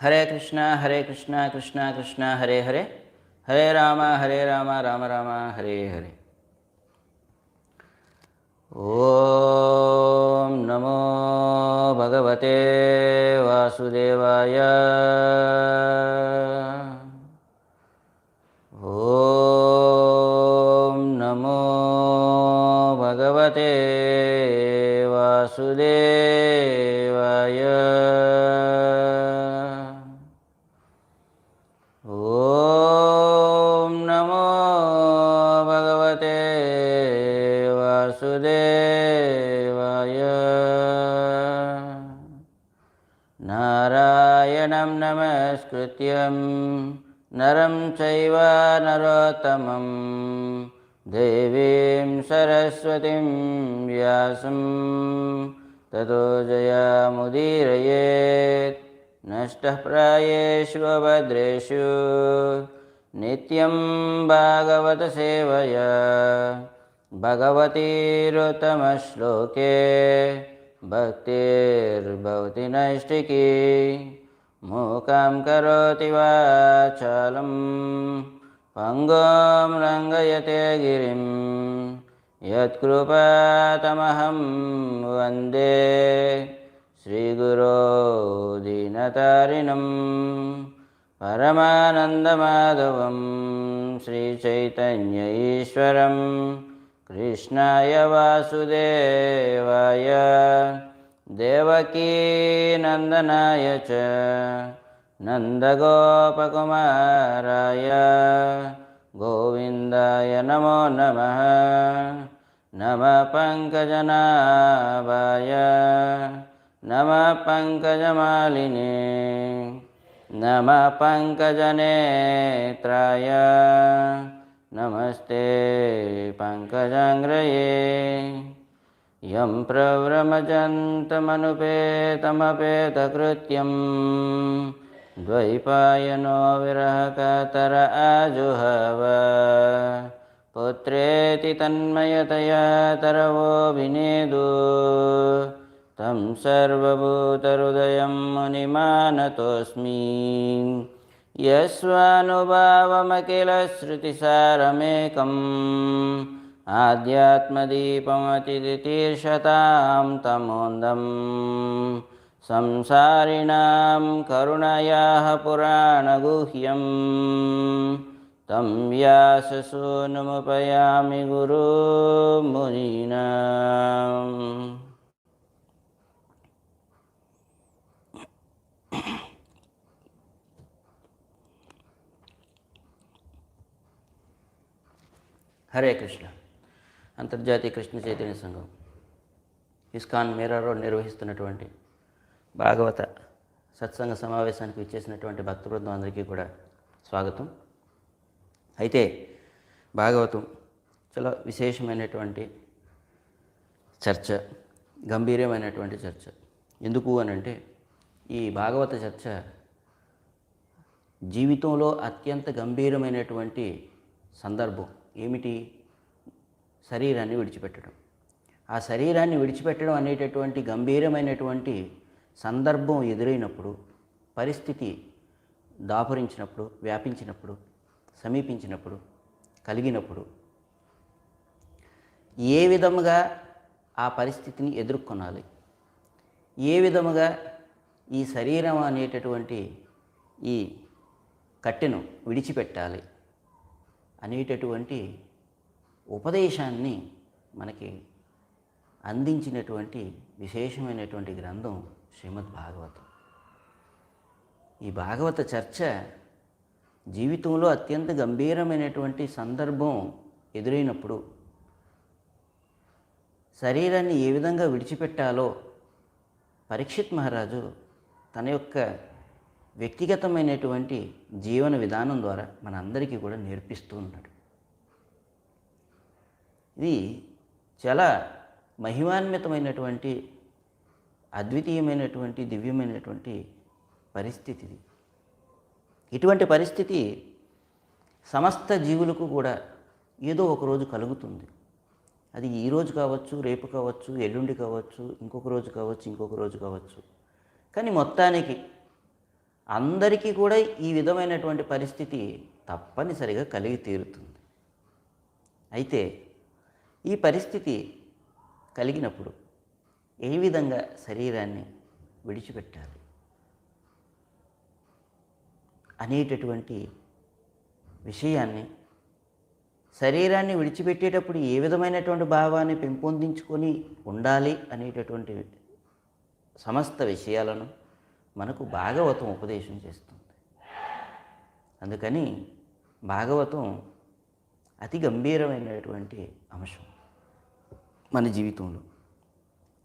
హరే కృష్ణ కృష్ణ కృష్ణ హరే హరే హరే రామ రామ రామ హరే హరే. ఓం నమో భగవతే వాసుదేవాయ. ఓం నమో భగవతే వాసుదేవాయ. ఓం నమో భగవతే వాసుదేవాయ. నారాయణం నమస్కృత్యం నరం చైవ నరోత్తమం దేవీం సరస్వతిం వ్యాసం తతో జయముదీరయేత్. నష్టః ప్రాయేషు భద్రేషు నిత్యం భాగవత సేవయా భగవతీరుత్తమశ్లోకే భక్తిర్భవతి నైష్టికీ. మూకం కరోతి వాచాలం పంగుం లంఘయతే గిరిం యత్కృపాతమహం వందే శ్రీగురో దీనతారిణం పరమానందమాధవం శ్రీచైతన్య ఈశ్వరం కృష్ణాయ వాసుదేవాయ దేవకీ నందనాయ చ నందగోపకుమారాయ గోవిందాయ నమో నమః. నమః పంకజనాభాయ నమః పంకజమాలినే నమః పంకజనేత్రాయ నమస్తే పంకజాంగ్రయే. యం ప్రవ్రమజంతమనుపేతమపేతకృత్యం ద్వైపాయనో విరహకాతర ఆజుహావ పుత్రేతి తన్మయతయా తరవోభినేదు తం సర్వభూతహృదయం మునిమానతోస్మి. యస్వానుభావమఖిల శృతిసారమేకం ఆధ్యాత్మదీపమతితితీర్షతాం తమోందం సంసారిణాం కరుణయాః పురాణగుహ్యం తం వ్యాససూనుముపయామి గురుమునీనాం. హరే కృష్ణ. అంతర్జాతీయ కృష్ణ చైతన్య సంఘం ఇస్కాన్ మీరా రోడ్ నిర్వహిస్తున్నటువంటి భాగవత సత్సంగ సమావేశానికి విచ్చేసినటువంటి భక్త బృందం అందరికీ కూడా స్వాగతం. అయితే భాగవతం చాలా విశేషమైనటువంటి చర్చ, గంభీరమైనటువంటి చర్చ. ఎందుకు అనంటే ఈ భాగవత చర్చ జీవితంలో అత్యంత గంభీరమైనటువంటి సందర్భం ఏమిటి? శరీరాన్ని విడిచిపెట్టడం. ఆ శరీరాన్ని విడిచిపెట్టడం అనేటటువంటి గంభీరమైనటువంటి సందర్భం ఎదురైనప్పుడు, పరిస్థితి దాపురించినప్పుడు, వ్యాపించినప్పుడు, సమీపించినప్పుడు, కలిగినప్పుడు ఏ విధముగా ఆ పరిస్థితిని ఎదుర్కొనాలి, ఏ విధముగా ఈ శరీరం అనేటటువంటి ఈ కట్టెను విడిచిపెట్టాలి అనేటటువంటి ఉపదేశాన్ని మనకి అందించినటువంటి విశేషమైనటువంటి గ్రంథం శ్రీమద్ భాగవతం. ఈ భాగవత చర్చ జీవితంలో అత్యంత గంభీరమైనటువంటి సందర్భం ఎదురైనప్పుడు శరీరాన్ని ఏ విధంగా విడిచిపెట్టాలో పరీక్షిత్ మహారాజు తన యొక్క వ్యక్తిగతమైనటువంటి జీవన విధానం ద్వారా మనందరికీ కూడా నేర్పిస్తూ ఉన్నాడు. ఇది చాలా మహిమాన్వితమైనటువంటి, అద్వితీయమైనటువంటి, దివ్యమైనటువంటి పరిస్థితి ఇది. ఇటువంటి పరిస్థితి సమస్త జీవులకు కూడా ఏదో ఒకరోజు కలుగుతుంది. అది ఈరోజు కావచ్చు, రేపు కావచ్చు, ఎల్లుండి కావచ్చు, ఇంకొక రోజు కావచ్చు, ఇంకొక రోజు కావచ్చు. కానీ మొత్తానికి అందరికీ కూడా ఈ విధమైనటువంటి పరిస్థితి తప్పనిసరిగా కలిగి తీరుతుంది. అయితే ఈ పరిస్థితి కలిగినప్పుడు ఏ విధంగా శరీరాన్ని విడిచిపెట్టాలి అనేటటువంటి విషయాన్ని, శరీరాన్ని విడిచిపెట్టేటప్పుడు ఏ విధమైనటువంటి భావాన్ని పెంపొందించుకొని ఉండాలి అనేటటువంటి సమస్త విషయాలను మనకు భాగవతం ఉపదేశం చేస్తుంది. అందుకని భాగవతం అతి గంభీరమైనటువంటి అంశం మన జీవితంలో.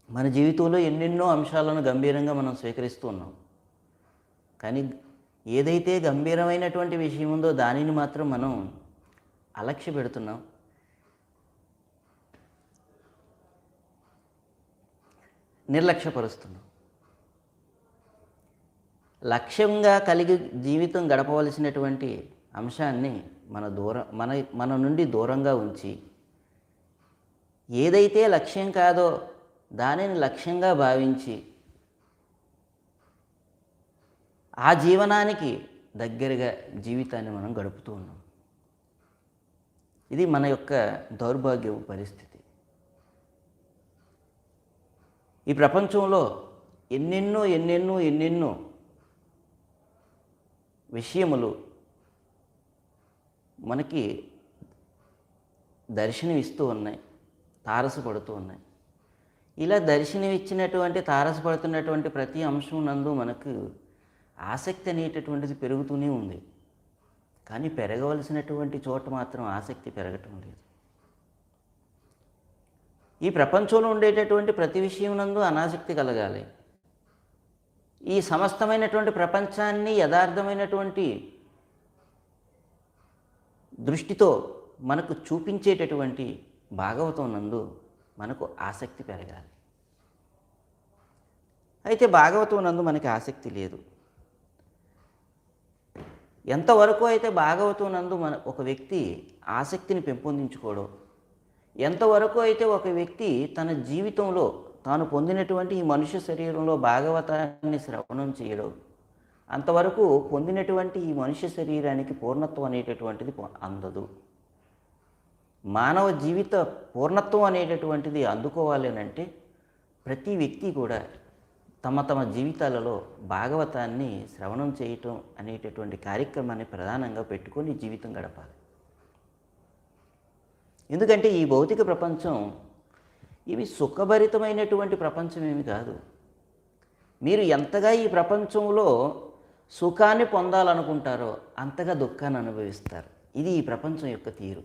మన జీవితంలో ఎన్నెన్నో అంశాలను గంభీరంగా మనం స్వీకరిస్తూ ఉన్నాం. కానీ ఏదైతే గంభీరమైనటువంటి విషయం ఉందో దానిని మాత్రం మనం అలక్ష్య పెడుతున్నాం. నిర్లక్ష్యపరుస్తున్నాం. లక్ష్యంగా కలిగి జీవితం గడపవలసినటువంటి అంశాన్ని మన నుండి దూరంగా ఉంచి, ఏదైతే లక్ష్యం కాదో దానిని లక్ష్యంగా భావించి ఆ జీవనానికి దగ్గరగా జీవితాన్ని మనం గడుపుతూ ఉన్నాం. ఇది మన యొక్క దౌర్భాగ్యపు పరిస్థితి. ఈ ప్రపంచంలో ఎన్నెన్నో విషయములు మనకి దర్శనమిస్తూ ఉన్నాయి, తారసపడుతూ ఉన్నాయి. ఇలా దర్శనమిచ్చినటువంటి తారసపడుతున్నటువంటి ప్రతి అంశం నందు మనకు ఆసక్తి అనేటటువంటిది పెరుగుతూనే ఉంది. కానీ పెరగవలసినటువంటి చోట మాత్రం ఆసక్తి పెరగటం లేదు. ఈ ప్రపంచంలో ఉండేటటువంటి ప్రతి విషయం నందు అనాసక్తి కలగాలి. ఈ సమస్తమైనటువంటి ప్రపంచాన్ని యథార్థమైనటువంటి దృష్టితో మనకు చూపించేటటువంటి భాగవతం నందు మనకు ఆసక్తి పెరగాలి. అయితే భాగవతం నందు మనకి ఆసక్తి లేదు. ఎంతవరకు అయితే భాగవతం నందు ఒక వ్యక్తి ఆసక్తిని పెంపొందించుకోవడం, ఎంతవరకు అయితే ఒక వ్యక్తి తన జీవితంలో తాను పొందినటువంటి ఈ మనుష్య శరీరంలో భాగవతాన్ని శ్రవణం చేయడం, అంతవరకు పొందినటువంటి ఈ మనుష్య శరీరానికి పూర్ణత్వం అనేటటువంటిది అందదు. మానవ జీవిత పూర్ణత్వం అనేటటువంటిది అందుకోవాలి అంటే ప్రతి వ్యక్తి కూడా తమ జీవితాలలో భాగవతాన్ని శ్రవణం చేయటం అనేటటువంటి కార్యక్రమాన్ని ప్రధానంగా పెట్టుకొని జీవితం గడపాలి. ఎందుకంటే ఈ భౌతిక ప్రపంచం ఇవి సుఖభరితమైనటువంటి ప్రపంచం ఏమి కాదు. మీరు ఎంతగా ఈ ప్రపంచంలో సుఖాన్ని పొందాలనుకుంటారో అంతగా దుఃఖాన్ని అనుభవిస్తారు. ఇది ఈ ప్రపంచం యొక్క తీరు.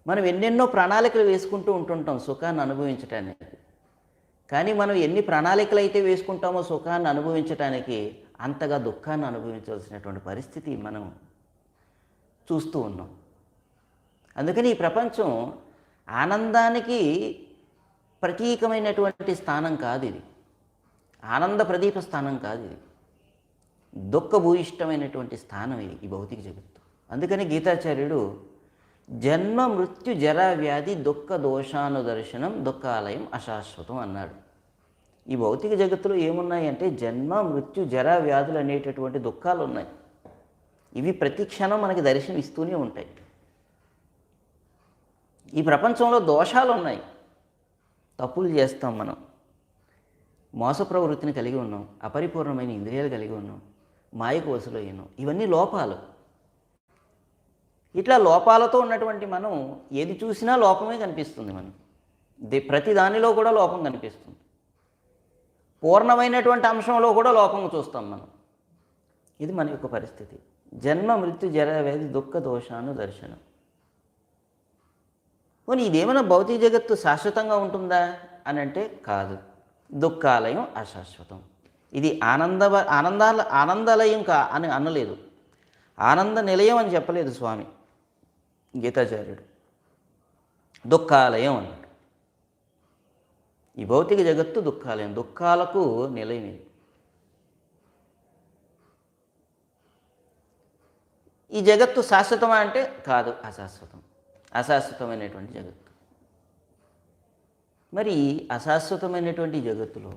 మనం ఎన్నెన్నో ప్రణాళికలు వేసుకుంటూ ఉంటుంటాం సుఖాన్ని అనుభవించటానికి. కానీ మనం ఎన్ని ప్రణాళికలు అయితే వేసుకుంటామో సుఖాన్ని అనుభవించటానికి, అంతగా దుఃఖాన్ని అనుభవించవలసినటువంటి పరిస్థితి మనం చూస్తూ ఉన్నాం. అందుకని ఈ ప్రపంచం ఆనందానికి ప్రతీకమైనటువంటి స్థానం కాదు. ఇది ఆనంద ప్రదీప స్థానం కాదు. ఇది దుఃఖభూయిష్టమైనటువంటి స్థానం ఈ భౌతిక జగత్తు. అందుకని గీతాచార్యుడు జన్మ మృత్యు జరా వ్యాధి దుఃఖ దోషానుదర్శనం దుఃఖాలయం అశాశ్వతం అన్నాడు. ఈ భౌతిక జగత్తులో ఏమున్నాయి అంటే జన్మ మృత్యు జరా వ్యాధులు అనేటటువంటి దుఃఖాలు ఉన్నాయి. ఇవి ప్రతి క్షణం మనకి దర్శనం ఇస్తూనే ఉంటాయి. ఈ ప్రపంచంలో దోషాలు ఉన్నాయి. తప్పులు చేస్తాం మనం, మోస ప్రవృత్తిని కలిగి ఉన్నాం, అపరిపూర్ణమైన ఇంద్రియాలు కలిగి ఉన్నాం, మాయకు వసులయ్యాను. ఇవన్నీ లోపాలు. ఇట్లా లోపాలతో ఉన్నటువంటి మనం ఏది చూసినా లోపమే కనిపిస్తుంది. మనం ప్రతి దానిలో కూడా లోపం కనిపిస్తుంది. పూర్ణమైనటువంటి అంశంలో కూడా లోపం చూస్తాం మనం. ఇది మన యొక్క పరిస్థితి. జన్మ మృత్యు జరా వ్యాధి దుఃఖ దోషాను దర్శనం. పోనీ ఇదేమైనా భౌతిక జగత్తు శాశ్వతంగా ఉంటుందా అని అంటే కాదు. దుఃఖాలయం అశాశ్వతం. ఇది ఆనందాలయం అని అనలేదు. ఆనంద నిలయం అని చెప్పలేదు స్వామి గీతాచార్యుడు. దుఃఖాలయం అన్నాడు. ఈ భౌతిక జగత్తు దుఃఖాలయం, దుఃఖాలకు నిలయం ఇది. ఈ జగత్తు శాశ్వతమా అంటే కాదు, అశాశ్వతం. అశాశ్వతమైనటువంటి జగత్తు. మరి అశాశ్వతమైనటువంటి జగత్తులో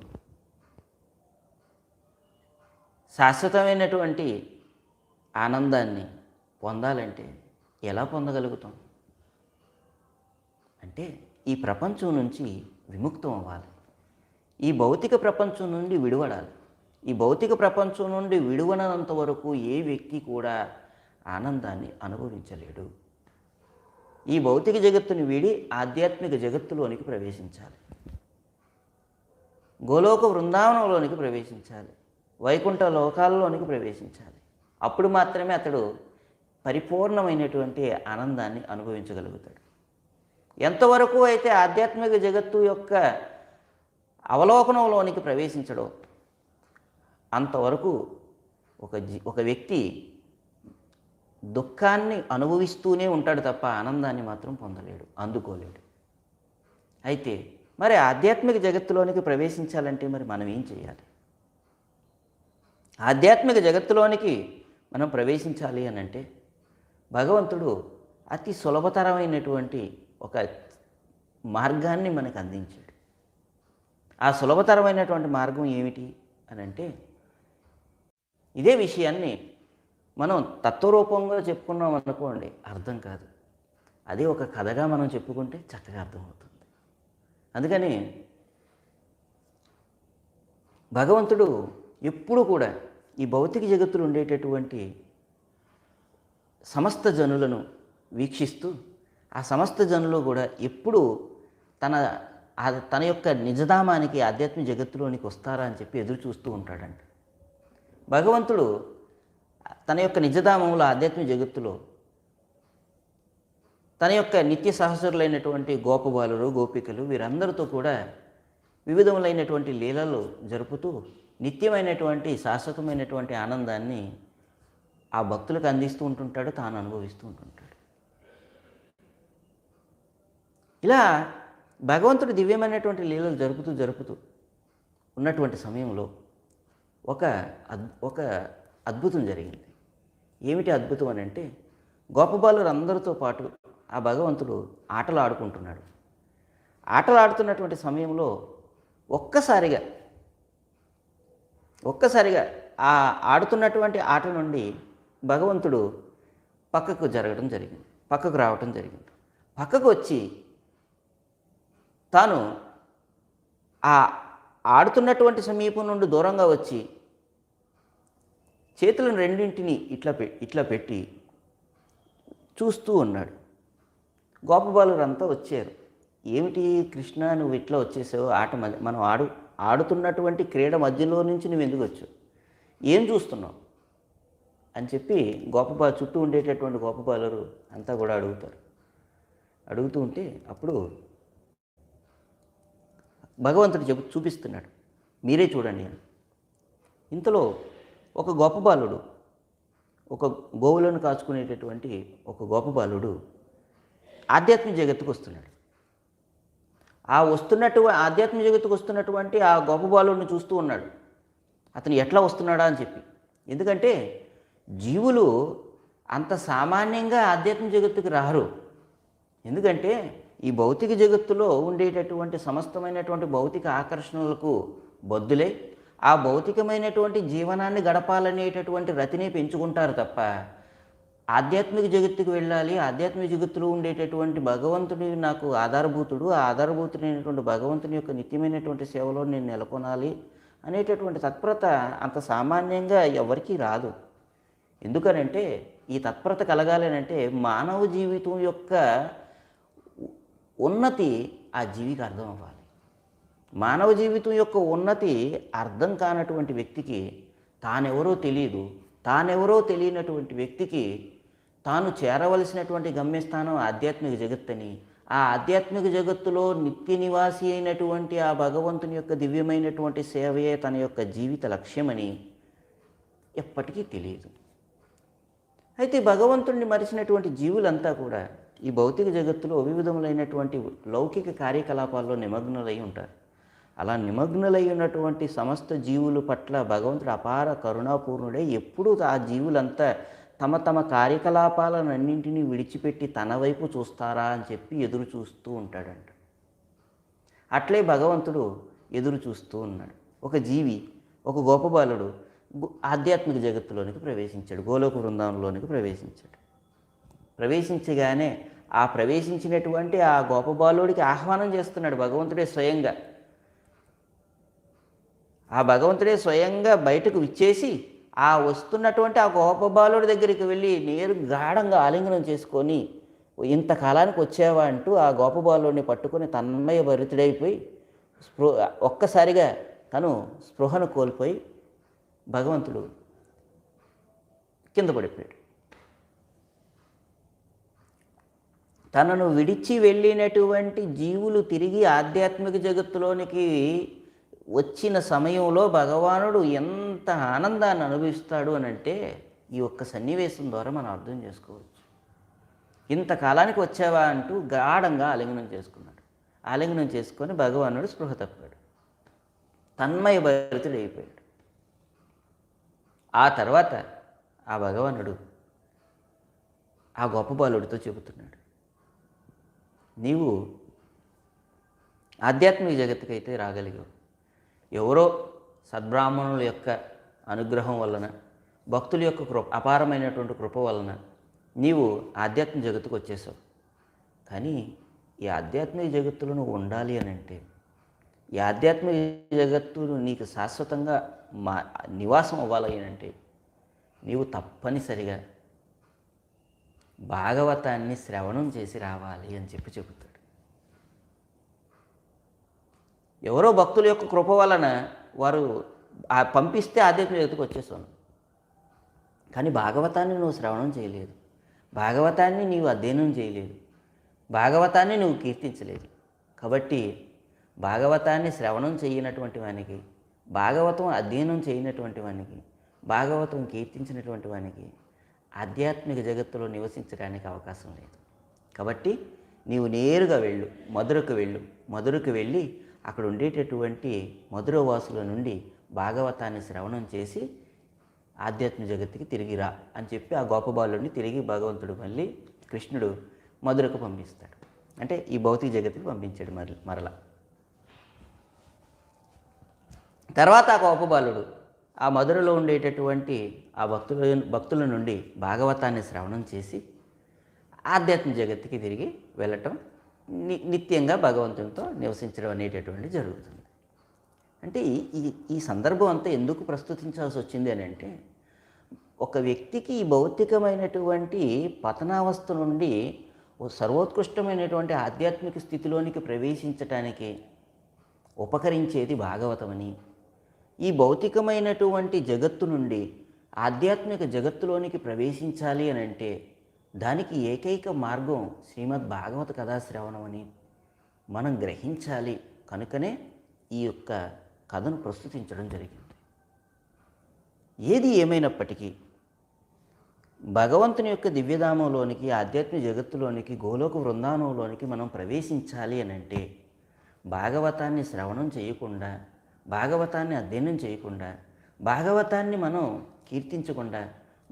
శాశ్వతమైనటువంటి ఆనందాన్ని పొందాలంటే ఎలా పొందగలుగుతాం? అంటే ఈ ప్రపంచం నుంచి విముక్తం అవ్వాలి. ఈ భౌతిక ప్రపంచం నుండి విడివడాలి. ఈ భౌతిక ప్రపంచం నుండి విడువనంత వరకు ఏ వ్యక్తి కూడా ఆనందాన్ని అనుభవించలేడు. ఈ భౌతిక జగత్తుని వీడి ఆధ్యాత్మిక జగత్తులోనికి ప్రవేశించాలి. గోలోక బృందావనంలోనికి ప్రవేశించాలి. వైకుంఠ లోకాల్లోనికి ప్రవేశించాలి. అప్పుడు మాత్రమే అతడు పరిపూర్ణమైనటువంటి ఆనందాన్ని అనుభవించగలుగుతాడు. ఎంతవరకు అయితే ఆధ్యాత్మిక జగత్తు యొక్క అవలోకనంలోనికి ప్రవేశించడో అంతవరకు ఒక వ్యక్తి దుఃఖాన్ని అనుభవిస్తూనే ఉంటాడు తప్ప ఆనందాన్ని మాత్రం పొందలేడు, అందుకోలేడు. అయితే మరి ఆధ్యాత్మిక జగత్తులోనికి ప్రవేశించాలంటే మరి మనం ఏం చేయాలి? ఆధ్యాత్మిక జగత్తులోనికి మనం ప్రవేశించాలి అని అంటే భగవంతుడు అతి సులభతరమైనటువంటి ఒక మార్గాన్ని మనకు అందించాడు. ఆ సులభతరమైనటువంటి మార్గం ఏమిటి అని అంటే ఇదే విషయాన్ని మనం తత్వరూపంగా చెప్పుకున్నాం అనుకోండి, అర్థం కాదు. అదే ఒక కథగా మనం చెప్పుకుంటే చక్కగా అర్థమవుతుంది. అందుకని భగవంతుడు ఎప్పుడు కూడా ఈ భౌతిక జగత్తులో ఉండేటటువంటి సమస్త జనులను వీక్షిస్తూ ఆ సమస్త జనులు కూడా ఎప్పుడు తన యొక్క నిజధామానికి ఆధ్యాత్మిక జగత్తులోనికి వస్తారా అని చెప్పి ఎదురు చూస్తూ ఉంటాడంట. భగవంతుడు తన యొక్క నిజధామంలో ఆధ్యాత్మిక జగత్తులో తన యొక్క నిత్య సహచరులైనటువంటి గోపబాలురు, గోపికలు వీరందరితో కూడా వివిధములైనటువంటి లీలలు జరుపుతూ నిత్యమైనటువంటి శాశ్వతమైనటువంటి ఆనందాన్ని ఆ భక్తులకు అందిస్తూ ఉంటుంటాడు, తాను అనుభవిస్తూ ఉంటుంటాడు. ఇలా భగవంతుడు దివ్యమైనటువంటి లీలలు జరుపుతూ ఉన్నటువంటి సమయంలో ఒక అద్భుతం జరిగింది. ఏమిటి అద్భుతం అని అంటే గోపబాలురు అందరితో పాటు ఆ భగవంతుడు ఆటలు ఆడుకుంటున్నాడు. ఆటలు ఆడుతున్నటువంటి సమయంలో ఒక్కసారిగా ఆ ఆడుతున్నటువంటి ఆట నుండి భగవంతుడు పక్కకు రావటం జరిగింది. పక్కకు వచ్చి తాను ఆ ఆడుతున్నటువంటి సమీపం నుండి దూరంగా వచ్చి చేతులను రెండింటిని ఇట్లా పెట్టి చూస్తూ ఉన్నాడు. గోపబాలురంతా వచ్చారు. ఏమిటి కృష్ణ, నువ్వు ఇట్లా వచ్చేసావు? మనం ఆడుతున్నటువంటి క్రీడ మధ్యలో నుంచి నువ్వు ఎందుకు వచ్చావు? ఏం చూస్తున్నావు అని చెప్పి చుట్టూ ఉండేటటువంటి గోపబాలురు అంతా కూడా అడుగుతూ ఉంటే అప్పుడు భగవంతుడు చూపిస్తున్నాడు, మీరే చూడండి అని. ఇంతలో ఒక గోపబాలుడు, ఒక గోవులను కాచుకునేటటువంటి ఒక గోపబాలుడు ఆధ్యాత్మిక జగత్తుకు వస్తున్నాడు. ఆధ్యాత్మిక జగత్తుకు వస్తున్నటువంటి ఆ గోపబాలుడిని చూస్తూ ఉన్నాడు, అతను ఎట్లా వస్తున్నాడా అని చెప్పి. ఎందుకంటే జీవులు అంత సామాన్యంగా ఆధ్యాత్మిక జగత్తుకు రారు. ఎందుకంటే ఈ భౌతిక జగత్తులో ఉండేటటువంటి సమస్తమైనటువంటి భౌతిక ఆకర్షణలకు బద్దులై ఆ భౌతికమైనటువంటి జీవనాన్ని గడపాలనేటటువంటి రతిని పెంచుకుంటారు తప్ప ఆధ్యాత్మిక జగత్తుకు వెళ్ళాలి, ఆధ్యాత్మిక జగత్తులో ఉండేటటువంటి భగవంతుని నాకు ఆధారభూతుడు, ఆ ఆధారభూతుడైనటువంటి భగవంతుని యొక్క నిత్యమైనటువంటి సేవలో నేను నెలకొనాలి అనేటటువంటి తత్పరత అంత సామాన్యంగా ఎవరికీ రాదు. ఎందుకనంటే ఈ తత్పరత కలగాలి అంటే మానవ జీవితం యొక్క ఉన్నతి ఆ జీవికి అర్థం అవ్వాలి. మానవ జీవితం యొక్క ఉన్నతి అర్థం కానటువంటి వ్యక్తికి తానెవరో తెలియనటువంటి వ్యక్తికి తాను చేరవలసినటువంటి గమ్యస్థానం ఆధ్యాత్మిక జగత్తని, ఆ ఆధ్యాత్మిక జగత్తులో నిత్య నివాసి అయినటువంటి ఆ భగవంతుని యొక్క దివ్యమైనటువంటి సేవయే తన యొక్క జీవిత లక్ష్యమని ఎప్పటికీ తెలియదు. అయితే భగవంతుడిని మరిచినటువంటి జీవులంతా కూడా ఈ భౌతిక జగత్తులో వివిధములైనటువంటి లౌకిక కార్యకలాపాల్లో నిమగ్నులై ఉంటారు. అలా నిమగ్నులై ఉన్నటువంటి సమస్త జీవుల పట్ల భగవంతుడు అపార కరుణాపూర్ణుడై ఎప్పుడూ ఆ జీవులంతా తమ కార్యకలాపాలన్నింటినీ విడిచిపెట్టి తన వైపు చూస్తారా అని చెప్పి ఎదురు చూస్తూ ఉంటాడంట. అట్లే భగవంతుడు ఎదురు చూస్తూ ఉన్నాడు. ఒక జీవి, ఒక గోపబాలుడు ఆధ్యాత్మిక జగత్తులోనికి ప్రవేశించాడు, గోలోక బృందావనంలోనికి ప్రవేశించాడు. ప్రవేశించగానే ఆ ప్రవేశించినటువంటి ఆ గోపబాలుడికి ఆహ్వానం చేస్తున్నాడు భగవంతుడే స్వయంగా. ఆ భగవంతుడే స్వయంగా బయటకు విచ్చేసి ఆ వస్తున్నటువంటి ఆ గోపబాలుడి దగ్గరికి వెళ్ళి నేరు గాఢంగా ఆలింగనం చేసుకొని, ఇంతకాలానికి వచ్చావా అంటూ ఆ గోపబాలుడిని పట్టుకొని తన్మయ భరితుడైపోయి ఒక్కసారిగా తను స్పృహను కోల్పోయి భగవంతుడు కింద పడిపోయాడు. తనను విడిచి వెళ్ళినటువంటి జీవులు తిరిగి ఆధ్యాత్మిక జగత్తులోనికి వచ్చిన సమయంలో భగవానుడు ఎంత ఆనందాన్ని అనుభవిస్తాడు అని అంటే ఈ ఒక్క సన్నివేశం ద్వారా మనం అర్థం చేసుకోవచ్చు. ఇంతకాలానికి వచ్చావా అంటూ గాఢంగా ఆలింగనం చేసుకున్నాడు. ఆలింగనం చేసుకొని భగవానుడు స్పృహ తప్పాడు, తన్మయ భరితుడు అయిపోయాడు. ఆ తర్వాత ఆ భగవానుడు ఆ గొప్ప బాలుడితో చెబుతున్నాడు, నీవు ఆధ్యాత్మిక జగత్తుకైతే రాగలిగావు, ఎవరో సద్బ్రాహ్మణుల యొక్క అనుగ్రహం వలన, భక్తుల యొక్క అపారమైనటువంటి కృప వలన నీవు ఆధ్యాత్మిక జగత్తుకు వచ్చేసావు. కానీ ఈ ఆధ్యాత్మిక జగత్తులో నువ్వు ఉండాలి అని అంటే, ఈ ఆధ్యాత్మిక జగత్తు నీకు శాశ్వతంగా నివాసం అవ్వాలి అని అంటే నీవు తప్పనిసరిగా భాగవతాన్ని శ్రవణం చేసి రావాలి అని చెబుతాడు. ఎవరో భక్తుల యొక్క కృప వలన వారు పంపిస్తే ఆధ్యాత్మిక జగత్తుకు వచ్చేసాను. కానీ భాగవతాన్ని నువ్వు శ్రవణం చేయలేదు, భాగవతాన్ని నీవు అధ్యయనం చేయలేదు, భాగవతాన్ని నువ్వు కీర్తించలేదు. కాబట్టి భాగవతాన్ని శ్రవణం చేయనటువంటి వానికి, భాగవతం అధ్యయనం చేయనటువంటి వానికి, భాగవతం కీర్తించినటువంటి వానికి ఆధ్యాత్మిక జగత్తులో నివసించడానికి అవకాశం లేదు. కాబట్టి నీవు నేరుగా వెళ్ళు, మధురకు వెళ్ళి అక్కడ ఉండేటటువంటి మధురవాసుల నుండి భాగవతాన్ని శ్రవణం చేసి ఆధ్యాత్మిక జగత్తుకి తిరిగి రా అని చెప్పి ఆ గోపబాలుడిని తిరిగి భగవంతుడు మళ్ళీ కృష్ణుడు మధురకు పంపిస్తాడు. అంటే ఈ భౌతిక జగత్తుకి పంపించాడు మరలా. తర్వాత ఆ గోపబాలుడు ఆ మధురలో ఉండేటటువంటి ఆ భక్తుల నుండి భాగవతాన్ని శ్రవణం చేసి ఆధ్యాత్మిక జగత్తుకి తిరిగి వెళ్ళటం, నిత్యంగా భగవంతునితో నివసించడం అనేటటువంటి జరుగుతుంది. అంటే ఈ సందర్భం అంతా ఎందుకు ప్రస్తుతించాల్సి వచ్చింది అని అంటే, ఒక వ్యక్తికి ఈ భౌతికమైనటువంటి పతనావస్థ నుండి సర్వోత్కృష్టమైనటువంటి ఆధ్యాత్మిక స్థితిలోనికి ప్రవేశించటానికి ఉపకరించేది భాగవతమని, ఈ భౌతికమైనటువంటి జగత్తు నుండి ఆధ్యాత్మిక జగత్తులోనికి ప్రవేశించాలి అని అంటే దానికి ఏకైక మార్గం శ్రీమద్ భాగవత కథాశ్రవణం అని మనం గ్రహించాలి. కనుకనే ఈ యొక్క కథను ప్రస్తుతించడం జరిగింది. ఏది ఏమైనప్పటికీ భగవంతుని యొక్క దివ్యధామంలోనికి, ఆధ్యాత్మిక జగత్తులోనికి, గోలోక బృందావనంలోనికి మనం ప్రవేశించాలి అని అంటే భాగవతాన్ని శ్రవణం చేయకుండా, భాగవతాన్ని అధ్యయనం చేయకుండా, భాగవతాన్ని మనం కీర్తించకుండా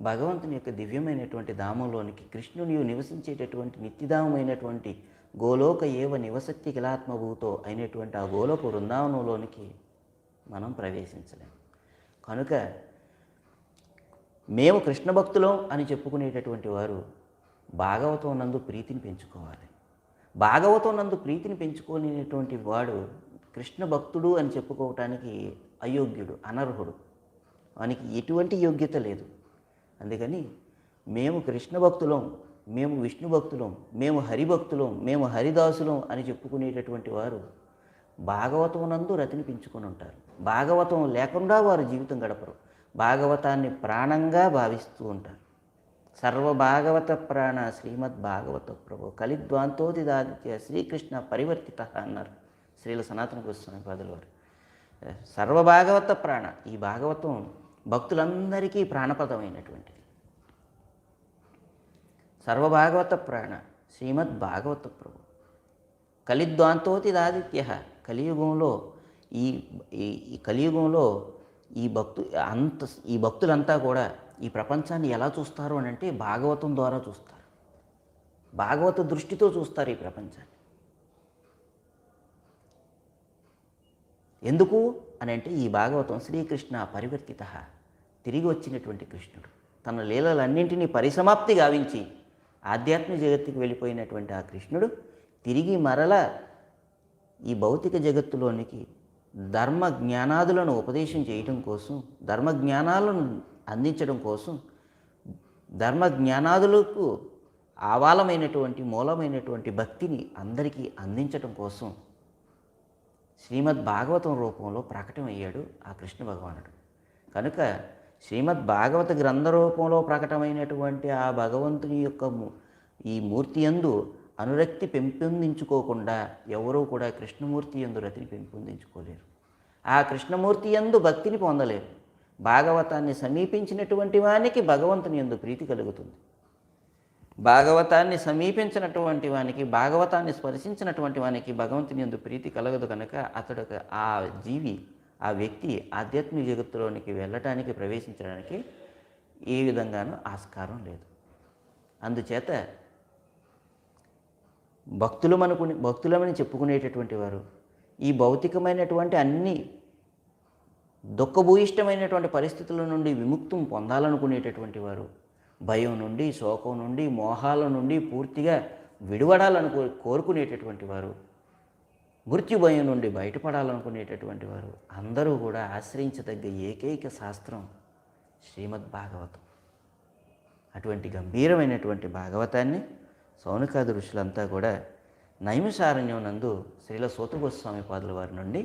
భగవంతుని యొక్క దివ్యమైనటువంటి ధామంలోనికి, కృష్ణుని నివసించేటటువంటి నిత్యధామమైనటువంటి గోలోక ఏవ నివసత్తి కిలాత్మభూతో అయినటువంటి ఆ గోలోక బృందావనంలోనికి మనం ప్రవేశించలేము. కనుక మేము కృష్ణ భక్తులం అని చెప్పుకునేటటువంటి వారు భాగవతం నందు ప్రీతిని పెంచుకోవాలి. భాగవతం నందు ప్రీతిని పెంచుకోలేనటువంటి వాడు కృష్ణ భక్తుడు అని చెప్పుకోవటానికి అయోగ్యుడు, అనర్హుడు, వానికి ఎటువంటి యోగ్యత లేదు. అందుకని మేము కృష్ణ భక్తులం, మేము విష్ణు భక్తులం, మేము హరిభక్తులం, మేము హరిదాసులం అని చెప్పుకునేటటువంటి వారు భాగవతం నందు రతిని పెంచుకొని ఉంటారు. భాగవతం లేకుండా వారు జీవితం గడపరు. భాగవతాన్ని ప్రాణంగా భావిస్తూ ఉంటారు. సర్వభాగవత ప్రాణ శ్రీమద్ భాగవత ప్రభు కలిద్వాంతోదిదాదిత్య శ్రీకృష్ణ పరివర్తిత అన్నారు శ్రీల సనాతన గోస్వామి పాదుల వారు. సర్వభాగవత ప్రాణ, ఈ భాగవతం భక్తులందరికీ ప్రాణప్రదమైనటువంటిది. సర్వభాగవత ప్రాణ శ్రీమద్ భాగవత ప్రభు కలిద్వాంతోతిదాదిత్య, కలియుగంలో ఈ కలియుగంలో ఈ భక్తులంతా కూడా ఈ ప్రపంచాన్ని ఎలా చూస్తారు అని అంటే భాగవతం ద్వారా చూస్తారు. భాగవత దృష్టితో చూస్తారు ఈ ప్రపంచాన్ని. ఎందుకు అని అంటే ఈ భాగవతం శ్రీకృష్ణ పరివర్తిత, తిరిగి వచ్చినటువంటి కృష్ణుడు. తన లీలలన్నింటినీ పరిసమాప్తి గావించి ఆధ్యాత్మిక జగత్తుకి వెళ్ళిపోయినటువంటి ఆ కృష్ణుడు తిరిగి మరలా ఈ భౌతిక జగత్తులోనికి ధర్మ జ్ఞానాదులను ఉపదేశం చేయటం కోసం, ధర్మ జ్ఞానాలను అందించడం కోసం, ధర్మ జ్ఞానాదులకు ఆవాలమైనటువంటి మూలమైనటువంటి భక్తిని అందరికీ అందించటం కోసం శ్రీమద్ భాగవతం రూపంలో ప్రకటమయ్యాడు ఆ కృష్ణ భగవానుడు. కనుక శ్రీమద్ భాగవత గ్రంథ రూపంలో ప్రకటమైనటువంటి ఆ భగవంతుని యొక్క ఈ మూర్తి యందు అనురక్తి పెంపొందించుకోకుండా ఎవరూ కూడా కృష్ణమూర్తి యందు రతిని పెంపొందించుకోలేరు. ఆ కృష్ణమూర్తి యందు భక్తిని పొందలేరు. భాగవతాన్ని సమీపించినటువంటి వానికి భగవంతుని యందు ప్రీతి కలుగుతుంది. భాగవతాన్ని సమీపించినటువంటి వానికి, భాగవతాన్ని స్పర్శించినటువంటి వానికి భగవంతుని యందు ప్రీతి కలగదు. కనుక అతడు ఆ జీవి, ఆ వ్యక్తి ఆధ్యాత్మిక జగత్తులోనికి వెళ్ళటానికి, ప్రవేశించడానికి ఏ విధంగానూ ఆస్కారం లేదు. అందుచేత భక్తులమని చెప్పుకునేటటువంటి వారు ఈ భౌతికమైనటువంటి అన్ని దుఃఖభూయిష్టమైనటువంటి పరిస్థితుల నుండి విముక్తం పొందాలనుకునేటటువంటి వారు, భయం నుండి, శోకం నుండి, మోహాల నుండి పూర్తిగా విడివడాలని కోరుకునేటటువంటి వారు, మృత్యు భయం నుండి బయటపడాలనుకునేటటువంటి వారు అందరూ కూడా ఆశ్రయించదగ్గ ఏకైక శాస్త్రం శ్రీమద్ భాగవతం. అటువంటి గంభీరమైనటువంటి భాగవతాన్ని సౌనకాది ఋషులంతా కూడా నైమిషారణ్యం నందు శ్రీల సూత గోస్వామి పాదుల వారి నుండి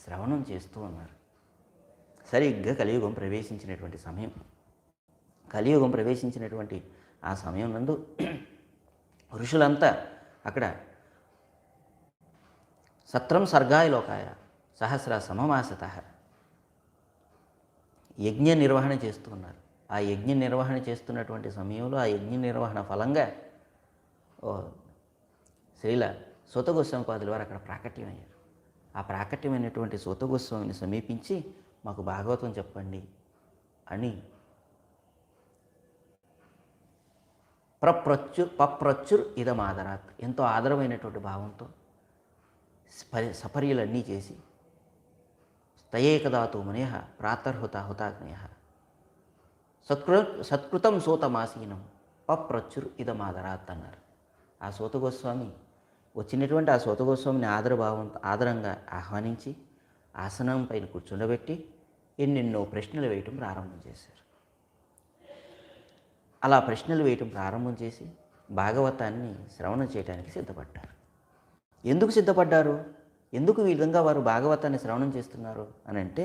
శ్రవణం చేస్తూ ఉన్నారు. సరిగ్గా కలియుగం ప్రవేశించినటువంటి సమయం. కలియుగం ప్రవేశించినటువంటి ఆ సమయం నందు ఋషులంతా అక్కడ సత్రం సర్గాయ లోకాయ సహస్ర సమమాసత యజ్ఞ నిర్వహణ చేస్తూ ఉన్నారు. ఆ యజ్ఞ నిర్వహణ చేస్తున్నటువంటి సమయంలో ఆ యజ్ఞ నిర్వహణ ఫలంగా శ్రీల సూత గోస్వామి పాదుల వారు అక్కడ ప్రాకట్యమయ్యారు. ఆ ప్రాకట్యమైనటువంటి సూత గోస్వామిని సమీపించి మాకు భాగవతం చెప్పండి అని పప్రచుర్ ఇదమాదరాత్ ఎంతో ఆదరమైనటువంటి భావంతో సపర్యలన్నీ చేసి స్తయేకదాతు మునేహ ప్రాతర్హుత హుతాగ్నేయ సత్కృతం సూతమాసీనం పప్రచుర్ ఇదమాదరాత్ అన్నారు. ఆ సూత గోస్వామి వచ్చినటువంటి ఆ సూత గోస్వామిని ఆదరంగా ఆహ్వానించి ఆసనం పైన కూర్చుండబెట్టి ఎన్నెన్నో ప్రశ్నలు వేయటం ప్రారంభం చేశారు. అలా ప్రశ్నలు వేయటం ప్రారంభం చేసి భాగవతాన్ని శ్రవణం చేయడానికి సిద్ధపడ్డారు. ఎందుకు సిద్ధపడ్డారు? ఎందుకు ఈ విధంగా వారు భాగవతాన్ని శ్రవణం చేస్తున్నారు అని అంటే,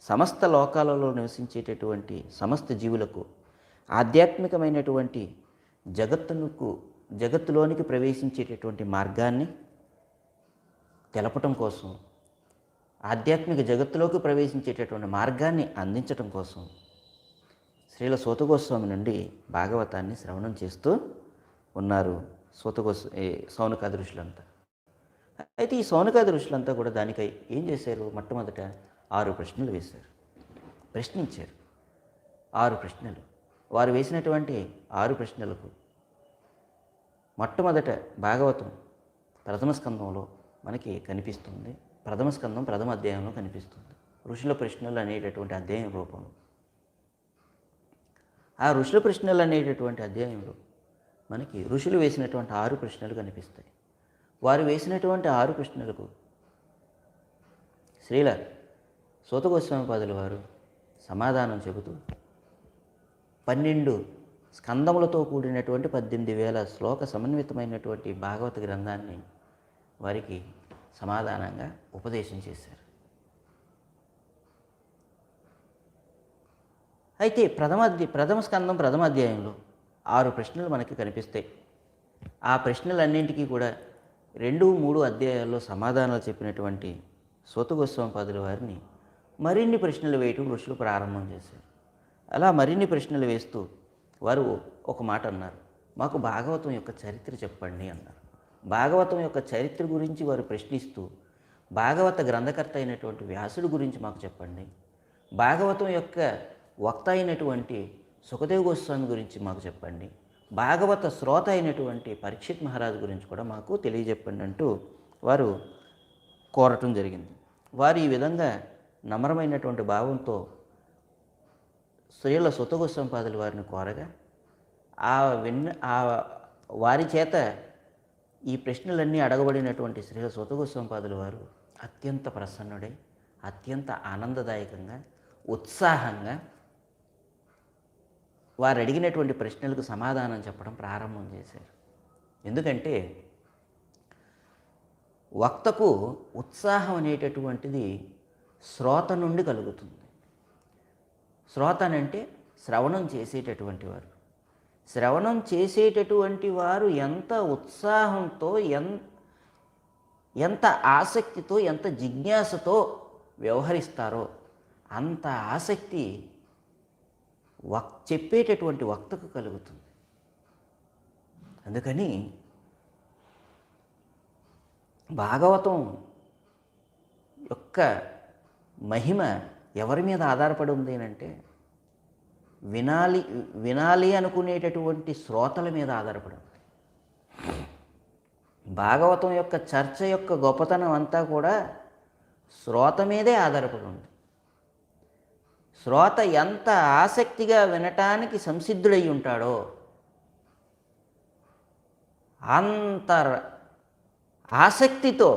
సమస్త లోకాలలో నివసించేటటువంటి సమస్త జీవులకు ఆధ్యాత్మికమైనటువంటి జగత్తులోనికి ప్రవేశించేటటువంటి మార్గాన్ని తెలపటం కోసం, ఆధ్యాత్మిక జగత్తులోకి ప్రవేశించేటటువంటి మార్గాన్ని అందించటం కోసం శ్రీల సూత గోస్వామి నుండి భాగవతాన్ని శ్రవణం చేస్తూ ఉన్నారు సౌనకాది ఋషులంతా. అయితే ఈ సౌనకాది ఋషులంతా కూడా దానికై ఏం చేశారు? మొట్టమొదట 6 ప్రశ్నలు వేశారు, ప్రశ్నించారు. 6 ప్రశ్నలు. వారు వేసినటువంటి 6 ప్రశ్నలకు మొట్టమొదట భాగవతం ప్రథమ స్కందంలో మనకి కనిపిస్తుంది. ప్రథమ స్కందం ప్రథమ అధ్యాయంలో కనిపిస్తుంది. ఋషుల ప్రశ్నలు అనేటటువంటి అధ్యాయం రూపంలో. ఆ ఋషుల ప్రశ్నలు అనేటటువంటి అధ్యాయంలో మనకి ఋషులు వేసినటువంటి 6 ప్రశ్నలు కనిపిస్తాయి. వారు వేసినటువంటి 6 ప్రశ్నలకు శ్రీల సూత గోస్వామి పాదుల వారు సమాధానం చెబుతూ 12 స్కందములతో కూడినటువంటి 18,000 శ్లోక సమన్వితమైనటువంటి భాగవత గ్రంథాన్ని వారికి సమాధానంగా ఉపదేశం చేశారు. అయితే ప్రథమ స్కందం ప్రథమ అధ్యాయంలో 6 ప్రశ్నలు మనకి కనిపిస్తాయి. ఆ ప్రశ్నలన్నింటికీ కూడా 2, 3 అధ్యాయాల్లో సమాధానాలు చెప్పినటువంటి సూత గోస్వామి పాదుల వారిని మరిన్ని ప్రశ్నలు వేయటం ఋషులు ప్రారంభం చేశారు. అలా మరిన్ని ప్రశ్నలు వేస్తూ వారు ఒక మాట అన్నారు, మాకు భాగవతం యొక్క చరిత్ర చెప్పండి అన్నారు. భాగవతం యొక్క చరిత్ర గురించి వారు ప్రశ్నిస్తూ, భాగవత గ్రంథకర్త అయినటువంటి వ్యాసుడు గురించి మాకు చెప్పండి, భాగవతం యొక్క వక్త అయినటువంటి సుఖదేవ్ గోస్వామి గురించి మాకు చెప్పండి, భాగవత శ్రోత అయినటువంటి పరీక్షిత్ మహారాజు గురించి కూడా మాకు తెలియజెప్పండి అంటూ వారు కోరటం జరిగింది. వారు ఈ విధంగా నమ్రమైనటువంటి భావంతో శ్రీల సుతగోస్వామిపాదుల వారిని కోరగా ఆ ఆ వారి చేత ఈ ప్రశ్నలన్నీ అడగబడినటువంటి శ్రీల సుతగోస్వామిపాదుల వారు అత్యంత ప్రసన్నుడై అత్యంత ఆనందదాయకంగా ఉత్సాహంగా వారు అడిగినటువంటి ప్రశ్నలకు సమాధానం చెప్పడం ప్రారంభం చేశారు. ఎందుకంటే వక్తకు ఉత్సాహం అనేటటువంటిది శ్రోత నుండి కలుగుతుంది. శ్రోత అంటే శ్రవణం చేసేటటువంటి వారు. శ్రవణం చేసేటటువంటి వారు ఎంత ఉత్సాహంతో ఎంత ఆసక్తితో ఎంత జిజ్ఞాసతో వ్యవహరిస్తారో అంత ఆసక్తి చెప్పేటటువంటి వక్తకు కలుగుతుంది. అందుకని భాగవతం యొక్క మహిమ ఎవరి మీద ఆధారపడి ఉంది అంటే వినాలి అనుకునేటటువంటి శ్రోతల మీద ఆధారపడి ఉంది. భాగవతం యొక్క చర్చ యొక్క గొప్పతనం అంతా కూడా శ్రోత మీదే ఆధారపడి ఉంది. శ్రోత ఎంత ఆసక్తిగా వినటానికి సంసిద్ధుడై ఉంటాడో అంత ఆసక్తితో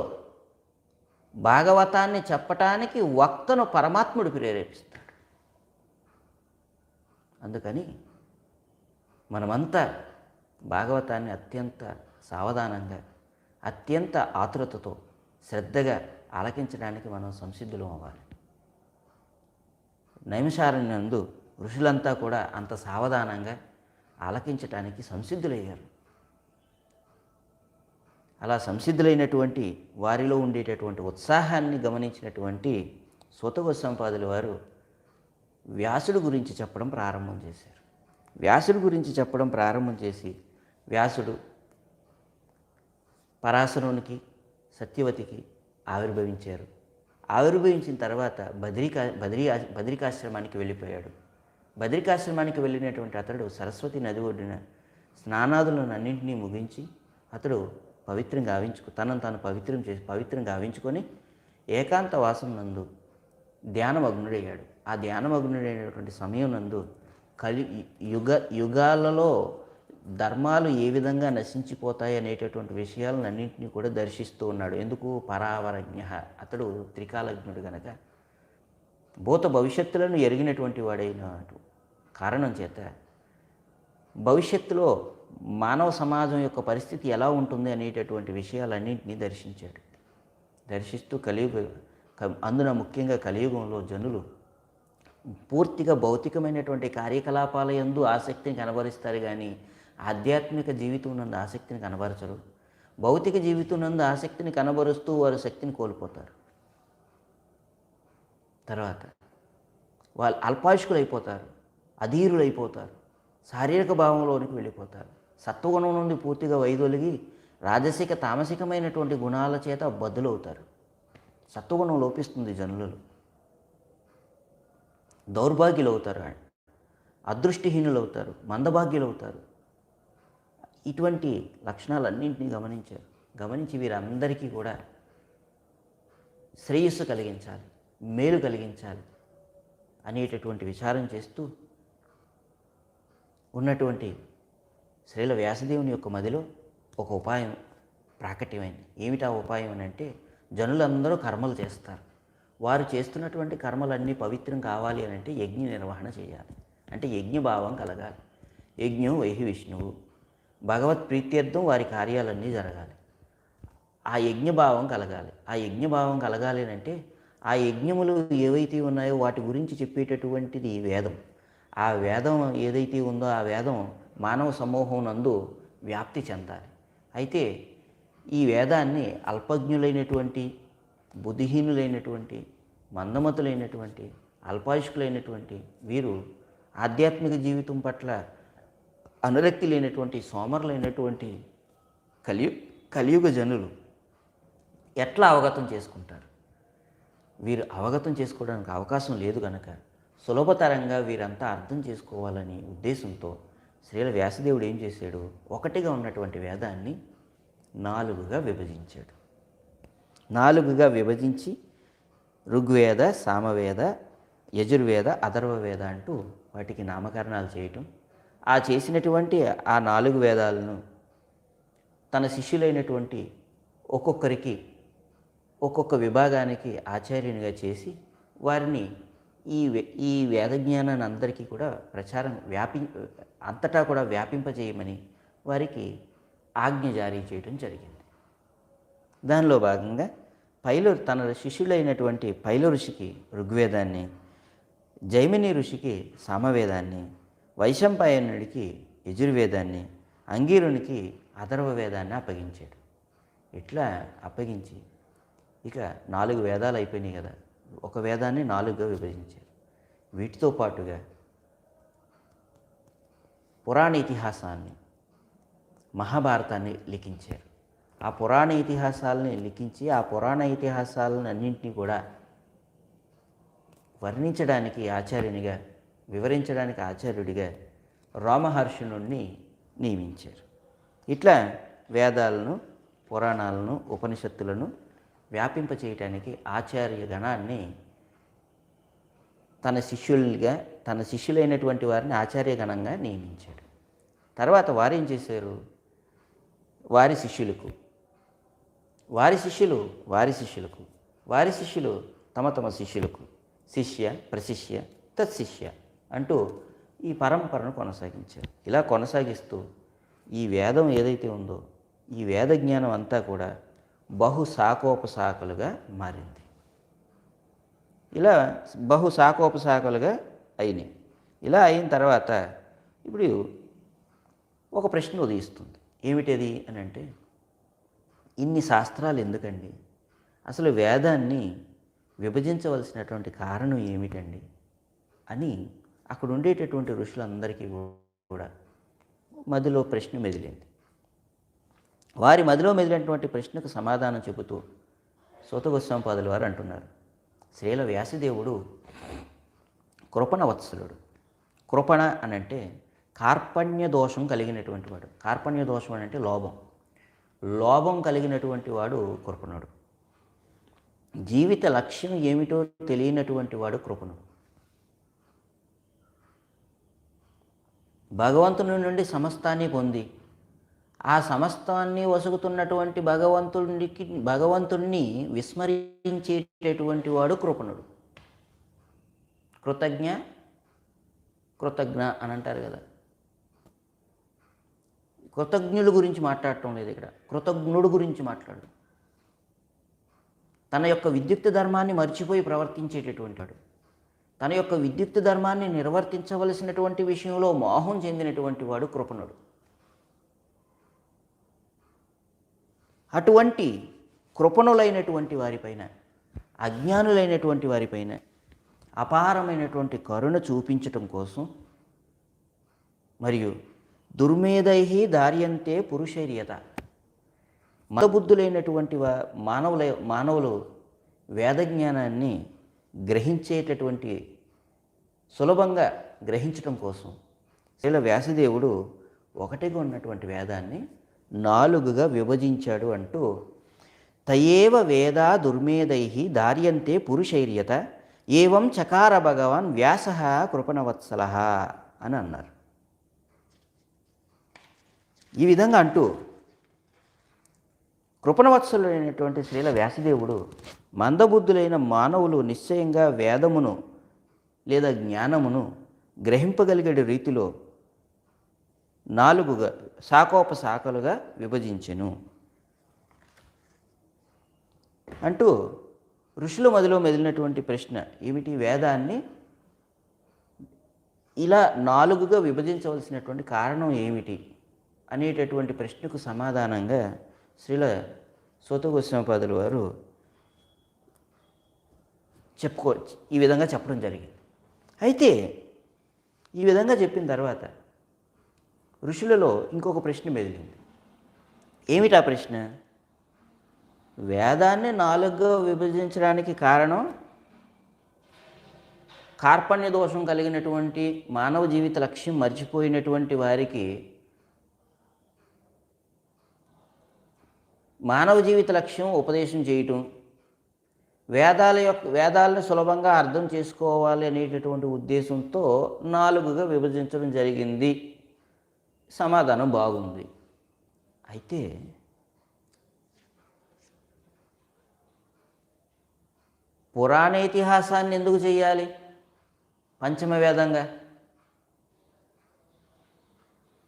భాగవతాన్ని చెప్పటానికి వక్తను పరమాత్ముడు ప్రేరేపిస్తాడు. అందుకని మనమంతా భాగవతాన్ని అత్యంత సావధానంగా అత్యంత ఆతురతతో శ్రద్ధగా ఆలకించడానికి మనం సంసిద్ధులం అవ్వాలి. నైమిషారణ్యందు ఋషులంతా కూడా అంత సావధానంగా ఆలకించటానికి సంసిద్ధులయ్యారు. అలా సంసిద్ధులైనటువంటి వారిలో ఉండేటటువంటి ఉత్సాహాన్ని గమనించినటువంటి సూతగోస్వామిపాదుల వారు వ్యాసుడు గురించి చెప్పడం ప్రారంభం చేశారు. వ్యాసుడు గురించి చెప్పడం ప్రారంభం చేసి వ్యాసుడు పరాశరునికి సత్యవతికి ఆవిర్భవించారు. ఆవిర్భవించిన తర్వాత బద్రికాశ్రమానికి వెళ్ళిపోయాడు. బద్రికాశ్రమానికి వెళ్ళినటువంటి అతడు సరస్వతి నది ఒడ్డున స్నానాదులను అన్నింటినీ ముగించి అతడు తనను తాను పవిత్రం గావించుకొని ఏకాంత వాసం నందు ధ్యానమగ్నుడయ్యాడు. ఆ ధ్యానమగ్నుడైనటువంటి సమయం నందు యుగాలలో ధర్మాలు ఏ విధంగా నశించిపోతాయి అనేటటువంటి విషయాలను అన్నింటినీ కూడా దర్శిస్తూ ఉన్నాడు. ఎందుకు? పరావరజ్ఞ, అతడు త్రికాలజ్ఞుడు గనక భూత భవిష్యత్తులను ఎరిగినటువంటి వాడైన కారణం చేత భవిష్యత్తులో మానవ సమాజం యొక్క పరిస్థితి ఎలా ఉంటుంది అనేటటువంటి విషయాలన్నింటినీ దర్శించాడు. దర్శిస్తూ అందున ముఖ్యంగా కలియుగంలో జనులు పూర్తిగా భౌతికమైనటువంటి కార్యకలాపాల యందు ఆసక్తిని కనబరుస్తారు, కానీ ఆధ్యాత్మిక జీవితం నందు ఆసక్తిని కనబరచరు. భౌతిక జీవితం నందు ఆసక్తిని కనబరుస్తూ వారు శక్తిని కోల్పోతారు. తర్వాత వాళ్ళు అల్పాయుష్కులైపోతారు, అధీరులైపోతారు, శారీరక భావంలోనికి వెళ్ళిపోతారు. సత్వగుణం నుండి పూర్తిగా వైదొలిగి రాజసిక తామసికమైనటువంటి గుణాల చేత బద్దులవుతారు. సత్వగుణం లోపిస్తుంది జనులలో, దౌర్భాగ్యులవుతారు, అదృష్టిహీనులవుతారు, మందభాగ్యులవుతారు. ఇటువంటి లక్షణాలన్నింటినీ గమనించి వీరందరికీ కూడా శ్రేయస్సు కలిగించాలి, మేలు కలిగించాలి అనేటటువంటి విచారం చేస్తూ ఉన్నటువంటి శ్రీల వ్యాసదేవుని యొక్క మదిలో ఒక ఉపాయం ప్రాకట్యమైంది. ఏమిటా ఉపాయం అని అంటే, జనులందరూ కర్మలు చేస్తారు. వారు చేస్తున్నటువంటి కర్మలన్నీ పవిత్రం కావాలి అని అంటే యజ్ఞ నిర్వహణ చేయాలి. అంటే యజ్ఞభావం కలగాలి. యజ్ఞం వైహి విష్ణువు, భగవత్ ప్రీత్యర్థం వారి కార్యాలన్నీ జరగాలి. ఆ యజ్ఞభావం కలగాలి. ఆ యజ్ఞభావం కలగాలి అంటే ఆ యజ్ఞములు ఏవైతే ఉన్నాయో వాటి గురించి చెప్పేటటువంటిది వేదం. ఆ వేదం ఏదైతే ఉందో ఆ వేదం మానవ సమూహం నందు వ్యాప్తి చెందాలి. అయితే ఈ వేదాన్ని అల్పజ్ఞులైనటువంటి, బుద్ధిహీనులైనటువంటి, మందమతులైనటువంటి, అల్పాయుష్కులైనటువంటి వీరు ఆధ్యాత్మిక జీవితం పట్ల అనురక్తి లేనటువంటి సోమరులైనటువంటి కలియుగ జనులు ఎట్లా అవగతం చేసుకుంటారు? వీరు అవగతం చేసుకోవడానికి అవకాశం లేదు కనుక సులభతరంగా వీరంతా అర్థం చేసుకోవాలని ఉద్దేశంతో శ్రీల వ్యాసదేవుడు ఏం చేశాడు? ఒకటిగా ఉన్నటువంటి వేదాన్ని 4గా విభజించాడు. 4గా విభజించి ఋగ్వేద, సామవేద, యజుర్వేద, అథర్వవేద అంటూ వాటికి నామకరణాలు చేయటం, ఆ చేసినటువంటి ఆ 4 వేదాలను తన శిష్యులైనటువంటి ఒక్కొక్కరికి ఒక్కొక్క విభాగానికి ఆచార్యునిగా చేసి వారిని ఈ వేద జ్ఞానాన్ని అందరికీ కూడా ప్రచారం అంతటా కూడా వ్యాపింపజేయమని వారికి ఆజ్ఞ జారీ చేయడం జరిగింది. దానిలో భాగంగా తన శిష్యులైనటువంటి పైల ఋషికి ఋగ్వేదాన్ని, జైమిని ఋషికి సామవేదాన్ని, వైశంపాయనుడికి యజుర్వేదాన్ని, అంగీరునికి అథర్వ వేదాన్ని అప్పగించాడు. ఇట్లా అప్పగించి ఇక 4 వేదాలు అయిపోయినాయి కదా, ఒక వేదాన్ని 4గా విభజించారు. వీటితో పాటుగా పురాణ ఇతిహాసాన్ని, మహాభారతాన్ని లిఖించారు. ఆ పురాణ ఇతిహాసాలని లిఖించి ఆ పురాణ ఇతిహాసాలను అన్నింటినీ కూడా వర్ణించడానికి ఆచార్యునిగా, వివరించడానికి ఆచార్యుడిగా రామహర్షణుణ్ణి నియమించారు. ఇట్లా వేదాలను, పురాణాలను, ఉపనిషత్తులను వ్యాపింపచేయటానికి ఆచార్య గణాన్ని తన శిష్యులైనటువంటి వారిని ఆచార్యగణంగా నియమించాడు. తర్వాత వారేం చేశారు? వారి శిష్యులకు, వారి శిష్యులు తమ శిష్యులకు శిష్య, ప్రశిష్య, తత్శిష్య అంటూ ఈ పరంపరను కొనసాగించారు. ఇలా కొనసాగిస్తూ ఈ వేదం ఏదైతే ఉందో ఈ వేద జ్ఞానం అంతా కూడా బహుశాఖోపశాఖలుగా మారింది. ఇలా బహుశాఖోపశాఖలుగా అయినాయి. ఇలా అయిన తర్వాత ఇప్పుడు ఒక ప్రశ్న ఉదయిస్తుంది. ఏమిటది అని అంటే, ఇన్ని శాస్త్రాలు ఎందుకండి? అసలు వేదాన్ని విభజించవలసినటువంటి కారణం ఏమిటండి అని అక్కడ ఉండేటటువంటి ఋషులందరికీ కూడా మదిలో ప్రశ్న మెదిలింది. వారి మదిలో మెదిలినటువంటి ప్రశ్నకు సమాధానం చెబుతూ సూత గోస్వామిపాదుల వారు అంటున్నారు, శ్రీల వ్యాసదేవుడు కృపణ వత్సలుడు. కృపణ అని అంటే కార్పణ్య దోషం కలిగినటువంటి వాడు. కార్పణ్య దోషం అని అంటే లోభం కలిగినటువంటి వాడు కృపణుడు. జీవిత లక్ష్యం ఏమిటో తెలియనటువంటి వాడు కృపణుడు. భగవంతుని నుండి సమస్తాన్ని పొంది ఆ సమస్తాన్ని వసుగుతున్నటువంటి భగవంతుణ్ణి విస్మరించేటటువంటి వాడు కృపణుడు. కృతజ్ఞ అని అంటారు కదా. కృతజ్ఞుల గురించి మాట్లాడటం లేదు ఇక్కడ, కృతజ్ఞుడు గురించి మాట్లాడు. తన యొక్క విద్యుక్త ధర్మాన్ని మర్చిపోయి ప్రవర్తించేటటువంటి వాడు, తన యొక్క విద్యుక్త ధర్మాన్ని నిర్వర్తించవలసినటువంటి విషయంలో మోహం చెందినటువంటి వాడు కృపణుడు. అటువంటి కృపణులైనటువంటి వారిపైన, అజ్ఞానులైనటువంటి వారిపైన అపారమైనటువంటి కరుణ చూపించటం కోసం మరియు దుర్మేధైహి దార్యంతే పురుషైర్యత, మతబుద్ధులైనటువంటి మానవులు వేదజ్ఞానాన్ని గ్రహించేటటువంటి సులభంగా గ్రహించటం కోసం ఇలా వ్యాసదేవుడు ఒకటిగా ఉన్నటువంటి వేదాన్ని 4గా విభజించాడు అంటూ తయేవ వేదా దుర్మేధైహి దార్యంతే పురుషైర్యత ఏవం చకార భగవాన్ వ్యాస కృపణవత్సల అని అన్నారు. ఈ విధంగా అంటూ కృపణవత్సలుడైనటువంటి శ్రీల వ్యాసదేవుడు మందబుద్ధులైన మానవులు నిశ్చయంగా వేదమును లేదా జ్ఞానమును గ్రహింపగలిగే రీతిలో 4గా శాఖోపశాఖలుగా విభజించెను అంటూ ఋషుల మదిలో మెదిలినటువంటి ప్రశ్న ఏమిటి? వేదాన్ని ఇలా 4గా విభజించవలసినటువంటి కారణం ఏమిటి అనేటటువంటి ప్రశ్నకు సమాధానంగా శ్రీల సూత గోస్వామిపాదుల వారు ఈ విధంగా చెప్పడం జరిగింది. అయితే ఈ విధంగా చెప్పిన తర్వాత ఋషులలో ఇంకొక ప్రశ్న మెదిలింది. ఏమిటి ఆ ప్రశ్న? వేదాన్ని 4గా విభజించడానికి కారణం కార్పణ్య దోషం కలిగినటువంటి మానవ జీవిత లక్ష్యం మర్చిపోయినటువంటి వారికి మానవ జీవిత లక్ష్యం ఉపదేశం చేయటం, వేదాలను సులభంగా అర్థం చేసుకోవాలి అనేటటువంటి ఉద్దేశంతో 4గా విభజించడం జరిగింది. సమాధానం బాగుంది. అయితే పురాణ ఇతిహాసాన్ని ఎందుకు చేయాలి పంచమ వేదంగా?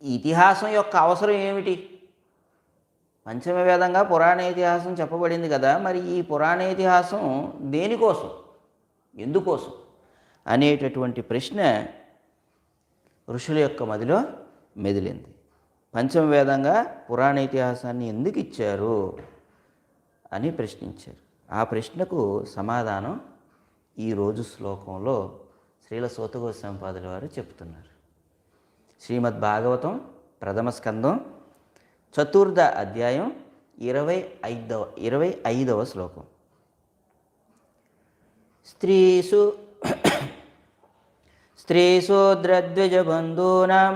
ఇతిహాసం యొక్క అవసరం ఏమిటి? పంచమ వేదంగా పురాణ ఇతిహాసం చెప్పబడింది కదా, మరి ఈ పురాణ ఇతిహాసం దేనికోసం, ఎందుకోసం అనేటటువంటి ప్రశ్న ఋషుల యొక్క మదిలో మెదిలింది. పంచమ వేదంగా పురాణ ఇతిహాసాన్ని ఎందుకు ఇచ్చారు అని ప్రశ్నించారు. ఆ ప్రశ్నకు సమాధానం ఈరోజు శ్లోకంలో శ్రీల సూత గోస్వామిపాదుల వారు చెప్తున్నారు. శ్రీమద్ భాగవతం ప్రథమ స్కందం చతుర్థ అధ్యాయం 25వ శ్లోకం. స్త్రీశూద్రద్విజబంధూనాం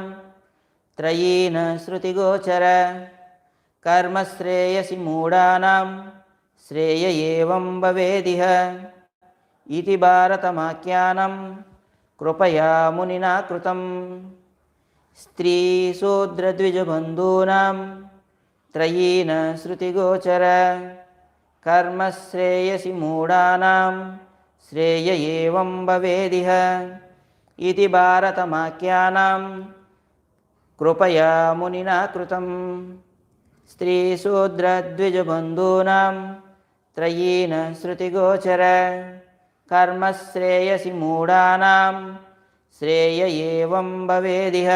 త్రయీన శృతిగోచర కర్మశ్రేయసి మూఢానాం శ్రేయ ఏవం భవేదిహ ఇతి భారతమాఖ్యానం కృపయా మునినా కృతం. స్త్రీశూద్రద్విజబంధూనాం త్రయీన శృతిగోచర కర్మశ్రేయసి మూఢానాం శ్రేయ ఏవం భవేదిహ ఇతి భారతమాఖ్యానం కృపయా మునినా కృతం. స్త్రీశూద్రద్విజబంధూనాం త్రయీన శృతిగోచర కర్మశ్రేయసి మూఢానాం శ్రేయ ఏవం భవేదిహ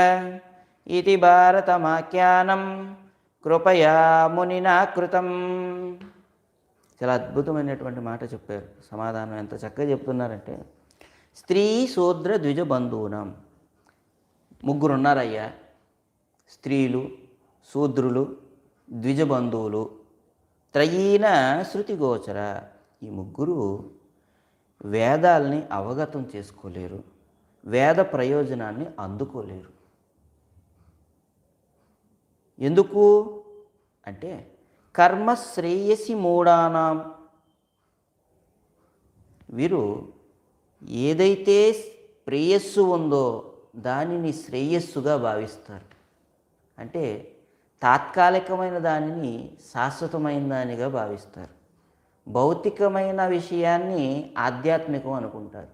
ఇతి భారతమాఖ్యానం కృపయా మునినా కృతం. చాలా అద్భుతమైనటువంటి మాట చెప్పారు. సమాధానం ఎంత చక్కగా చెప్తున్నారంటే, స్త్రీ శూద్ర ద్విజ బంధువునం, ముగ్గురు ఉన్నారయ్యా, స్త్రీలు, శూద్రులు, ద్విజ బంధువులు. త్రయీన శృతి గోచర, ఈ ముగ్గురు వేదాల్ని అవగతం చేసుకోలేరు, వేద ప్రయోజనాన్ని అందుకోలేరు. ఎందుకు అంటే కర్మ శ్రేయసి మూఢానాం, వీరు ఏదైతే ప్రేయస్సు ఉందో దానిని శ్రేయస్సుగా భావిస్తారు. అంటే తాత్కాలికమైన దానిని శాశ్వతమైన దానిగా భావిస్తారు. భౌతికమైన విషయాన్ని ఆధ్యాత్మికం అనుకుంటారు.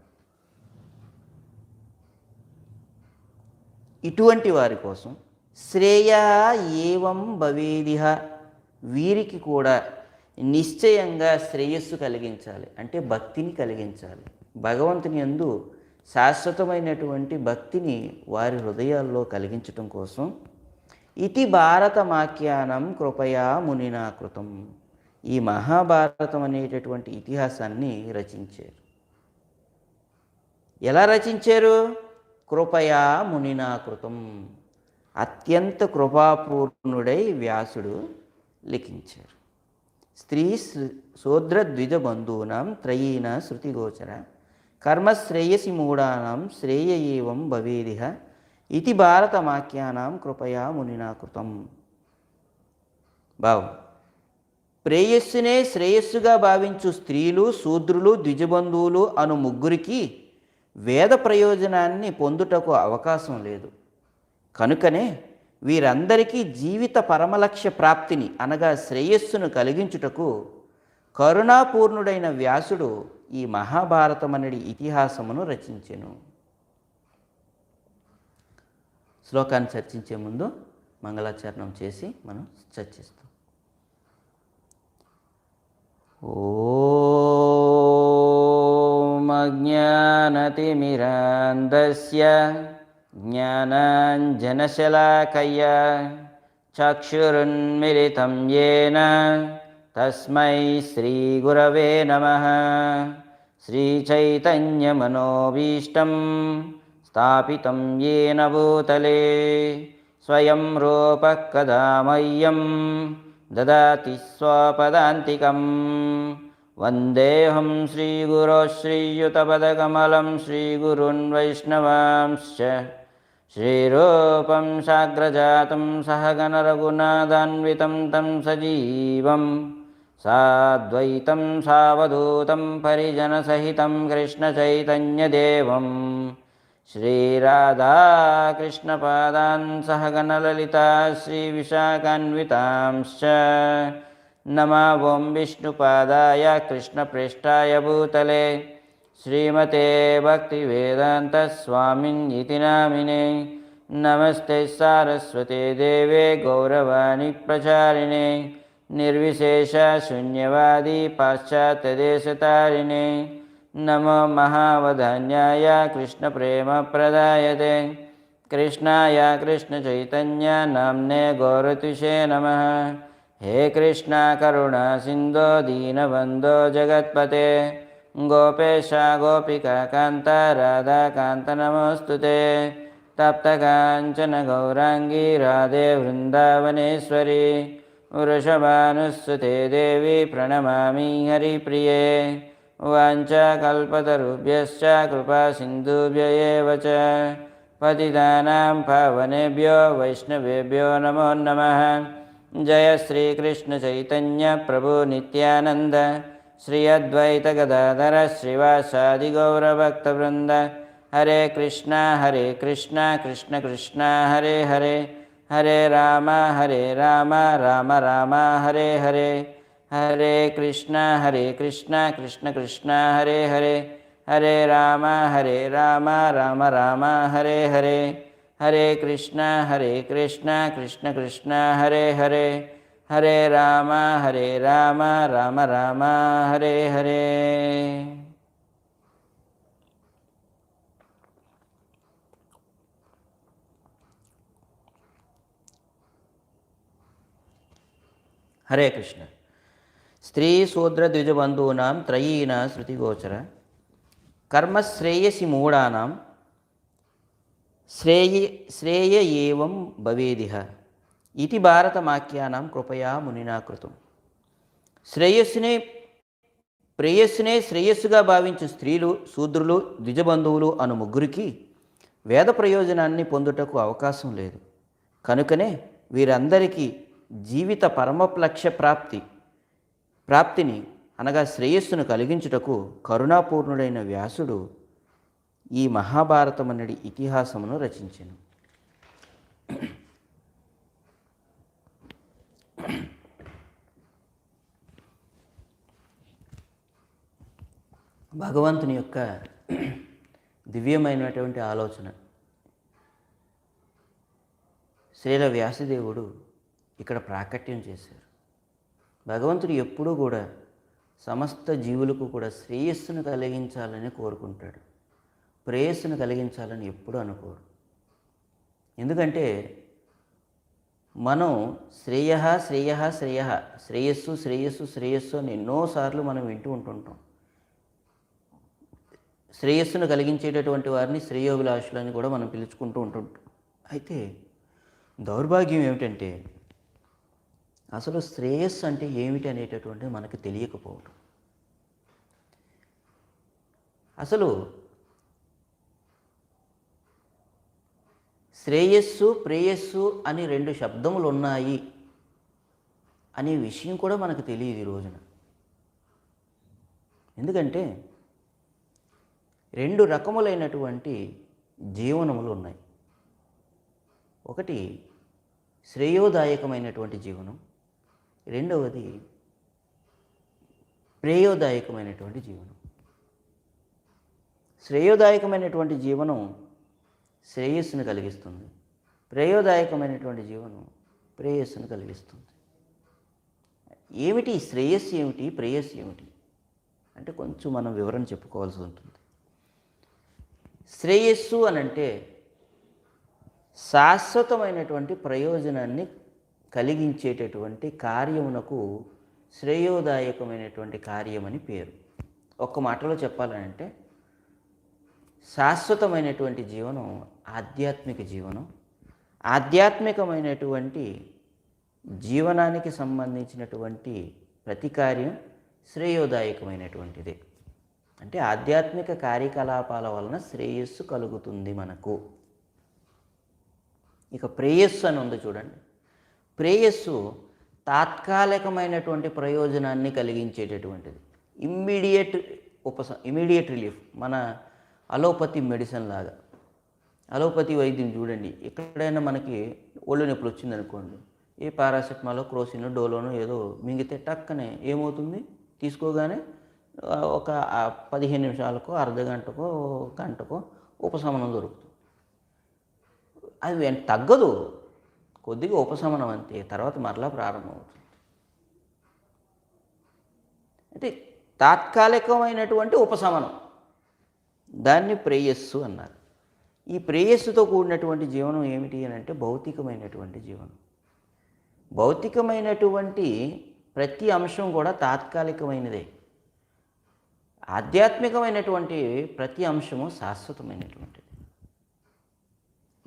ఇటువంటి వారి కోసం శ్రేయ ఏవం భవేదిహ, వీరికి కూడా నిశ్చయంగా శ్రేయస్సు కలిగించాలి, అంటే భక్తిని కలిగించాలి. భగవంతుని యందు శాశ్వతమైనటువంటి భక్తిని వారి హృదయాల్లో కలిగించటం కోసం ఇతి భారతమాఖ్యానం కృపయా మునినా కృతం, ఈ మహాభారతం అనేటటువంటి ఇతిహాసాన్ని రచించారు. ఎలా రచించారు? కృపయా మునినా కృతం, అత్యంత కృపాపూర్ణుడై వ్యాసుడు లిఖించారు. స్త్రీ శూద్ర ద్విజ బంధూనాం త్రయీన శృతిగోచర కర్మశ్రేయసి మూఢానాం శ్రేయ ఏవం భవేదిహ ఇతి భారతమాఖ్యానం కృపయా మునినా కృతం. ప్రేయస్సునే శ్రేయస్సుగా భావించు స్త్రీలు, శూద్రులు, ద్విజబంధువులు అను ముగ్గురికి వేద ప్రయోజనాన్ని పొందుటకు అవకాశం లేదు. కనుకనే వీరందరికీ జీవిత పరమలక్ష్య ప్రాప్తిని అనగా శ్రేయస్సును కలిగించుటకు కరుణాపూర్ణుడైన వ్యాసుడు ఈ మహాభారతమనడి ఇతిహాసమును రచించెను. శ్లోకాన్ని చర్చించే ముందు మంగళాచరణం చేసి మనం చర్చిస్తాం. ఓం అజ్ఞానతిమిరాంధస్య జ్ఞానాంజనశలాకయ చక్షురున్మిలితం యేన తస్మై శ్రీగురవే నమః. శ్రీచైతన్యమనోభీష్టం స్థాపితం యేన భూతలే స్వయం రూపః కదా మह्यं దదాతి స్వపదాంతికం. వందేహం శ్రీగురో శ్రీయుతపదకమలం శ్రీగురున్ వైష్ణవాంశ్చ శ్రీరూపం సాగ్రజాతం సహగణ రఘునాథాన్వితం తం సజీవం సాద్వైతం సావధూతం పరిజనసహితం కృష్ణచైతన్యదేవం శ్రీరాధాకృష్ణపాదాన్ సహగణలలితా శ్రీవిశాఖాన్వితాంశ్చ నమో ఓం విష్ణుపాదాయ కృష్ణప్రేష్టాయ భూతలే శ్రీమతే భక్తివేదాంతస్వామిన్యితి నామినే నమస్తే సారస్వతే దేవే గౌరవాణి ప్రచారిణే నిర్విశేష శూన్యవాది పాశ్చాత్యదేశతారిణే నమో మహావధాన్యాయ కృష్ణప్రేమప్రదాయతే కృష్ణాయ కృష్ణచైతన్య నామ్నే గౌరతుషే నమః. హే కృష్ణ కరుణా సింధో దీనబంధో జగత్పతే గోపేశ గోపికా కాంత రాధాకాంత నమోస్తుతే తప్తకాంచన గౌరాంగీ రాధే వృందావనేశ్వరి వృషభానుస్సుతే దేవి ప్రణమామి హరిప్రియే వాంఛాకల్పతరుభ్యశ్చ కృపాసింధుభ్య ఏవ చ పతితానాం పావనేభ్యో వైష్ణవేభ్యో నమో నమః. జయ శ్రీకృష్ణ చైతన్య ప్రభు నిత్యానంద శ్రీ అద్వైత గదాధర శ్రీవాసాది గౌరభక్తవృంద. హరే కృష్ణ కృష్ణ కృష్ణ హరే హరే, హరే రామ రామ రామ హరే హరే. హరే కృష్ణ కృష్ణ కృష్ణ హరే హరే, హరే రామ రామ రామ హరే హరే. హరే కృష్ణ కృష్ణ కృష్ణ హరే హరే, హరే రామ రామ రామ హరే హరే. హరే కృష్ణ. స్త్రీ శూద్ర ద్విజబంధూనాం త్రయీన శృతిగోచర కర్మశ్రేయసి మూఢానాం శ్రేయ ఏవం భవేదిహ ఇది భారతమాఖ్యానాం కృపయా మునినా కృతం. ప్రేయస్సునే శ్రేయస్సుగా భావించు స్త్రీలు, శూద్రులు, ద్విజబంధువులు అను ముగ్గురికి వేద ప్రయోజనాన్ని పొందుటకు అవకాశం లేదు. కనుకనే వీరందరికీ జీవిత పరమలక్ష్య ప్రాప్తిని అనగా శ్రేయస్సును కలిగించుటకు కరుణాపూర్ణుడైన వ్యాసుడు ఈ మహాభారతమనడి ఇతిహాసమును రచించెను. భగవంతుని యొక్క దివ్యమైనటువంటి ఆలోచన శ్రీల వ్యాసదేవుడు ఇక్కడ ప్రాకట్యం చేశారు. భగవంతుడు ఎప్పుడూ కూడా సమస్త జీవులకు కూడా శ్రేయస్సును కలిగించాలని కోరుకుంటాడు, ప్రేయస్సును కలిగించాలని ఎప్పుడూ అనుకోడు. ఎందుకంటే మనం శ్రేయస్సు అని ఎన్నోసార్లు మనం వింటూ ఉంటుంటాం. శ్రేయస్సును కలిగించేటటువంటి వారిని శ్రేయోభిలాషులని కూడా మనం పిలుచుకుంటూ ఉంటుంటాం. అయితే దౌర్భాగ్యం ఏమిటంటే అసలు శ్రేయస్సు అంటే ఏమిటి అనేటటువంటిది మనకు తెలియకపోవడం. అసలు శ్రేయస్సు ప్రేయస్సు అని రెండు శబ్దములు ఉన్నాయి అనే విషయం కూడా మనకు తెలియదు ఈ రోజున. ఎందుకంటే రెండు రకములైనటువంటి జీవనములు ఉన్నాయి. ఒకటి శ్రేయోదాయకమైనటువంటి జీవనం, రెండవది ప్రేయోదాయకమైనటువంటి జీవనం. శ్రేయోదాయకమైనటువంటి జీవనం శ్రేయస్సును కలిగిస్తుంది, ప్రేయోదాయకమైనటువంటి జీవనం ప్రేయస్సును కలిగిస్తుంది. ఏమిటి శ్రేయస్సు ఏమిటి, ప్రేయస్సు ఏమిటి అంటే కొంచెం మనం వివరణ చెప్పుకోవాల్సి ఉంటుంది. శ్రేయస్సు అనంటే శాశ్వతమైనటువంటి ప్రయోజనాన్ని కలిగించేటటువంటి కార్యమునకు శ్రేయోదాయకమైనటువంటి కార్యమని పేరు. ఒక్క మాటలో చెప్పాలంటే శాశ్వతమైనటువంటి జీవనం ఆధ్యాత్మిక జీవనం. ఆధ్యాత్మికమైనటువంటి జీవనానికి సంబంధించినటువంటి ప్రతి కార్యం శ్రేయోదాయకమైనటువంటిదే. అంటే ఆధ్యాత్మిక కార్యకలాపాల వలన శ్రేయస్సు కలుగుతుంది మనకు. ఇక ప్రేయస్సు అని ఉంది చూడండి. ప్రేయస్సు తాత్కాలికమైనటువంటి ప్రయోజనాన్ని కలిగించేటటువంటిది. Immediate relief. మన అలోపతి మెడిసిన్ లాగా. అలోపతి వైద్యం చూడండి, ఎక్కడైనా మనకి ఒళ్ళు నొప్పులు వచ్చిందనుకోండి, ఏ పారాసెటమాలో, క్రోసిన్, డోలోనో ఏదో మింగితే టక్కనే ఏమవుతుంది, తీసుకోగానే ఒక 15 నిమిషాలకో, అర్ధగంటకో, గంటకో ఉపశమనం దొరుకుతుంది. అది తగ్గదు, కొద్దిగా ఉపశమనం అంతే, తర్వాత మరలా ప్రారంభమవుతుంది. అంటే తాత్కాలికమైనటువంటి ఉపశమనం, దాన్ని ప్రేయస్సు అన్నారు. ఈ ప్రేయస్సుతో కూడినటువంటి జీవనం ఏమిటి అని అంటే భౌతికమైనటువంటి జీవనం. భౌతికమైనటువంటి ప్రతి అంశం కూడా తాత్కాలికమైనదే. ఆధ్యాత్మికమైనటువంటి ప్రతి అంశము శాశ్వతమైనటువంటిది.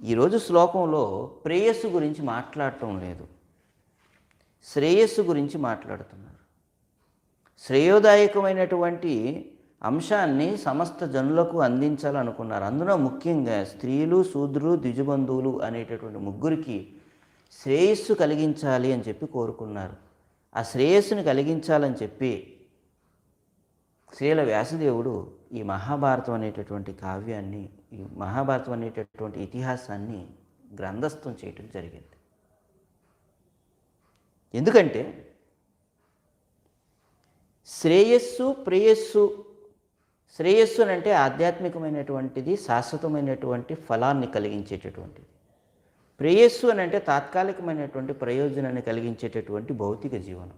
ఈరోజు శ్లోకంలో ప్రేయస్సు గురించి మాట్లాడటం లేదు, శ్రేయస్సు గురించి మాట్లాడుతున్నారు. శ్రేయోదాయకమైనటువంటి అంశాన్ని సమస్త జనులకు అందించాలనుకున్నారు. అందులో ముఖ్యంగా స్త్రీలు, శూద్రులు, ద్విజబంధువులు అనేటటువంటి ముగ్గురికి శ్రేయస్సు కలిగించాలి అని చెప్పి కోరుకున్నారు. ఆ శ్రేయస్సుని కలిగించాలని చెప్పి శ్రీల వ్యాసదేవుడు ఈ మహాభారతం అనేటటువంటి కావ్యాన్ని, ఈ మహాభారతం అనేటటువంటి ఇతిహాసాన్ని గ్రంథస్థం చేయటం జరిగింది. ఎందుకంటే శ్రేయస్సు, ప్రేయస్సు. శ్రేయస్సు అంటే ఆధ్యాత్మికమైనటువంటిది, శాశ్వతమైనటువంటి ఫలాన్ని కలిగించేటటువంటిది. ప్రేయస్సు అని అంటే తాత్కాలికమైనటువంటి ప్రయోజనాన్ని కలిగించేటటువంటి భౌతిక జీవనం.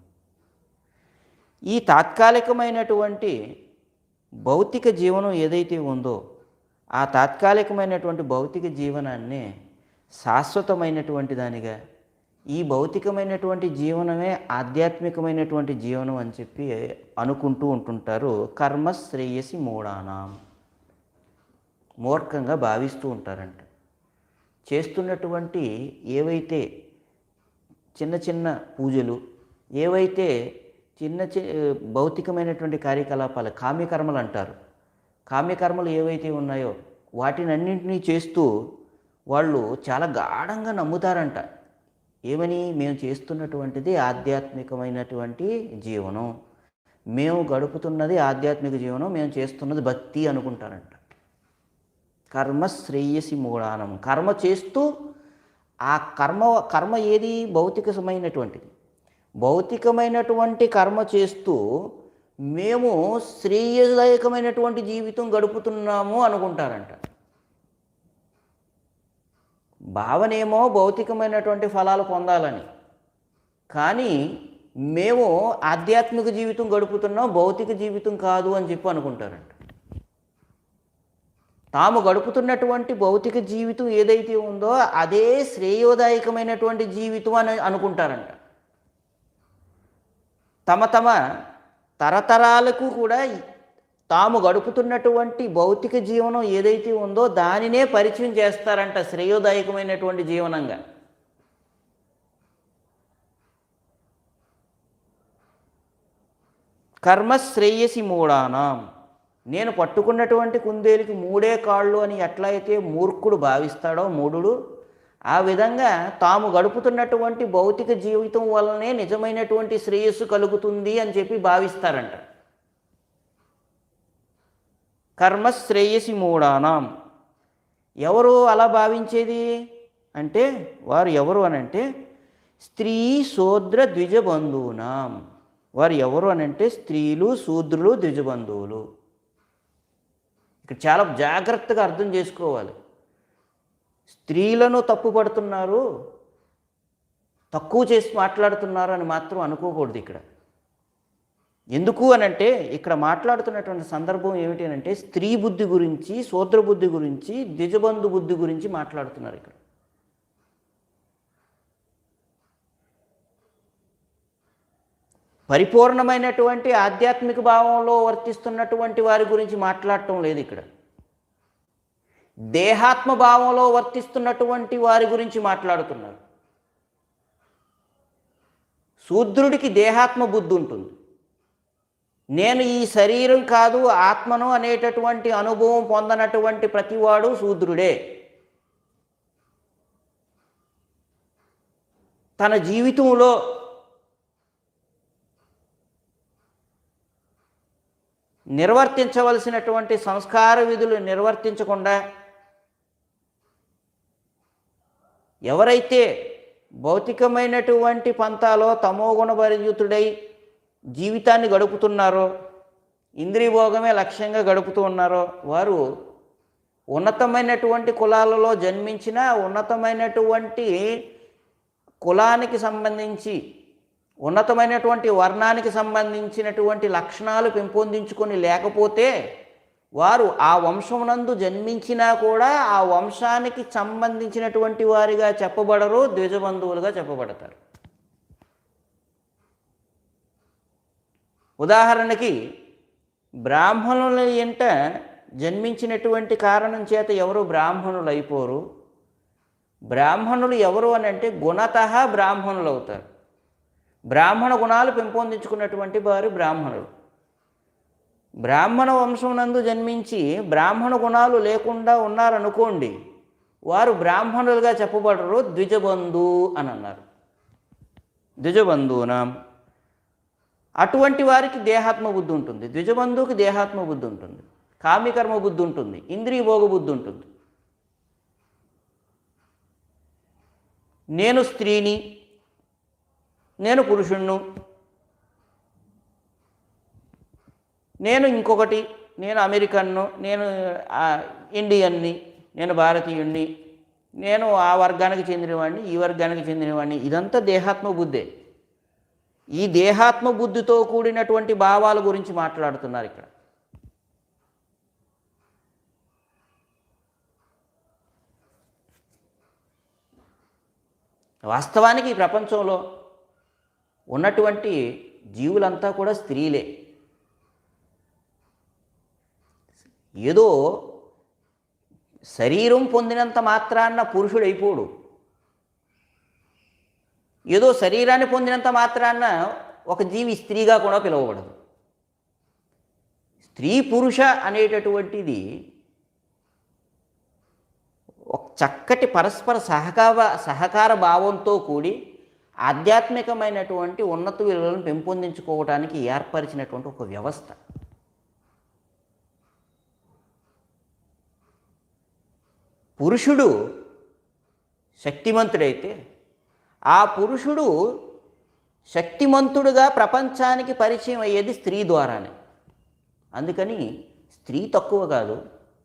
ఈ తాత్కాలికమైనటువంటి భౌతిక జీవనం ఏదైతే ఉందో ఆ తాత్కాలికమైనటువంటి భౌతిక జీవనాన్నే శాశ్వతమైనటువంటి దానిగా, ఈ భౌతికమైనటువంటి జీవనమే ఆధ్యాత్మికమైనటువంటి జీవనం అని చెప్పి అనుకుంటూ ఉంటుంటారు. కర్మ శ్రేయసి మూఢానాం, మూర్ఖంగా భావిస్తూ ఉంటారంట. చేస్తున్నటువంటి ఏవైతే చిన్న చిన్న పూజలు, ఏవైతే చిన్న భౌతికమైనటువంటి కార్యకలాపాలు, కామ్యకర్మలు అంటారు, కామ్యకర్మలు ఏవైతే ఉన్నాయో వాటినన్నింటినీ చేస్తూ వాళ్ళు చాలా గాఢంగా నమ్ముతారంట. ఏమని? మేము చేస్తున్నటువంటిది ఆధ్యాత్మికమైనటువంటి జీవనం, మేము గడుపుతున్నది ఆధ్యాత్మిక జీవనం, మేము చేస్తున్నది భక్తి అనుకుంటారంట. కర్మ శ్రేయసి మూఢానం. కర్మ చేస్తూ ఆ కర్మ ఏది? భౌతికమైనటువంటిది. భౌతికమైనటువంటి కర్మ చేస్తూ మేము శ్రేయదాయకమైనటువంటి జీవితం గడుపుతున్నాము అనుకుంటారంట. భావనేమో భౌతికమైనటువంటి ఫలాలు పొందాలని, కానీ మేము ఆధ్యాత్మిక జీవితం గడుపుతున్నాం, భౌతిక జీవితం కాదు అని చెప్పి అనుకుంటారంట. తాము గడుపుతున్నటువంటి భౌతిక జీవితం ఏదైతే ఉందో అదే శ్రేయోదాయకమైనటువంటి జీవితం అని అనుకుంటారంట. తమ తరతరాలకు కూడా తాము గడుపుతున్నటువంటి భౌతిక జీవనం ఏదైతే ఉందో దానినే పరిచయం చేస్తారంట శ్రేయోదాయకమైనటువంటి జీవనంగా. కర్మ శ్రేయసి మూఢానాం. నేను పట్టుకున్నటువంటి కుందేలుకి మూడే కాళ్ళు అని ఎట్లయితే మూర్ఖుడు భావిస్తాడో, మూఢుడు, ఆ విధంగా తాము గడుపుతున్నటువంటి భౌతిక జీవితం వల్లనే నిజమైనటువంటి శ్రేయస్సు కలుగుతుంది అని చెప్పి భావిస్తారంట. కర్మ శ్రేయసి మూఢానాం. ఎవరు అలా భావించేది అంటే వారు ఎవరు అనంటే స్త్రీ శూద్ర ద్విజబంధూనాం. వారు ఎవరు అనంటే స్త్రీలు, శూద్రులు, ద్విజబంధువులు. ఇక్కడ చాలా జాగ్రత్తగా అర్థం చేసుకోవాలి. స్త్రీలను తప్పుపడుతున్నారు, తక్కువ చేసి మాట్లాడుతున్నారు అని మాత్రం అనుకోకూడదు ఇక్కడ. ఎందుకు అనంటే ఇక్కడ మాట్లాడుతున్నటువంటి సందర్భం ఏమిటి అనంటే స్త్రీ బుద్ధి గురించి, శూద్ర బుద్ధి గురించి, ద్విజబంధు బుద్ధి గురించి మాట్లాడుతున్నారు ఇక్కడ. పరిపూర్ణమైనటువంటి ఆధ్యాత్మిక భావంలో వర్తిస్తున్నటువంటి వారి గురించి మాట్లాడటం లేదు ఇక్కడ. దేహాత్మ భావంలో వర్తిస్తున్నటువంటి వారి గురించి మాట్లాడుతున్నారు. శూద్రుడికి దేహాత్మ బుద్ధి ఉంటుంది. నేను ఈ శరీరం కాదు ఆత్మను అనేటటువంటి అనుభవం పొందనటువంటి ప్రతివాడు శూద్రుడే. తన జీవితంలో నిర్వర్తించవలసినటువంటి సంస్కార విధులు నిర్వర్తించకుండా ఎవరైతే భౌతికమైనటువంటి పంతాలో తమోగుణభరితుడై జీవితాన్ని గడుపుతున్నారో, ఇంద్రియభోగమే లక్ష్యంగా గడుపుతూ ఉన్నారో, వారు ఉన్నతమైనటువంటి కులాలలో జన్మించిన ఉన్నతమైనటువంటి కులానికి సంబంధించి ఉన్నతమైనటువంటి వర్ణానికి సంబంధించినటువంటి లక్షణాలు పెంపొందించుకొని లేకపోతే వారు ఆ వంశమునందు జన్మించినా కూడా ఆ వంశానికి సంబంధించినటువంటి వారిగా చెప్పబడరు, ద్విజబంధువులుగా చెప్పబడతారు. ఉదాహరణకి బ్రాహ్మణుల ఎంట జన్మించినటువంటి కారణం చేత ఎవరు బ్రాహ్మణులు అయిపోరు. బ్రాహ్మణులు ఎవరు అని అంటే గుణతః బ్రాహ్మణులు అవుతారు. బ్రాహ్మణ గుణాలు పెంపొందించుకున్నటువంటి వారు బ్రాహ్మణులు. బ్రాహ్మణ వంశం నందు జన్మించి బ్రాహ్మణ గుణాలు లేకుండా ఉన్నారనుకోండి, వారు బ్రాహ్మణులుగా చెప్పబడరు, ద్విజబంధు అని అన్నారు. ద్విజబంధూనాం, అటువంటి వారికి దేహాత్మ బుద్ధి ఉంటుంది. ద్విజబంధువుకి దేహాత్మ బుద్ధి ఉంటుంది, కామికర్మ బుద్ధి ఉంటుంది, ఇంద్రియ భోగ బుద్ధి ఉంటుంది. నేను స్త్రీని, నేను పురుషుణ్ణు, నేను ఇంకొకటి, నేను అమెరికన్ను, నేను ఇండియన్ని, నేను భారతీయుణ్ణి, నేను ఆ వర్గానికి చెందినవాడిని, ఈ వర్గానికి చెందినవాడిని, ఇదంతా దేహాత్మ బుద్ధే. ఈ దేహాత్మ బుద్ధితో కూడినటువంటి భావాల గురించి మాట్లాడుతున్నారు ఇక్కడ. వాస్తవానికి ఈ ప్రపంచంలో ఉన్నటువంటి జీవులంతా కూడా స్త్రీలే. ఏదో శరీరం పొందినంత మాత్రాన్న పురుషుడైపోడు, ఏదో శరీరాన్ని పొందినంత మాత్రాన్న ఒక జీవి స్త్రీగా కూడా పిలువబడదు. స్త్రీ పురుష అనేటటువంటిది ఒక చక్కటి పరస్పర సహకార భావంతో కూడి ఆధ్యాత్మికమైనటువంటి ఉన్నత విలువలను పెంపొందించుకోవడానికి ఏర్పరిచినటువంటి ఒక వ్యవస్థ. పురుషుడు శక్తిమంతుడైతే ఆ పురుషుడు శక్తిమంతుడుగా ప్రపంచానికి పరిచయం అయ్యేది స్త్రీ ద్వారానే. అందుకని స్త్రీ తక్కువ కాదు,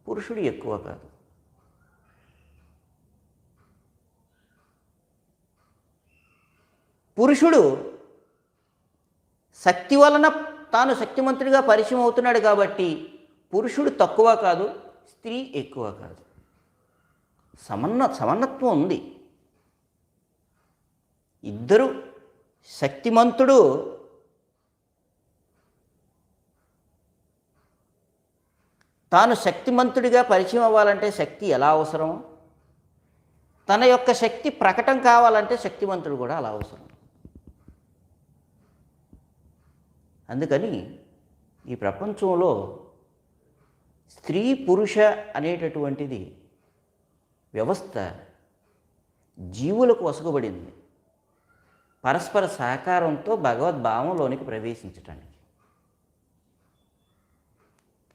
పురుషుడు ఎక్కువ కాదు. పురుషుడు శక్తి వలన తాను శక్తిమంతుడిగా పరిచయం అవుతున్నాడు కాబట్టి పురుషుడు తక్కువ కాదు, స్త్రీ ఎక్కువ కాదు. సమానత్వం ఉంది. ఇద్దరు శక్తిమంతుడు తాను శక్తిమంతుడిగా పరిచయం అవ్వాలంటే శక్తి ఎలా అవసరమో, తన యొక్క శక్తి ప్రకటన కావాలంటే శక్తిమంతుడు కూడా అలా అవసరం. అందుకని ఈ ప్రపంచంలో స్త్రీ పురుష అనేటటువంటిది వ్యవస్థ జీవులకు వసగబడింది పరస్పర సహకారంతో భగవద్భావంలోనికి ప్రవేశించటానికి.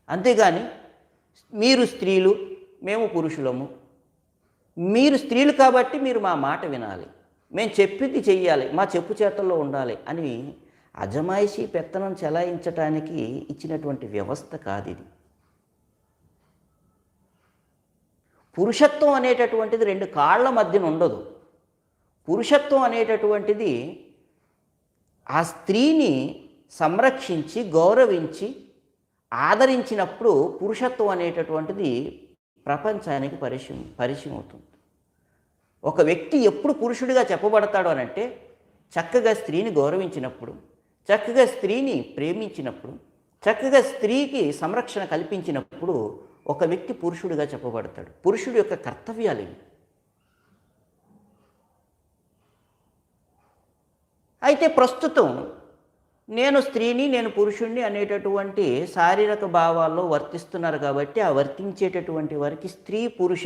అంతేగాని మీరు స్త్రీలు, మేము పురుషులము, మీరు స్త్రీలు కాబట్టి మీరు మా మాట వినాలి, మేము చెప్పింది చెయ్యాలి, మా చెప్పు చేతల్లో ఉండాలి అని అజమాయిషీ పెత్తనం చెలాయించటానికి ఇచ్చినటువంటి వ్యవస్థ కాదు ఇది. పురుషత్వం అనేటటువంటిది రెండు కాళ్ళ మధ్యన ఉండదు. పురుషత్వం అనేటటువంటిది ఆ స్త్రీని సంరక్షించి గౌరవించి ఆదరించినప్పుడు పురుషత్వం అనేటటువంటిది ప్రపంచానికి పరిచయం అవుతుంది. ఒక వ్యక్తి ఎప్పుడు పురుషుడిగా చెప్పబడతాడు అని అంటే చక్కగా స్త్రీని గౌరవించినప్పుడు, చక్కగా స్త్రీని ప్రేమించినప్పుడు, చక్కగా స్త్రీకి సంరక్షణ కల్పించినప్పుడు ఒక వ్యక్తి పురుషుడిగా చెప్పబడతాడు. పురుషుడి యొక్క కర్తవ్యాలు ఇవి. అయితే ప్రస్తుతం నేను స్త్రీని, నేను పురుషుణ్ణి అనేటటువంటి శారీరక భావాల్లో వర్తిస్తున్నారు కాబట్టి ఆ వర్తించేటటువంటి వారికి స్త్రీ పురుష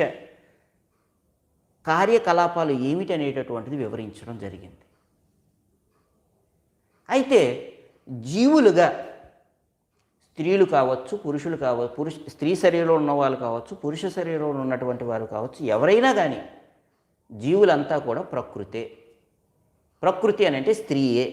కార్యకలాపాలు ఏమిటి అనేటటువంటిది వివరించడం జరిగింది. అయితే జీవులుగా స్త్రీలు కావచ్చు, పురుషులు కావచ్చు, స్త్రీ శరీరంలో ఉన్న వాళ్ళు కావచ్చు, పురుష శరీరంలో ఉన్నటువంటి వారు కావచ్చు, ఎవరైనా కానీ జీవులంతా కూడా ప్రకృతే. ప్రకృతి అని అంటే స్త్రీయే.